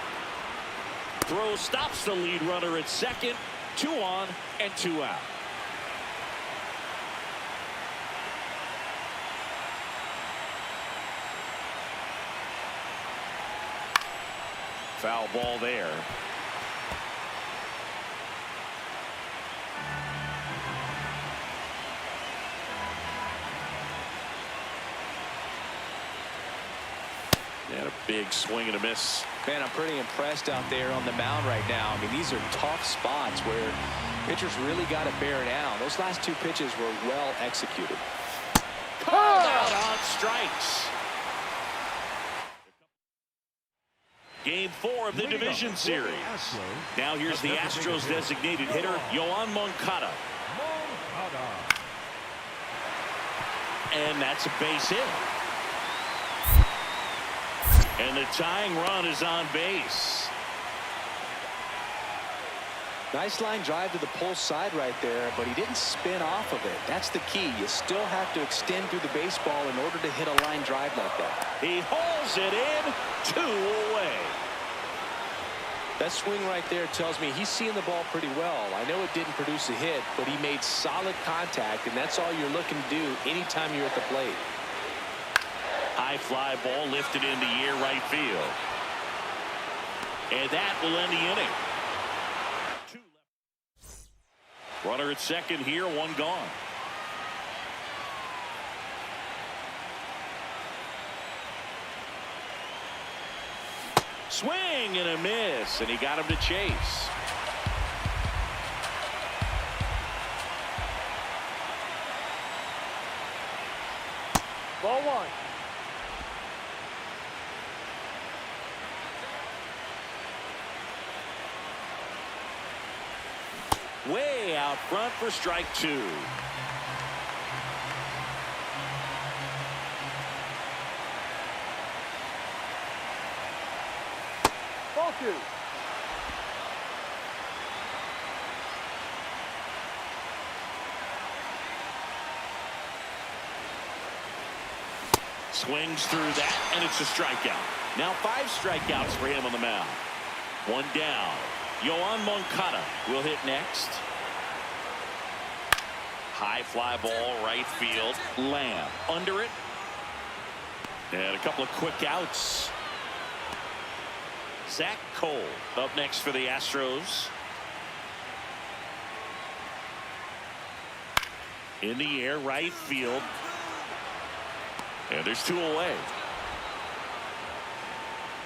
Throw stops the lead runner at second. 2 on and 2 out. Foul ball there. And a big swing and a miss. Man, I'm pretty impressed out there on the mound right now. I mean, these are tough spots where pitchers really got to bear down. Those last 2 pitches were well executed. Called out on strikes. Game 4 of the division series. Now here's the Astros designated hitter, Yoan Moncada. And that's a base hit. And the tying run is on base. Nice line drive to the pull side right there, but he didn't spin off of it. That's the key. You still have to extend through the baseball in order to hit a line drive like that. He hauls it in, 2 away. That swing right there tells me he's seeing the ball pretty well. I know it didn't produce a hit, but he made solid contact, and that's all you're looking to do anytime you're at the plate. High fly ball lifted in the air right field. And that will end the inning. 2 left. Runner at second here, 1 gone. Swing and a miss, and he got him to chase. Ball 1. Way out front for strike 2. Ball 2. Swings through that, and it's a strikeout. Now 5 strikeouts for him on the mound. 1 down. Yoan Moncada will hit next. High fly ball right field. Lamb under it. And a couple of quick outs. Zach Cole up next for the Astros. In the air right field. And there's 2 away.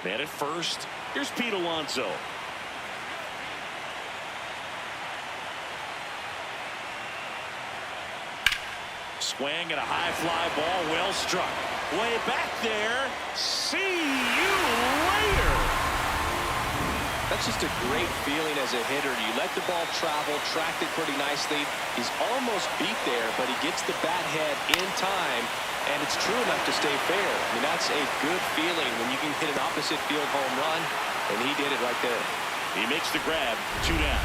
Man at first. Here's Pete Alonso. Swing and a high fly ball, well struck. Way back there. See you later. That's just a great feeling as a hitter. You let the ball travel, tracked it pretty nicely. He's almost beat there, but he gets the bat head in time, and it's true enough to stay fair. I mean, that's a good feeling when you can hit an opposite field home run, and he did it right there. He makes the grab, 2 down.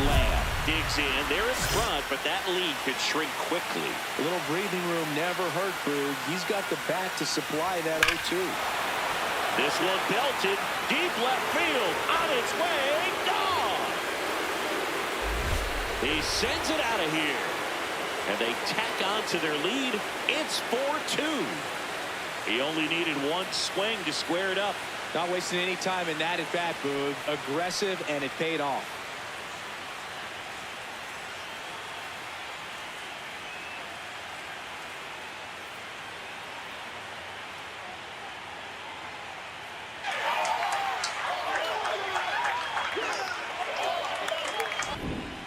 Lamb digs in. They're in front, but that lead could shrink quickly. A little breathing room never hurt Boog. He's got the bat to supply that 0-2. This one belted. Deep left field. On its way. Gone. He sends it out of here. And they tack on to their lead. It's 4-2. He only needed one swing to square it up. Not wasting any time in that at bat, Boog. Aggressive, and it paid off.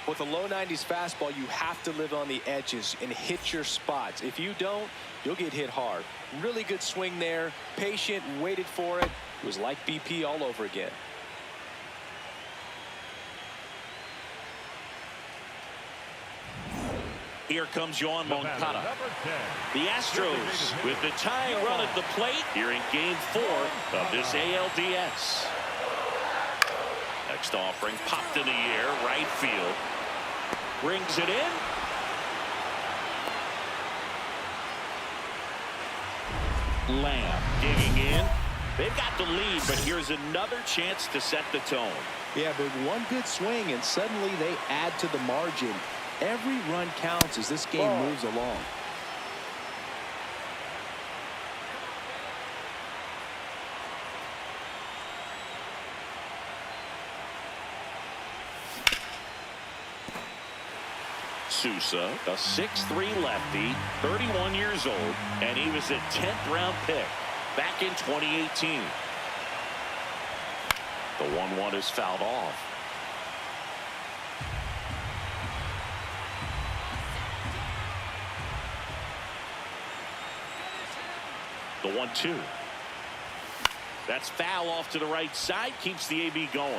With a low 90s fastball, you have to live on the edges and hit your spots. If you don't, you'll get hit hard. Really good swing there. Patient, waited for it. It was like BP all over again. Here comes Yohan Moncada. Number 10. The Astros with the tying run at the plate here in Game 4 of this ALDS. Next offering popped in the air, right field. Brings it in. Lamb digging in. They've got the lead, but here's another chance to set the tone. Yeah, but one good swing, and suddenly they add to the margin. Every run counts as this game moves along. Sousa, a 6'3" lefty, 31 years old, and he was a 10th round pick back in 2018. The 1-1 is fouled off. The 1-2. That's foul off to the right side, keeps the AB going.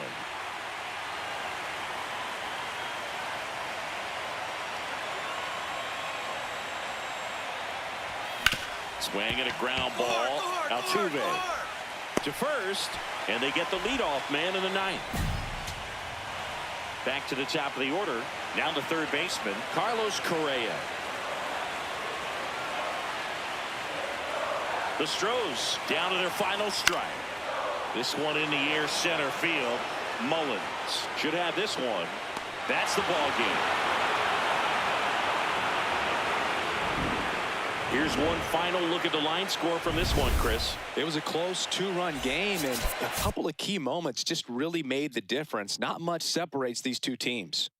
Swing and a ground ball. Altuve to first, and they get the leadoff man in the ninth. Back to the top of the order. Down to third baseman Carlos Correa. The Stros down to their final strike. This one in the air, center field. Mullins should have this one. That's the ball game. Here's one final look at the line score from this one, Chris. It was a close 2-run game, and a couple of key moments just really made the difference. Not much separates these two teams.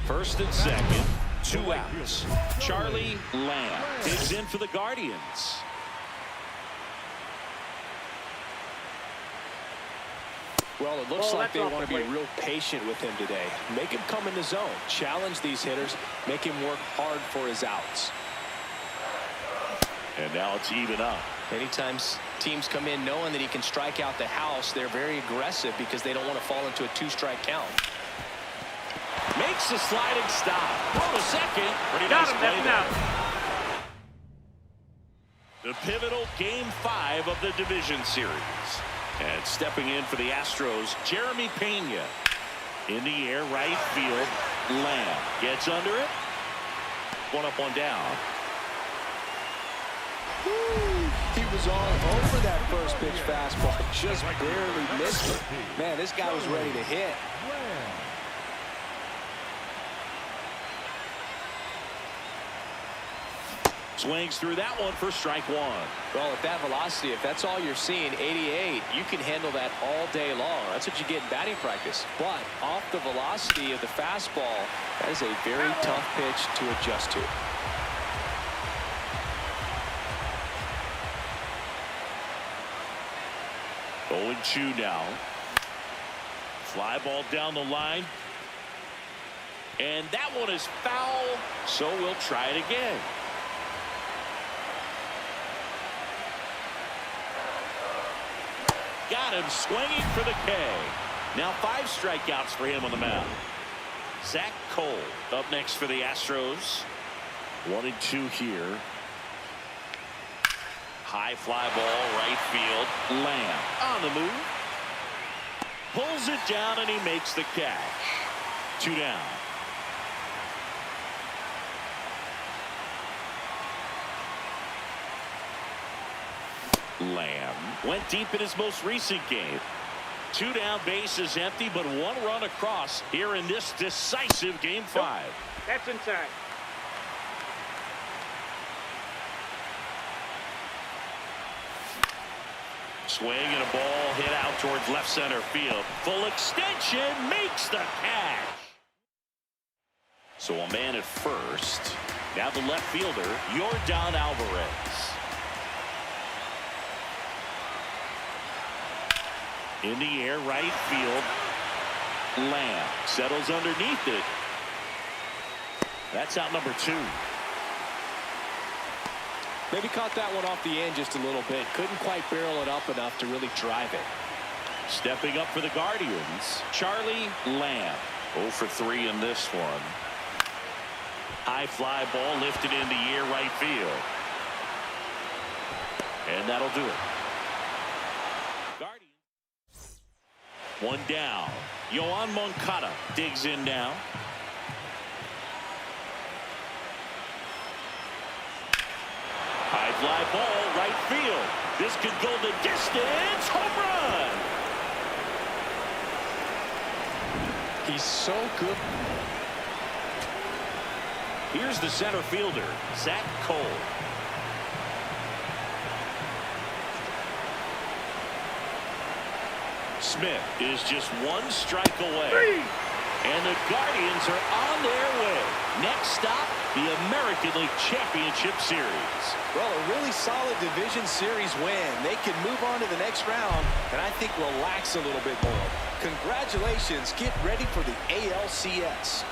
First and second, 2 outs. Charlie Lamb digs in for the Guardians. Well, it looks like they want to be real patient with him today. Make him come in the zone, challenge these hitters, make him work hard for his outs. And now it's even up. Anytime teams come in knowing that he can strike out the house, they're very aggressive because they don't want to fall into a 2-strike count. Makes a sliding stop. Throw to second. Pretty Got nice him, play that's there. out. The pivotal Game 5 of the division series. And stepping in for the Astros, Jeremy Pena. In the air, right field. Lamb gets under it. One up, one down. He was all over that first pitch fastball. Just barely missed it. Man, this guy was ready to hit. Swings through that one for strike one. Well, at that velocity, if that's all you're seeing, 88, you can handle that all day long. That's what you get in batting practice. But off the velocity of the fastball, that is a very tough pitch to adjust to. Oh, 0-2 now. Fly ball down the line. And that one is foul, so we'll try it again. got him swinging for the K. Now 5 strikeouts for him on the mound. Zach Cole up next for the Astros. 1-2 here. High fly ball, right field. Lamb on the move. Pulls it down and he makes the catch. 2 down. Lamb went deep in his most recent game. 2 down, bases empty, but 1 run across here in this decisive Game 5. That's inside. Swing and a ball hit out towards left center field. Full extension makes the catch. So a man at first. Now the left fielder, Yordan Alvarez. In the air, right field. Lamb settles underneath it. That's out number 2. Maybe caught that one off the end just a little bit. Couldn't quite barrel it up enough to really drive it. Stepping up for the Guardians, Charlie Lamb. 0 for 3 in this one. High fly ball lifted in the air, right field. And that'll do it. Guardians. 1 down. Yoan Moncada digs in now. High fly ball, right field. This could go the distance. Home run. He's so good. Here's the center fielder, Zach Cole. Smith is just 1 strike away. And the Guardians are on their way. Next stop, the American League Championship Series. Well, a really solid division series win. They can move on to the next round and I think relax a little bit more. Congratulations. Get ready for the ALCS.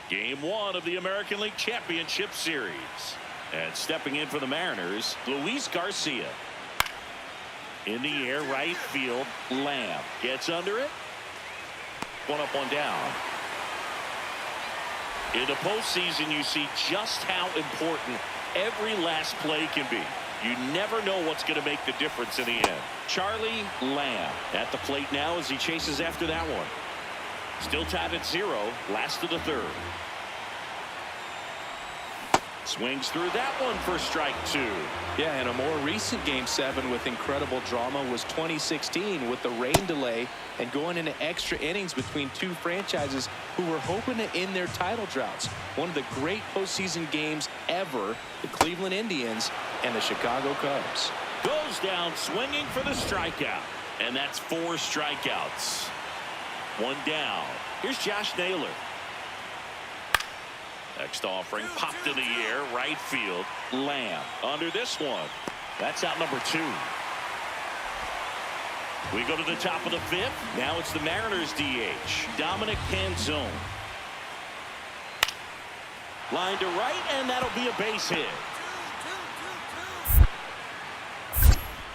Game 1 of the American League Championship Series. And stepping in for the Mariners, Luis Garcia. In the air, right field, Lamb gets under it. 1 up, 1 down. In the postseason, you see just how important every last play can be. You never know what's going to make the difference in the end. Charlie Lamb at the plate now as he chases after that one. Still tied at 0, last of the 3rd. Swings through that one for strike 2. Yeah, and a more recent Game 7 with incredible drama was 2016 with the rain delay and going into extra innings between 2 franchises who were hoping to end their title droughts. One of the great postseason games ever, the Cleveland Indians and the Chicago Cubs. Goes down swinging for the strikeout. And that's 4 strikeouts. 1 down. Here's Josh Naylor. Next offering popped in the air, right field. Lamb under this one. That's out number 2. We go to the top of the 5th. Now it's the Mariners DH, Dominic Canzone. Line to right, and that'll be a base hit.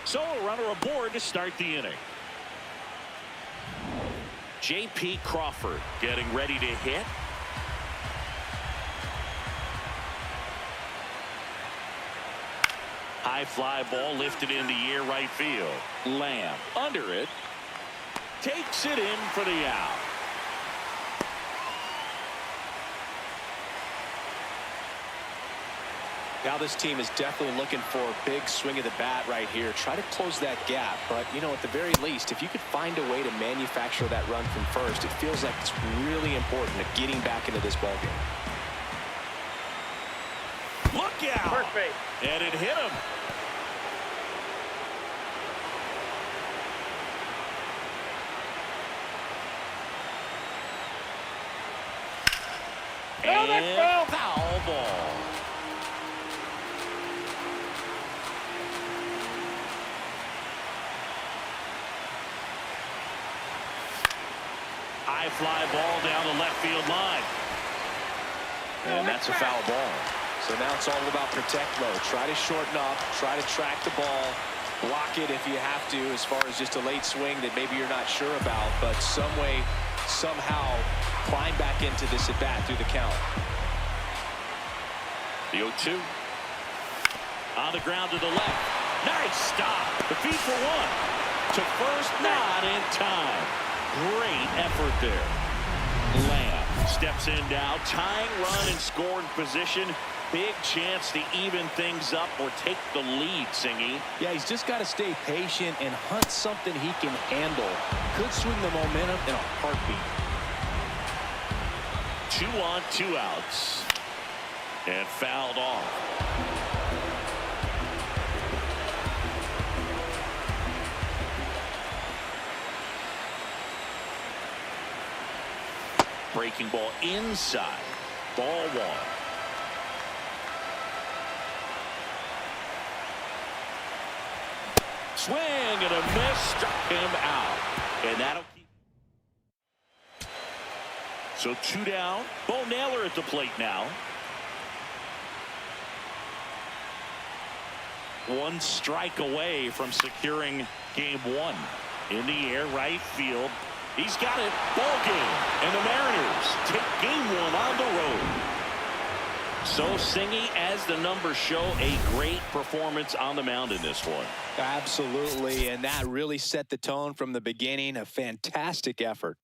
So a runner aboard to start the inning. J.P. Crawford getting ready to hit. High fly ball lifted in the air right field. Lamb under it. Takes it in for the out. Now this team is definitely looking for a big swing of the bat right here. Try to close that gap. But, you know, at the very least, if you could find a way to manufacture that run from first, it feels like it's really important to getting back into this ballgame. Look out! First base. And it hit him. And foul ball. High fly ball down the left field line. And that's a foul ball. So now it's all about protect mode. Try to shorten up, try to track the ball, block it if you have to, as far as just a late swing that maybe you're not sure about, but some way, somehow climb back into this at bat through the count. The 0-2. On the ground to the left. Nice stop. The feed for one. To first, not in time. Great effort there. Lamb steps in now, tying run and scoring position. Big chance to even things up or take the lead, Singy. Yeah, he's just got to stay patient and hunt something he can handle. Could swing the momentum in a heartbeat. 2 on, 2 outs. And fouled off. Breaking ball inside. Ball 1. Swing and a miss. Struck him out. And that'll keep. So 2 down. Bo Naylor at the plate now. 1 strike away from securing game 1. In the air, right field. He's got it. Ball game. And the Mariners take game 1 on the road. So, Singy, as the numbers show, a great performance on the mound in this one. Absolutely, and that really set the tone from the beginning. A fantastic effort.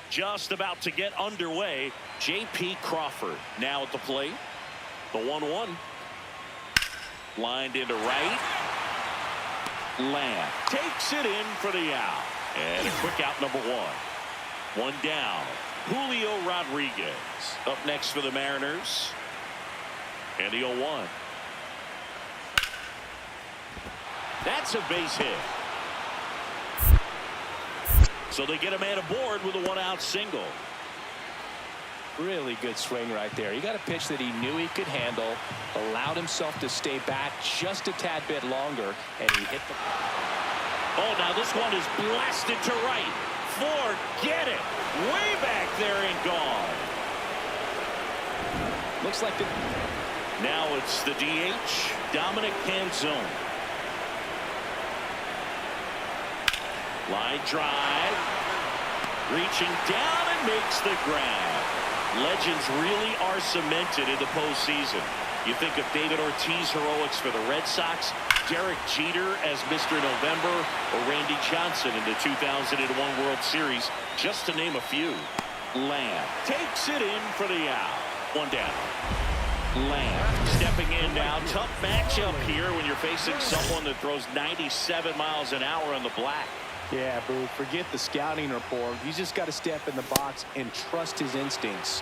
Just about to get underway. J.P. Crawford now at the plate. The 1-1. Lined into right. Lamb takes it in for the out. And a quick out, number 1. 1 down. Julio Rodriguez up next for the Mariners. And the 0-1. That's a base hit. So they get a man aboard with a 1-out single. Really good swing right there. He got a pitch that he knew he could handle, allowed himself to stay back just a tad bit longer, and he hit the... Oh, now this one is blasted to right. Forget it. Way back there and gone. Looks like the... Now it's the DH, Dominic Canzone. Line drive. Reaching down and makes the grab. Legends really are cemented in the postseason. You think of David Ortiz heroics for the Red Sox, Derek Jeter as Mr. November, or Randy Johnson in the 2001 World Series, just to name a few. Lamb takes it in for the out. 1 down. Lamb stepping in now. Tough matchup here when you're facing someone that throws 97 miles an hour on the black. Yeah, Boo, forget the scouting report. He's just got to step in the box and trust his instincts.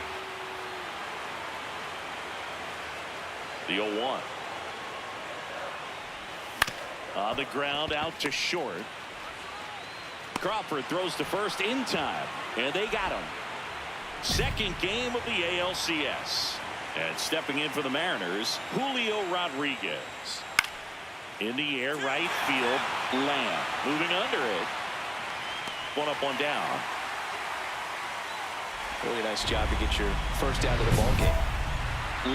The 0-1. On the ground, out to short. Crawford throws to first in time, and they got him. Second game of the ALCS. And stepping in for the Mariners, Julio Rodriguez. In the air, right field, Lamb. Moving under it. One up, one down. Really nice job to get your first out of the ball game.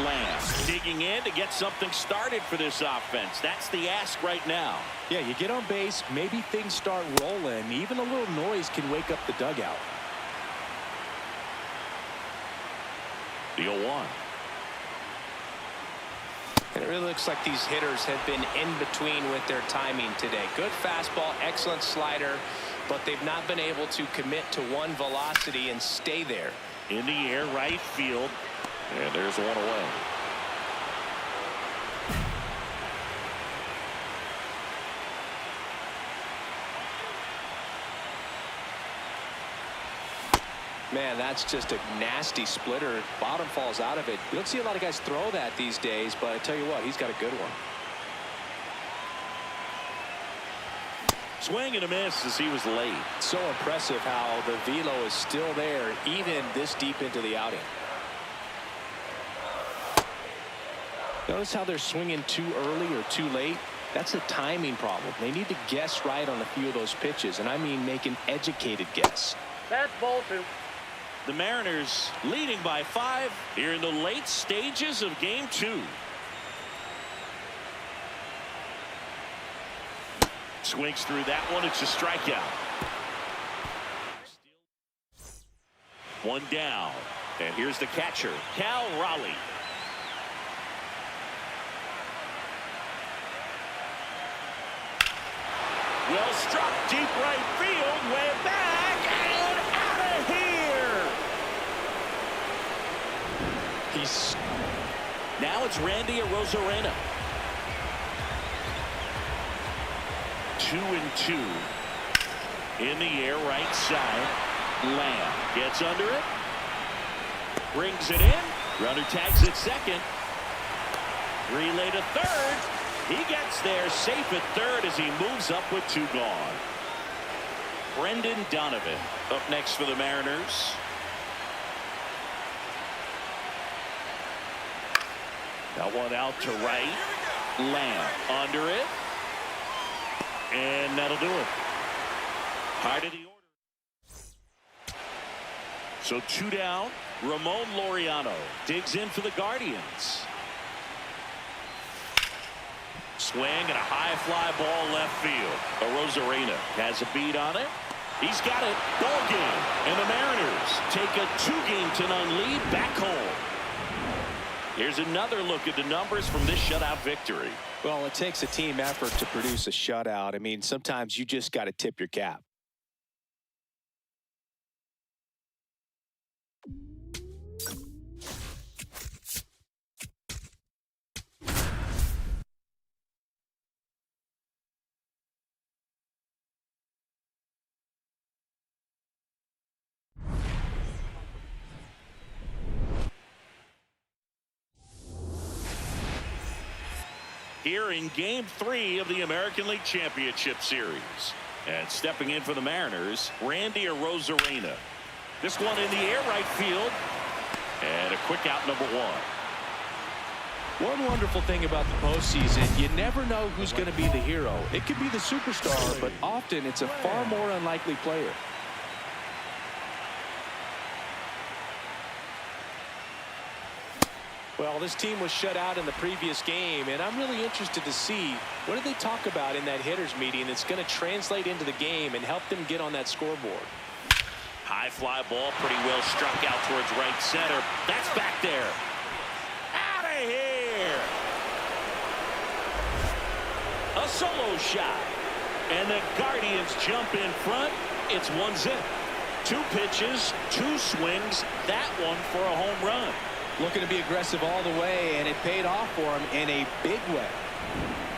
Lamb digging in to get something started for this offense. That's the ask right now. Yeah, you get on base, maybe things start rolling. Even a little noise can wake up the dugout. The 0-1. And it really looks like these hitters have been in between with their timing today. Good fastball, excellent slider, but they've not been able to commit to one velocity and stay there. In the air, right field. And there's one away. Man, that's just a nasty splitter. Bottom falls out of it. You don't see a lot of guys throw that these days, but I tell you what, he's got a good one. Swing and a miss as he was late. So impressive how the velo is still there even this deep into the outing. Notice how they're swinging too early or too late. That's a timing problem. They need to guess right on a few of those pitches, and I mean make an educated guess. That's ball 2. The Mariners leading by 5 here in the late stages of game 2. Swings through that one. It's a strikeout. One down. And here's the catcher, Cal Raleigh. Well struck, deep right field, way back, and out of here. Now it's Randy Arozarena. 2-2. In the air, right side. Lamb gets under it. Brings it in. Runner tags at second. Relay to third. He gets there safe at third as he moves up with 2 gone. Brendan Donovan up next for the Mariners. That one out to right. Lamb under it. And that'll do it. High to the order. So 2 down. Ramon Laureano digs in for the Guardians. Swing and a high fly ball left field. Arozarena has a beat on it. He's got it. Ball game. And the Mariners take a 2-game-to-none lead back home. Here's another look at the numbers from this shutout victory. Well, it takes a team effort to produce a shutout. I mean, sometimes you just got to tip your cap. Here in Game 3 of the American League Championship Series. And stepping in for the Mariners, Randy Arozarena. This one in the air, right field. And a quick out, number 1. One wonderful thing about the postseason, you never know who's going to be the hero. It could be the superstar, but often it's a far more unlikely player. Well, this team was shut out in the previous game, and I'm really interested to see what did they talk about in that hitters meeting that's going to translate into the game and help them get on that scoreboard. High fly ball, pretty well struck out towards right center. That's back there. Out of here. A solo shot. And the Guardians jump in front. It's 1-0. 2 pitches, 2 swings. That one for a home run. Looking to be aggressive all the way, and it paid off for him in a big way.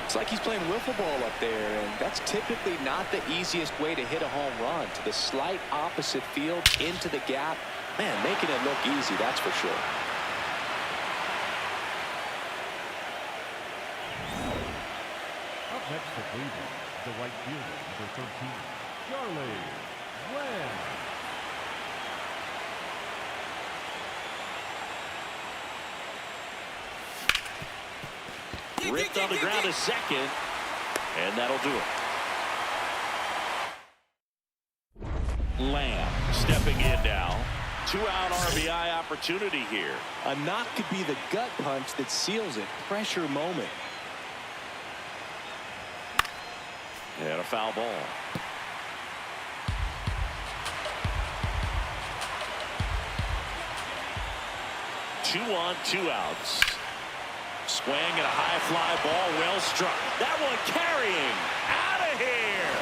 It's like he's playing wiffle ball up there, and that's typically not the easiest way to hit a home run. To the slight opposite field, into the gap. Man, making it look easy, that's for sure. Up next for Cleveland, the right fielder, number 13, Charlie Lamb. Ripped on the ground to second. And that'll do it. Lamb stepping in now. 2-out RBI opportunity here. A knock could be the gut punch that seals it. Pressure moment. And a foul ball. Two on, 2 outs. Swing and a high fly ball, well struck. That one carrying. Out of here.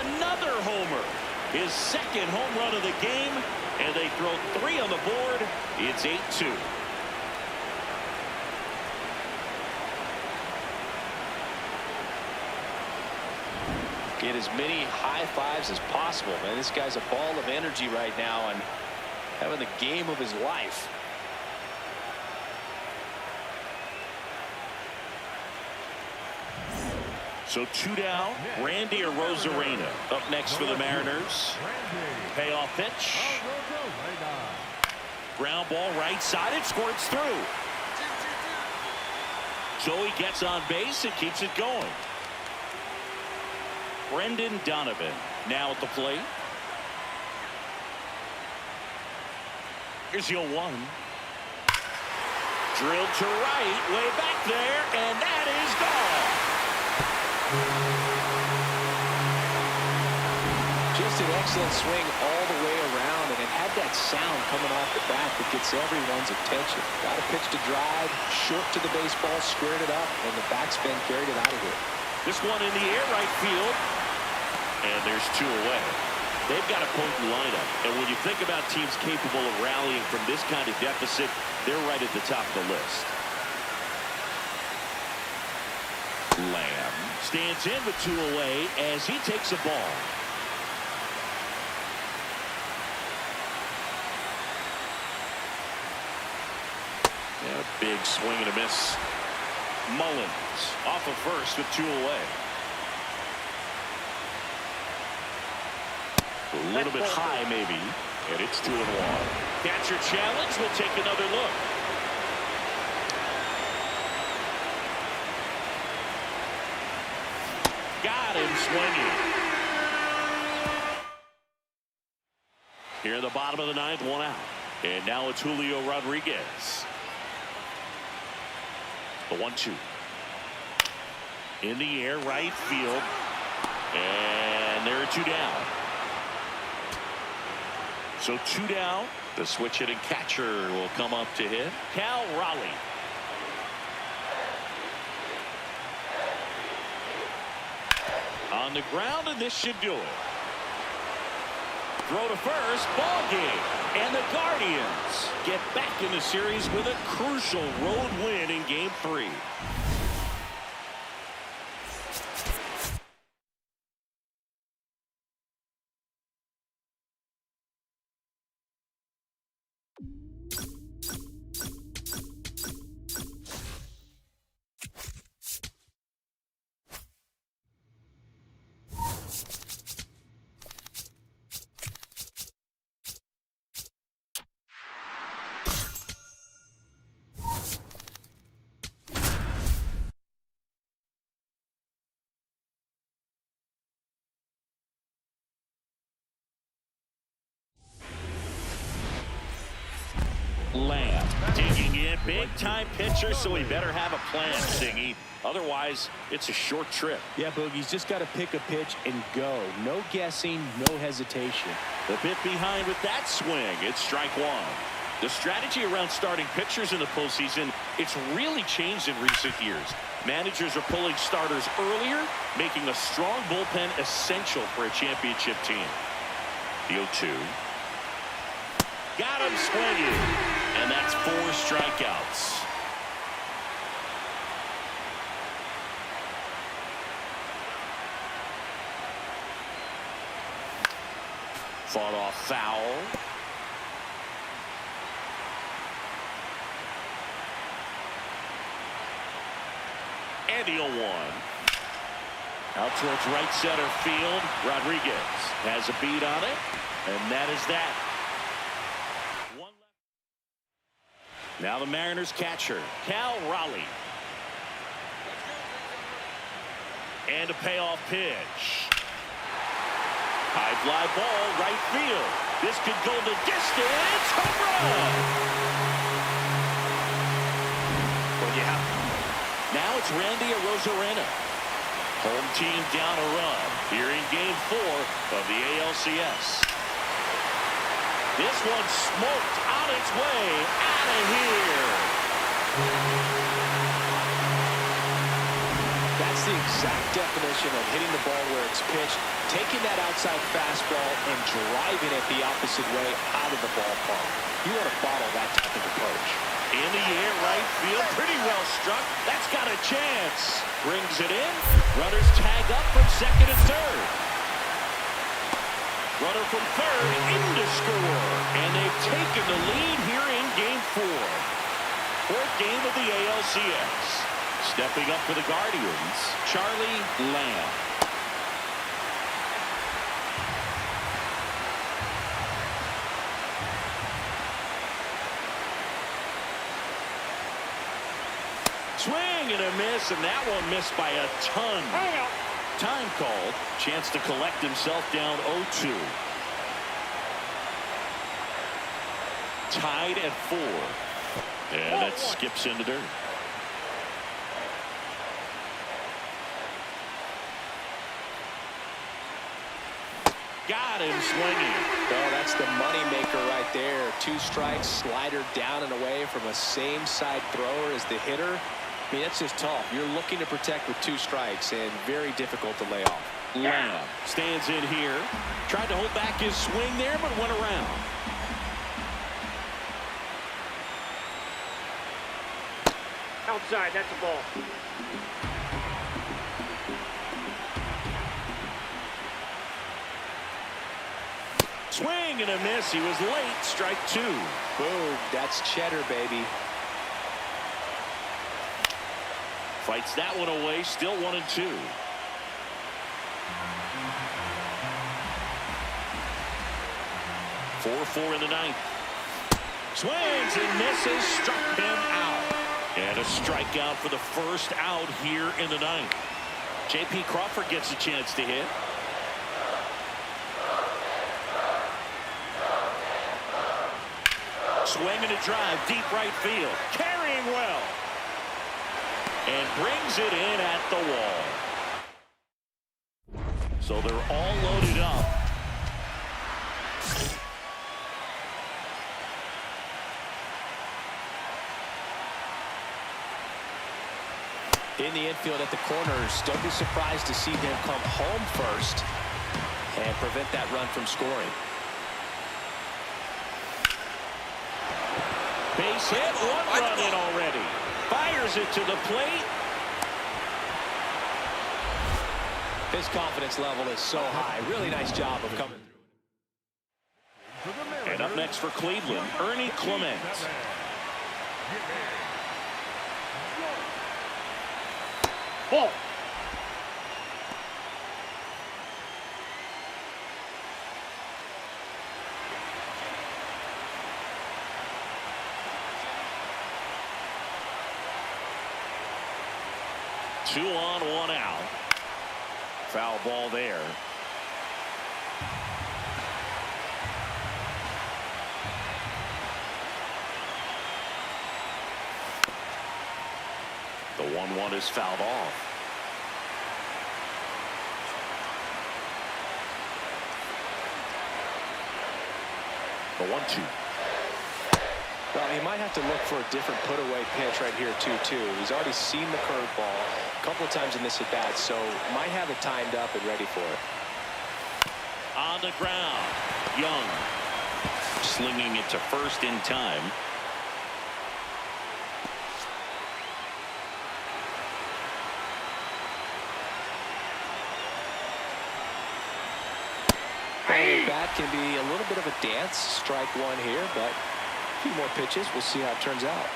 Another homer. His second home run of the game. And they throw 3 on the board. It's 8-2. Get as many high fives as possible, man. This guy's a ball of energy right now and having the game of his life. So 2 down. Randy or Rosarena up next for the Mariners. Payoff pitch. Ground ball right side. It squirts through. Joey gets on base and keeps it going. Brendan Donovan now at the plate. Here's 0-1. Drilled to right, way back there, and that is gone. Just an excellent swing all the way around, and it had that sound coming off the bat that gets everyone's attention. Got a pitch to drive, short to the baseball, squared it up, and the backspin carried it out of here. This one in the air, right field. And there's 2 away. They've got a potent lineup. And when you think about teams capable of rallying from this kind of deficit, they're right at the top of the list. Lamb stands in with 2 away as he takes a ball. And a big swing and a miss. Mullins off of first with 2 away. A little bit high maybe, and it's 2-1. Catcher challenge. We'll take another look. Got him swinging. Here in the bottom of the 9th, 1 out. And now it's Julio Rodriguez. The 1-2. In the air, right field. And there are 2 down. So 2 down. The switch hitting catcher will come up to hit. Cal Raleigh. On the ground, and this should do it. Throw to first, ball game. And the Guardians get back in the series with a crucial road win in Game 3. Lamb digging in, big time pitcher, so he better have a plan, Singy. Otherwise, it's a short trip. Yeah, Boogie's just got to pick a pitch and go. No guessing, no hesitation. The bit behind with that swing. It's strike 1. The strategy around starting pitchers in the postseason, it's really changed in recent years. Managers are pulling starters earlier, making a strong bullpen essential for a championship team. The 0-2. Got him swinging. And that's 4 strikeouts. Fought off foul. And the 0-1. Out towards right center field. Rodriguez has a beat on it. And that is that. Now the Mariners catcher, Cal Raleigh. And a payoff pitch. High fly ball, right field. This could go the distance. Home run! Well, yeah. Now it's Randy Arozarena. Home team down a run here in Game 4 of the ALCS. This one smoked on its way out of here. That's the exact definition of hitting the ball where it's pitched, taking that outside fastball and driving it the opposite way out of the ballpark. You want to bottle that type of approach. In the air, right field, pretty well struck. That's got a chance. Brings it in. Runners tag up from second and third. Runner from third in to score. And they've taken the lead here in Game 4. Fourth game of the ALCS. Stepping up for the Guardians, Charlie Lamb. Swing and a miss, and that one missed by a ton. Time called. Chance to collect himself down 0-2. Tied at 4. And that skips into dirt. Got him swinging. Oh, that's the money maker right there. 2 strikes, slider down and away from a same side thrower as the hitter. I mean, that's just tough. You're looking to protect with 2 strikes and very difficult to lay off. Lamb stands in here. Tried to hold back his swing there, but went around. Outside, that's a ball. Swing and a miss. He was late. Strike 2. Boom. That's cheddar, baby. Fights that one away. Still 1-2. Four in the ninth. Swings and misses. Struck him out. And a strikeout for the first out here in the ninth. J.P. Crawford gets a chance to hit. Swing and a drive, deep right field. Carrying well. And brings it in at the wall. So they're all loaded up. In the infield at the corners, don't be surprised to see him come home first and prevent that run from scoring. Base hit, 1 run in already. Fires it to the plate. His confidence level is so high. Really nice job of coming through. And up next for Cleveland, Ernie Clement. Ball. Two on, 1 out. Foul ball there. The 1-1 is fouled off. The 1-2. Well, he might have to look for a different put-away pitch right here, 2-2. He's already seen the curveball a couple of times in this at-bat, so might have it timed up and ready for it. On the ground, Young slinging it to first in time. The bat can be a little bit of a dance. Strike 1 here, but a few more pitches. We'll see how it turns out.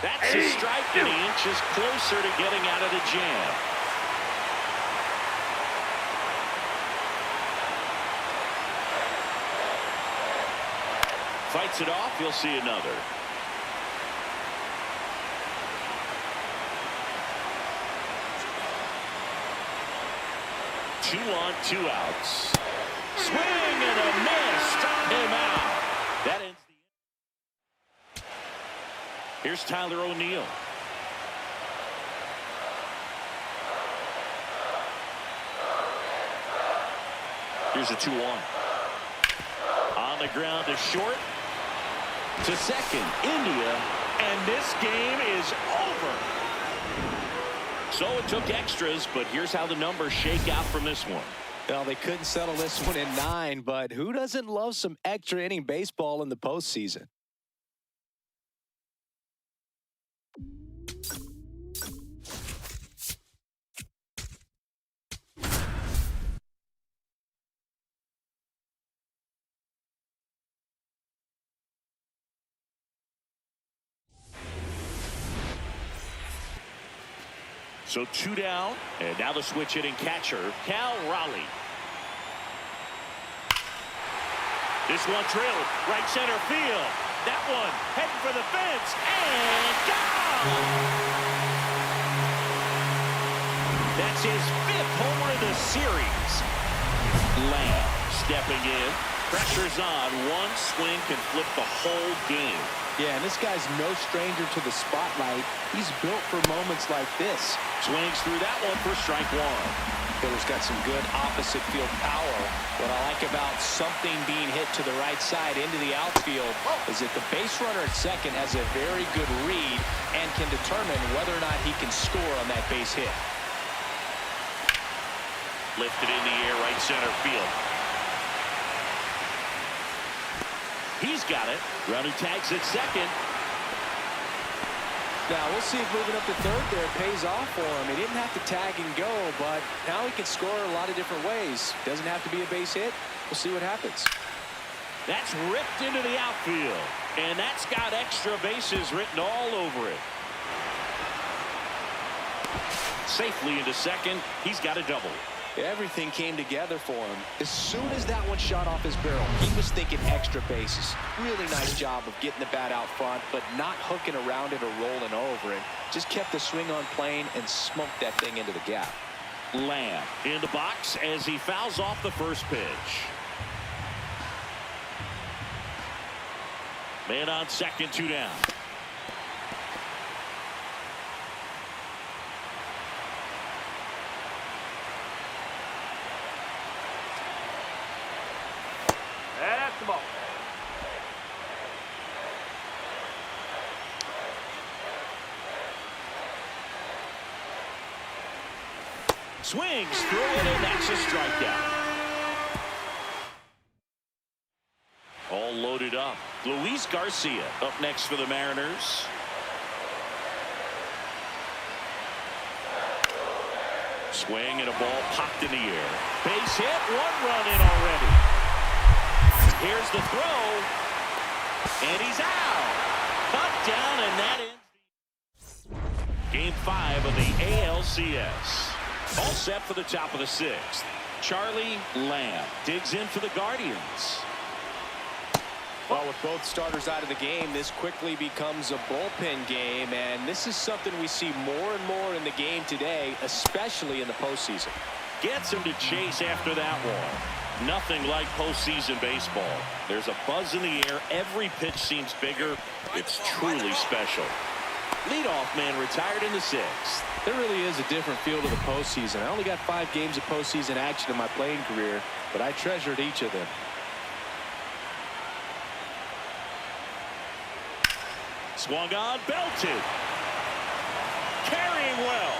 That's a strike, and he inches closer to getting out of the jam. Fights it off. You'll see another. 2 on, 2 outs. Swing and a miss. Struck him out. That ends the inning. Here's Tyler O'Neill. Here's a 2-1. On the ground to short. To second, India. And this game is over. So it took extras, but here's how the numbers shake out from this one. Well, they couldn't settle this one in 9, but who doesn't love some extra inning baseball in the postseason? So 2 down, and now the switch hitting catcher, Cal Raleigh. This one drilled, right center field. That one heading for the fence, and gone! That's his 5th homer of the series. Lamb stepping in. Pressure's on. One swing can flip the whole game. Yeah, and this guy's no stranger to the spotlight. He's built for moments like this. Swings through that one for strike 1. Hitter's got some good opposite field power. What I like about something being hit to the right side into the outfield is that the base runner at second has a very good read and can determine whether or not he can score on that base hit. Lifted in the air, right center field. He's got it. Runner tags at second. Now, we'll see if moving up to third there pays off for him. He didn't have to tag and go, but now he can score a lot of different ways. Doesn't have to be a base hit. We'll see what happens. That's ripped into the outfield, and that's got extra bases written all over it. Safely into second. He's got a double. Everything came together for him. As soon as that one shot off his barrel, he was thinking extra bases. Really nice job of getting the bat out front, but not hooking around it or rolling over it. Just kept the swing on plane and smoked that thing into the gap. Lamb in the box as he fouls off the first pitch. Man on second, 2 down. That's the ball. Swings through it, and that's a strikeout. All loaded up. Luis Garcia up next for the Mariners. Swing and a ball popped in the air. Base hit, 1 run in already. Here's the throw, and he's out. Cut down, and that ends Game 5 of the ALCS. All set for the top of the 6th. Charlie Lamb digs in for the Guardians. Well, with both starters out of the game, this quickly becomes a bullpen game, and this is something we see more and more in the game today, especially in the postseason. Gets him to chase after that one. Nothing like postseason baseball. There's a buzz in the air. Every pitch seems bigger. It's truly special. Leadoff man retired in the 6th. There really is a different feel to the postseason. I only got 5 games of postseason action in my playing career, but I treasured each of them. Swung on, belted. Carrying well.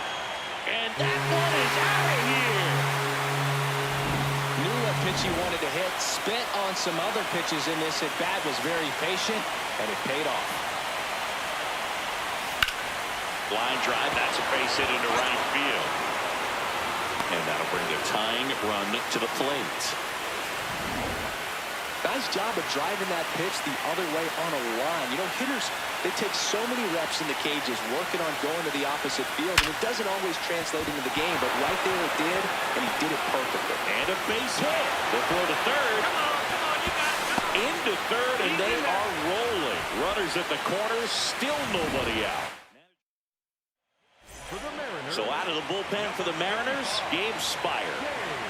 And that one is out of here. Knew what pitch he wanted to hit. Spent on some other pitches in this at bat. Was very patient, and it paid off. Line drive, that's a base hit into right field. And that'll bring the tying run to the plate. Nice job of driving that pitch the other way on a line. You know, hitters, they take so many reps in the cages working on going to the opposite field, and it doesn't always translate into the game, but right there it did, and he did it perfectly. And a base hit. They'll throw to third. Come on, you got it. Into third, and they are rolling. Runners at the corner, still nobody out. For the Mariners. So out of the bullpen for the Mariners, Gabe Spire.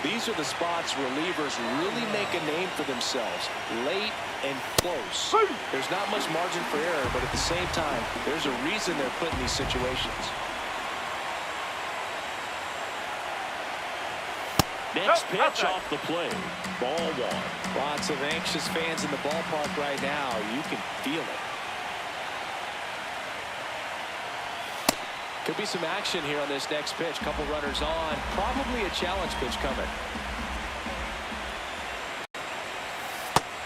These are the spots relievers really make a name for themselves. Late and close. There's not much margin for error, but at the same time, there's a reason they're put in these situations. Next pitch off the plate. Ball one. Lots of anxious fans in the ballpark right now. You can feel it. Could be some action here on this next pitch. Couple runners on. Probably a challenge pitch coming.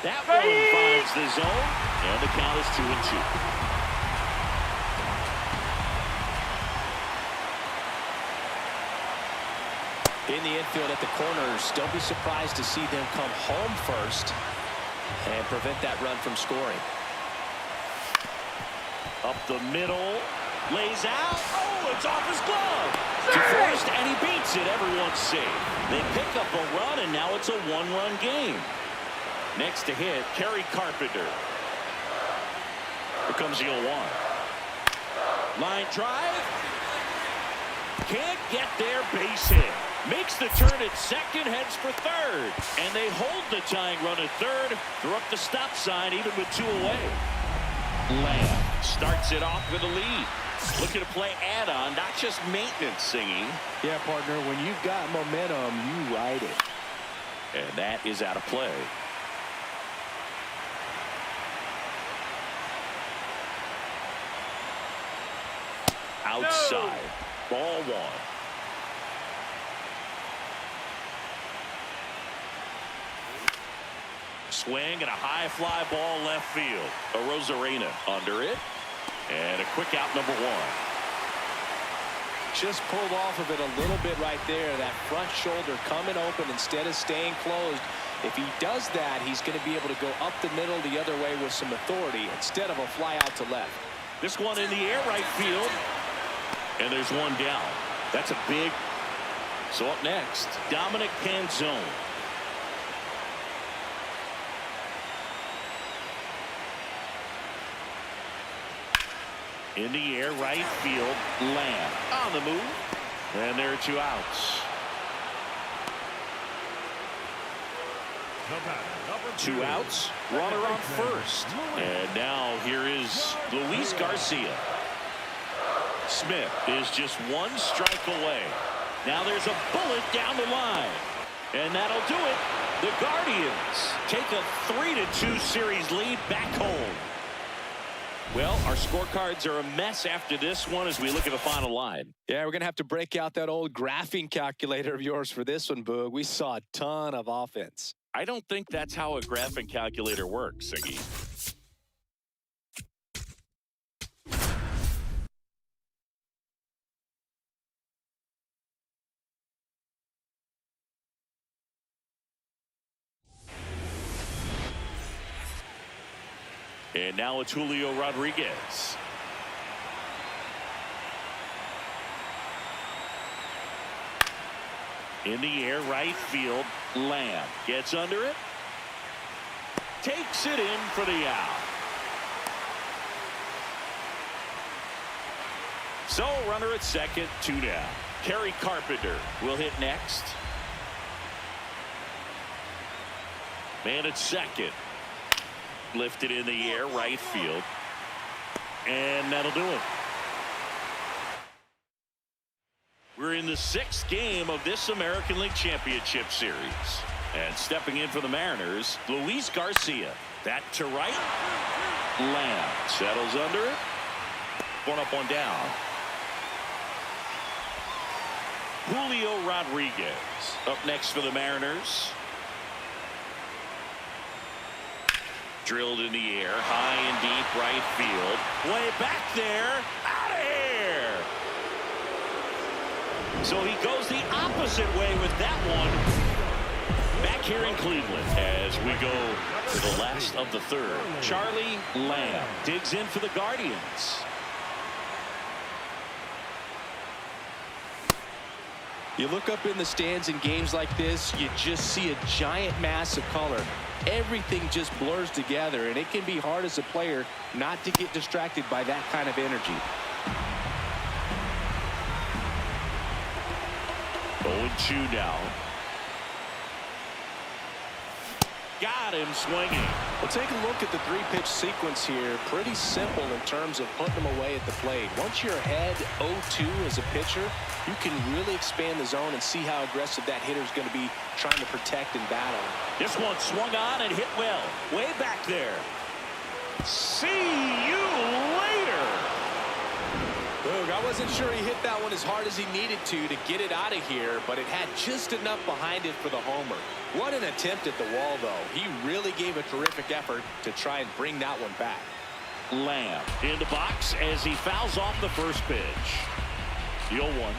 That one finds the zone, and the count is 2-2. In the infield at the corners, don't be surprised to see them come home first and prevent that run from scoring. Up the middle, lays out. Oh, it's off his glove. To first, and he beats it. Everyone's safe. They pick up a run, and now it's a one-run game. Next to hit, Kerry Carpenter. Here comes the 0-1. Line drive. Can't get there, base hit. Makes the turn at second, heads for third. And they hold the tying run at third. They're up the stop sign, even with 2 away. Lamb starts it off with a lead. Looking to play add-on, not just maintenance singing. Yeah, partner, when you've got momentum, you ride it. And that is out of play. Outside. Ball one. Swing and a high fly ball left field. Arozarena under it. And a quick out, number one. Just pulled off of it a little bit right there. That front shoulder coming open instead of staying closed. If he does that, he's going to be able to go up the middle the other way with some authority instead of a fly out to left. This one in the air, right field. And there's one down. That's a big. So up next, Dominic Canzone. In the air, right field, Lamb on the move. And there are 2 outs. The batter, number 2 outs, runner on first. And now here is Luis Garcia. Smith is just 1 strike away. Now there's a bullet down the line. And that'll do it. The Guardians take a 3-2 series lead back home. Well, our scorecards are a mess after this one as we look at the final line. Yeah, we're going to have to break out that old graphing calculator of yours for this one, Boog. We saw a ton of offense. I don't think that's how a graphing calculator works, Siggy. And now it's Julio Rodriguez. In the air, right field, Lamb gets under it. Takes it in for the out. So, runner at second, 2 down. Kerry Carpenter will hit next. Man at second. Lifted in the air, right field. And that'll do it. We're in the 6th game of this American League Championship Series. And stepping in for the Mariners, Luis Garcia. That to right. Lamb settles under it. 1 up, 1 down. Julio Rodriguez up next for the Mariners. Drilled in the air, high and deep, right field. Way back there, out of here. So he goes the opposite way with that one. Back here in Cleveland as we go to the last of the 3rd. Charlie Lamb digs in for the Guardians. You look up in the stands in games like this, you just see a giant mass of color. Everything just blurs together, and it can be hard as a player not to get distracted by that kind of energy. 0-2 now. got him swinging. Well, take a look at the three-pitch sequence here. Pretty simple in terms of putting them away at the plate. Once you're ahead 0-2 as a pitcher, you can really expand the zone and see how aggressive that hitter is going to be trying to protect and battle. This one swung on and hit well. Way back there. See you later. Boog, I wasn't sure he hit that one as hard as he needed to get it out of here, but it had just enough behind it for the homer. What an attempt at the wall, though. He really gave a terrific effort to try and bring that one back. Lamb in the box as he fouls off the first pitch. The 0-1.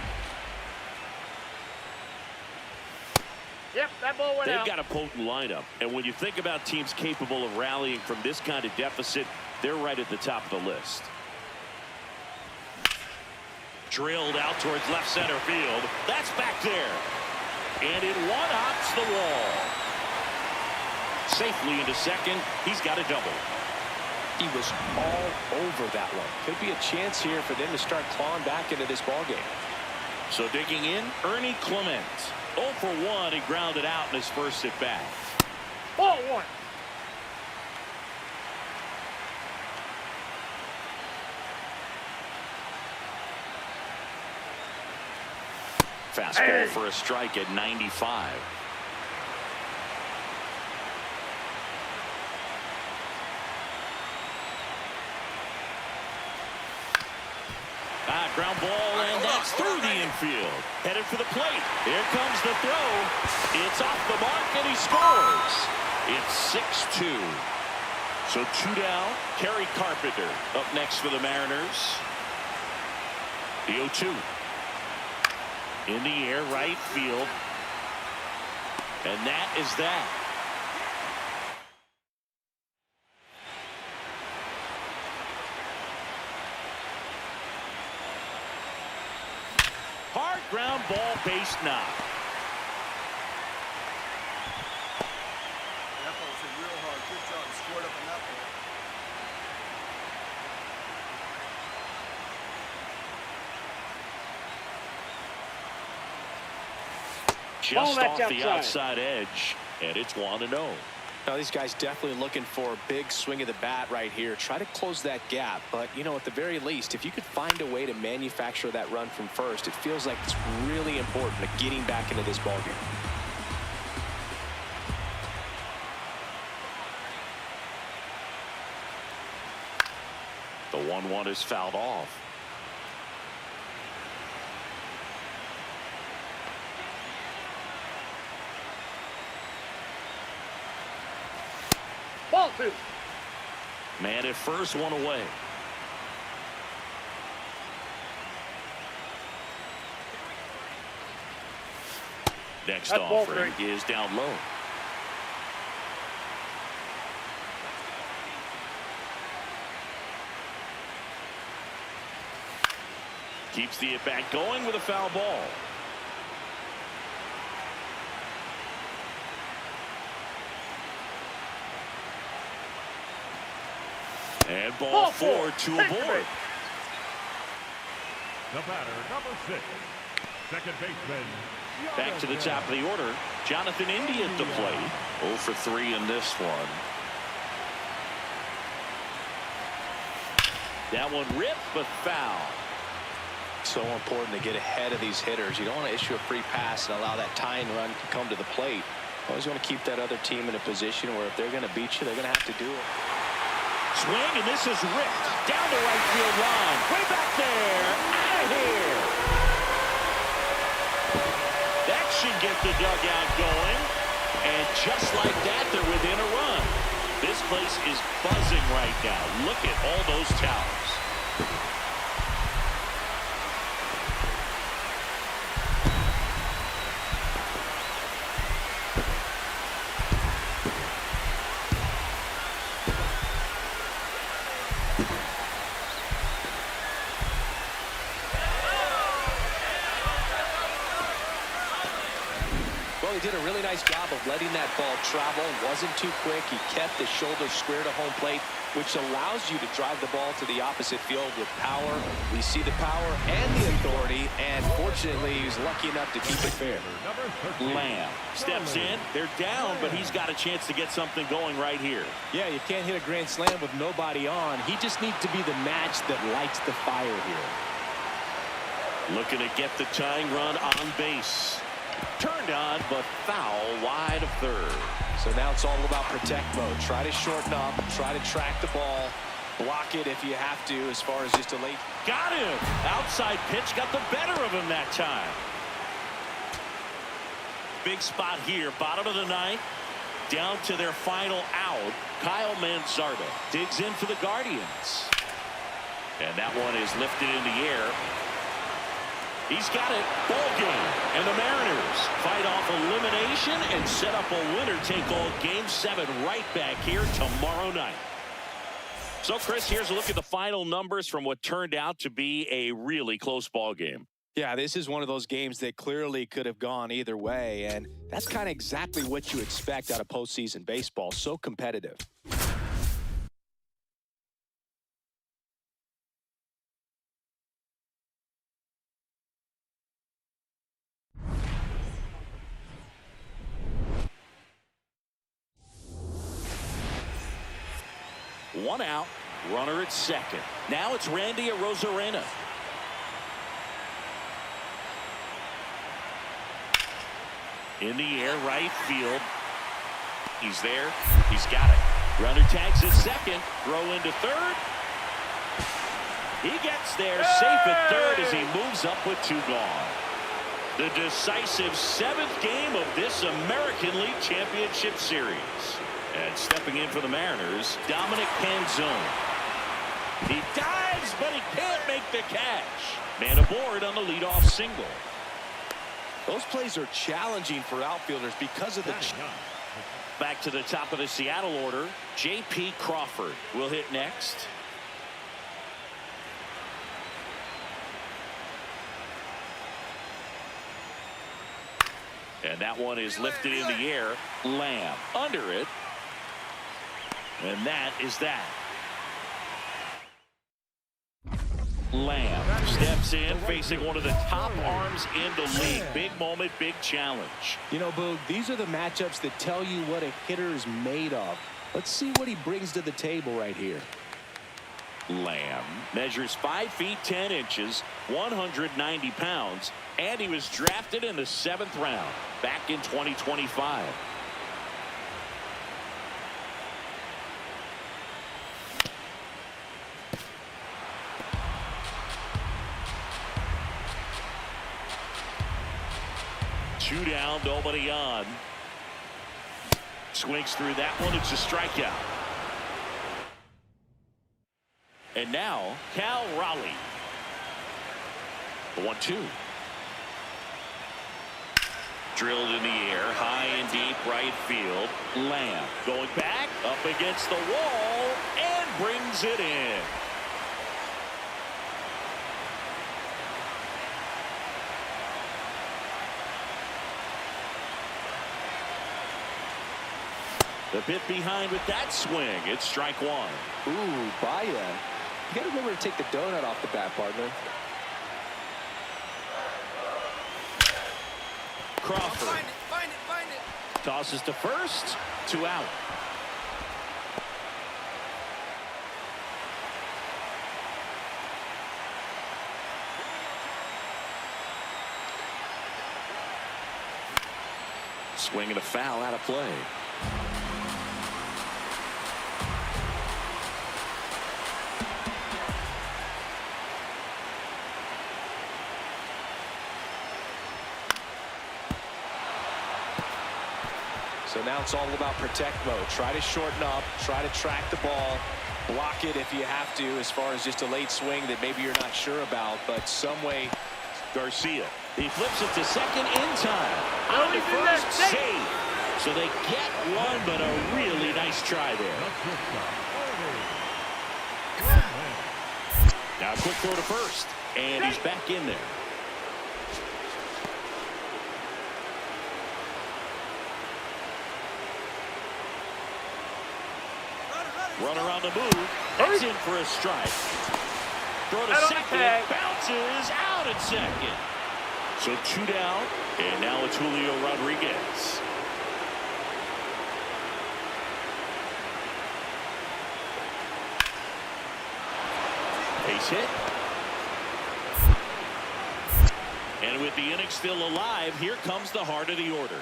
Yep, that ball went out. They've got a potent lineup, and when you think about teams capable of rallying from this kind of deficit, they're right at the top of the list. Drilled out towards left center field. That's back there. And it one-hops the wall. Safely into second. He's got a double. He was all over that one. Could be a chance here for them to start clawing back into this ballgame. So digging in, Ernie Clement. 0 for 1. He grounded out in his first at-bat. Ball one. Fastball for a strike at 95. Ground ball, and that's through the infield. Headed for the plate. Here comes the throw. It's off the mark, and he scores. It's 6-2. So 2 down. Kerry Carpenter up next for the Mariners. The 0-2. In the air, right field. And that is that. Hard ground ball, base knock. That ball was hit real hard. Good job. Scored up on that ball. Just that's off the outside. outside edge, and it's 1-0. Now, these guys definitely looking for a big swing of the bat right here. Try to close that gap. But, you know, at the very least, if you could find a way to manufacture that run from first, it feels like it's really important to getting back into this ballgame. The 1-1 is fouled off. Ball two. Man at first, one away. Next That's ball offering three. is down low. Keeps the at-bat going with a foul ball. And ball 4 to a board. The batter, number 6, second baseman. Back to the top of the order. Jonathan India at the plate. 0 for 3 in this one. That one ripped, but foul. So important to get ahead of these hitters. You don't want to issue a free pass and allow that tying run to come to the plate. Always want to keep that other team in a position where if they're going to beat you, they're going to have to do it. Swing, and this is ripped down the right field line. Way back there. Out of here. That should get the dugout going. And just like that, they're within a run. This place is buzzing right now. Look at all those towers. did a really nice job of letting that ball travel. Wasn't too quick. He kept the shoulder square to home plate, which allows you to drive the ball to the opposite field with power. We see the power and the authority, and fortunately, he was lucky enough to keep it fair. Lamb steps in. They're down, but he's got a chance to get something going right here. Yeah, you can't hit a grand slam with nobody on. He just needs to be the match that lights the fire here. Looking to get the tying run on base. Turned on, but foul wide of third. So now it's all about protect mode. Try to shorten up, try to track the ball, block it if you have to as far as just a late. Got him. Outside pitch got the better of him that time. Big spot here. Bottom of the ninth. Down to their final out. Kyle Manzardo digs in for the Guardians. And that one is lifted in the air. He's got it. Ball game. And the Mariners fight off elimination and set up a winner-take-all Game 7 right back here tomorrow night. So, Chris, here's a look at the final numbers from what turned out to be a really close ball game. Yeah, this is one of those games that clearly could have gone either way, and that's kind of exactly what you expect out of postseason baseball. So competitive. One out, runner at second. Now it's Randy Arozarena. In the air, right field. He's there. He's got it. Runner tags at second. Throw into third. He gets there safe at third as he moves up with two gone. The decisive seventh game of this American League Championship Series. And stepping in for the Mariners, Dominic Canzone. He dives, but he can't make the catch. Man aboard on the leadoff single. Those plays are challenging for outfielders because of the... Back to the top of the Seattle order, J.P. Crawford will hit next. And that one is lifted in the air. Lamb under it. And that is that. Lamb steps in, facing one of the top arms in the league. Big moment, big challenge. You know, Boog, these are the matchups that tell you what a hitter is made of. Let's see what he brings to the table right here. Lamb measures 5 feet 10 inches, 190 pounds, and he was drafted in the 7th round back in 2025. Two down, nobody on. Swings through that one. It's a strikeout. And now, Cal Raleigh. The 1-2. Drilled in the air, high and deep right field. Lamb going back, up against the wall, and brings it in. The bit behind with that swing. It's strike one. Ooh, Baya. You got to remember to take the donut off the bat, partner. Crawford. Find it. Tosses to first. 2 out. Swing and a foul out of play. So now it's all about protect mode. Try to shorten up, try to track the ball, block it if you have to as far as just a late swing that maybe you're not sure about, but some way. Garcia. He flips it to second in time. On to first, save. So they get one, but a really nice try there. Now a quick throw to first, and he's back in there. Runner on the move. That's in for a strike. Throw to second. Bounces out at second. So 2 down. And now it's Julio Rodriguez. Base hit. And with the inning still alive, here comes the heart of the order.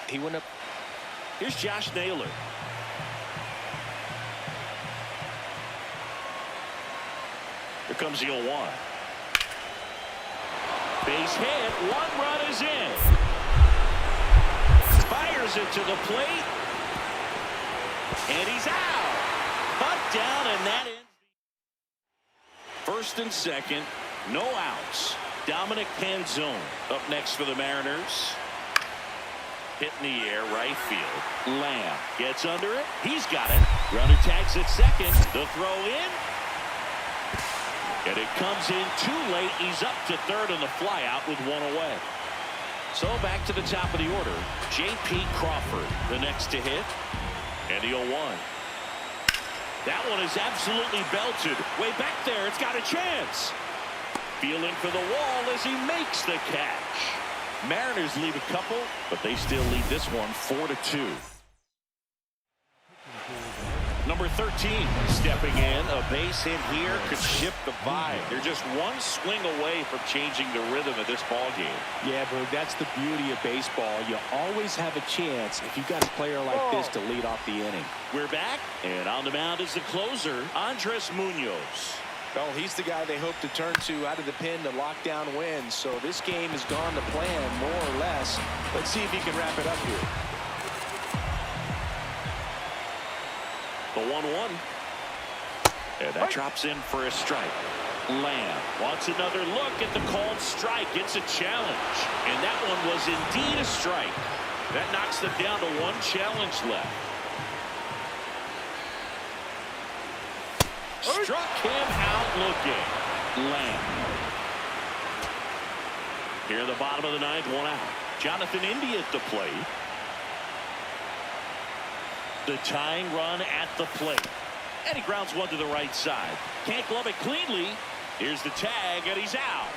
He went up. Here's Josh Naylor. Here comes the 0-1. Base hit. 1 run is in. Fires it to the plate. And he's out. Butt down, and that ends. First and second. No outs. Dominic Panzone up next for the Mariners. Hit in the air, right field. Lamb gets under it. He's got it. Runner tags at second. The throw in. And it comes in too late. He's up to third on the fly out with 1 away. So back to the top of the order. J.P. Crawford, the next to hit. And the 0-1. That one is absolutely belted. Way back there. It's got a chance. Feeling for the wall as he makes the catch. Mariners lead a couple, but they still lead this one 4-2. Number 13 stepping in. A base hit here could shift the vibe. They're just one swing away from changing the rhythm of this ball game. Yeah, but that's the beauty of baseball. You always have a chance if you've got a player like this to lead off the inning. We're back, and on the mound is the closer, Andres Munoz. Well, he's the guy they hope to turn to out of the pen to lock down wins. So this game has gone to plan, more or less. Let's see if he can wrap it up here. The 1-1. And that drops in for a strike. Lamb wants another look at the called strike. It's a challenge. And that one was indeed a strike. That knocks them down to 1 challenge left. Struck him out looking. Lamb. Here in the bottom of the 9th, 1 out. Jonathan India at the plate. The tying run at the plate. And he grounds one to the right side. Can't glove it cleanly. Here's the tag, and he's out.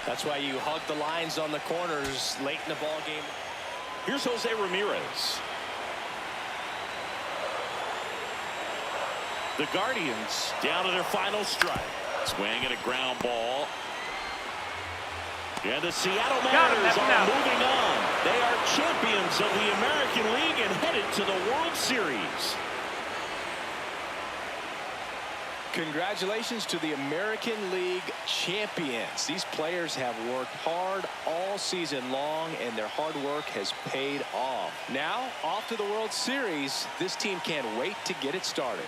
That's why you hug the lines on the corners late in the ball game. Here's Jose Ramirez. The Guardians down to their final strike. Swing and a ground ball. And the Seattle Mariners are moving on. They are champions of the American League and headed to the World Series. Congratulations to the American League champions. These players have worked hard all season long, and their hard work has paid off. Now, off to the World Series. This team can't wait to get it started.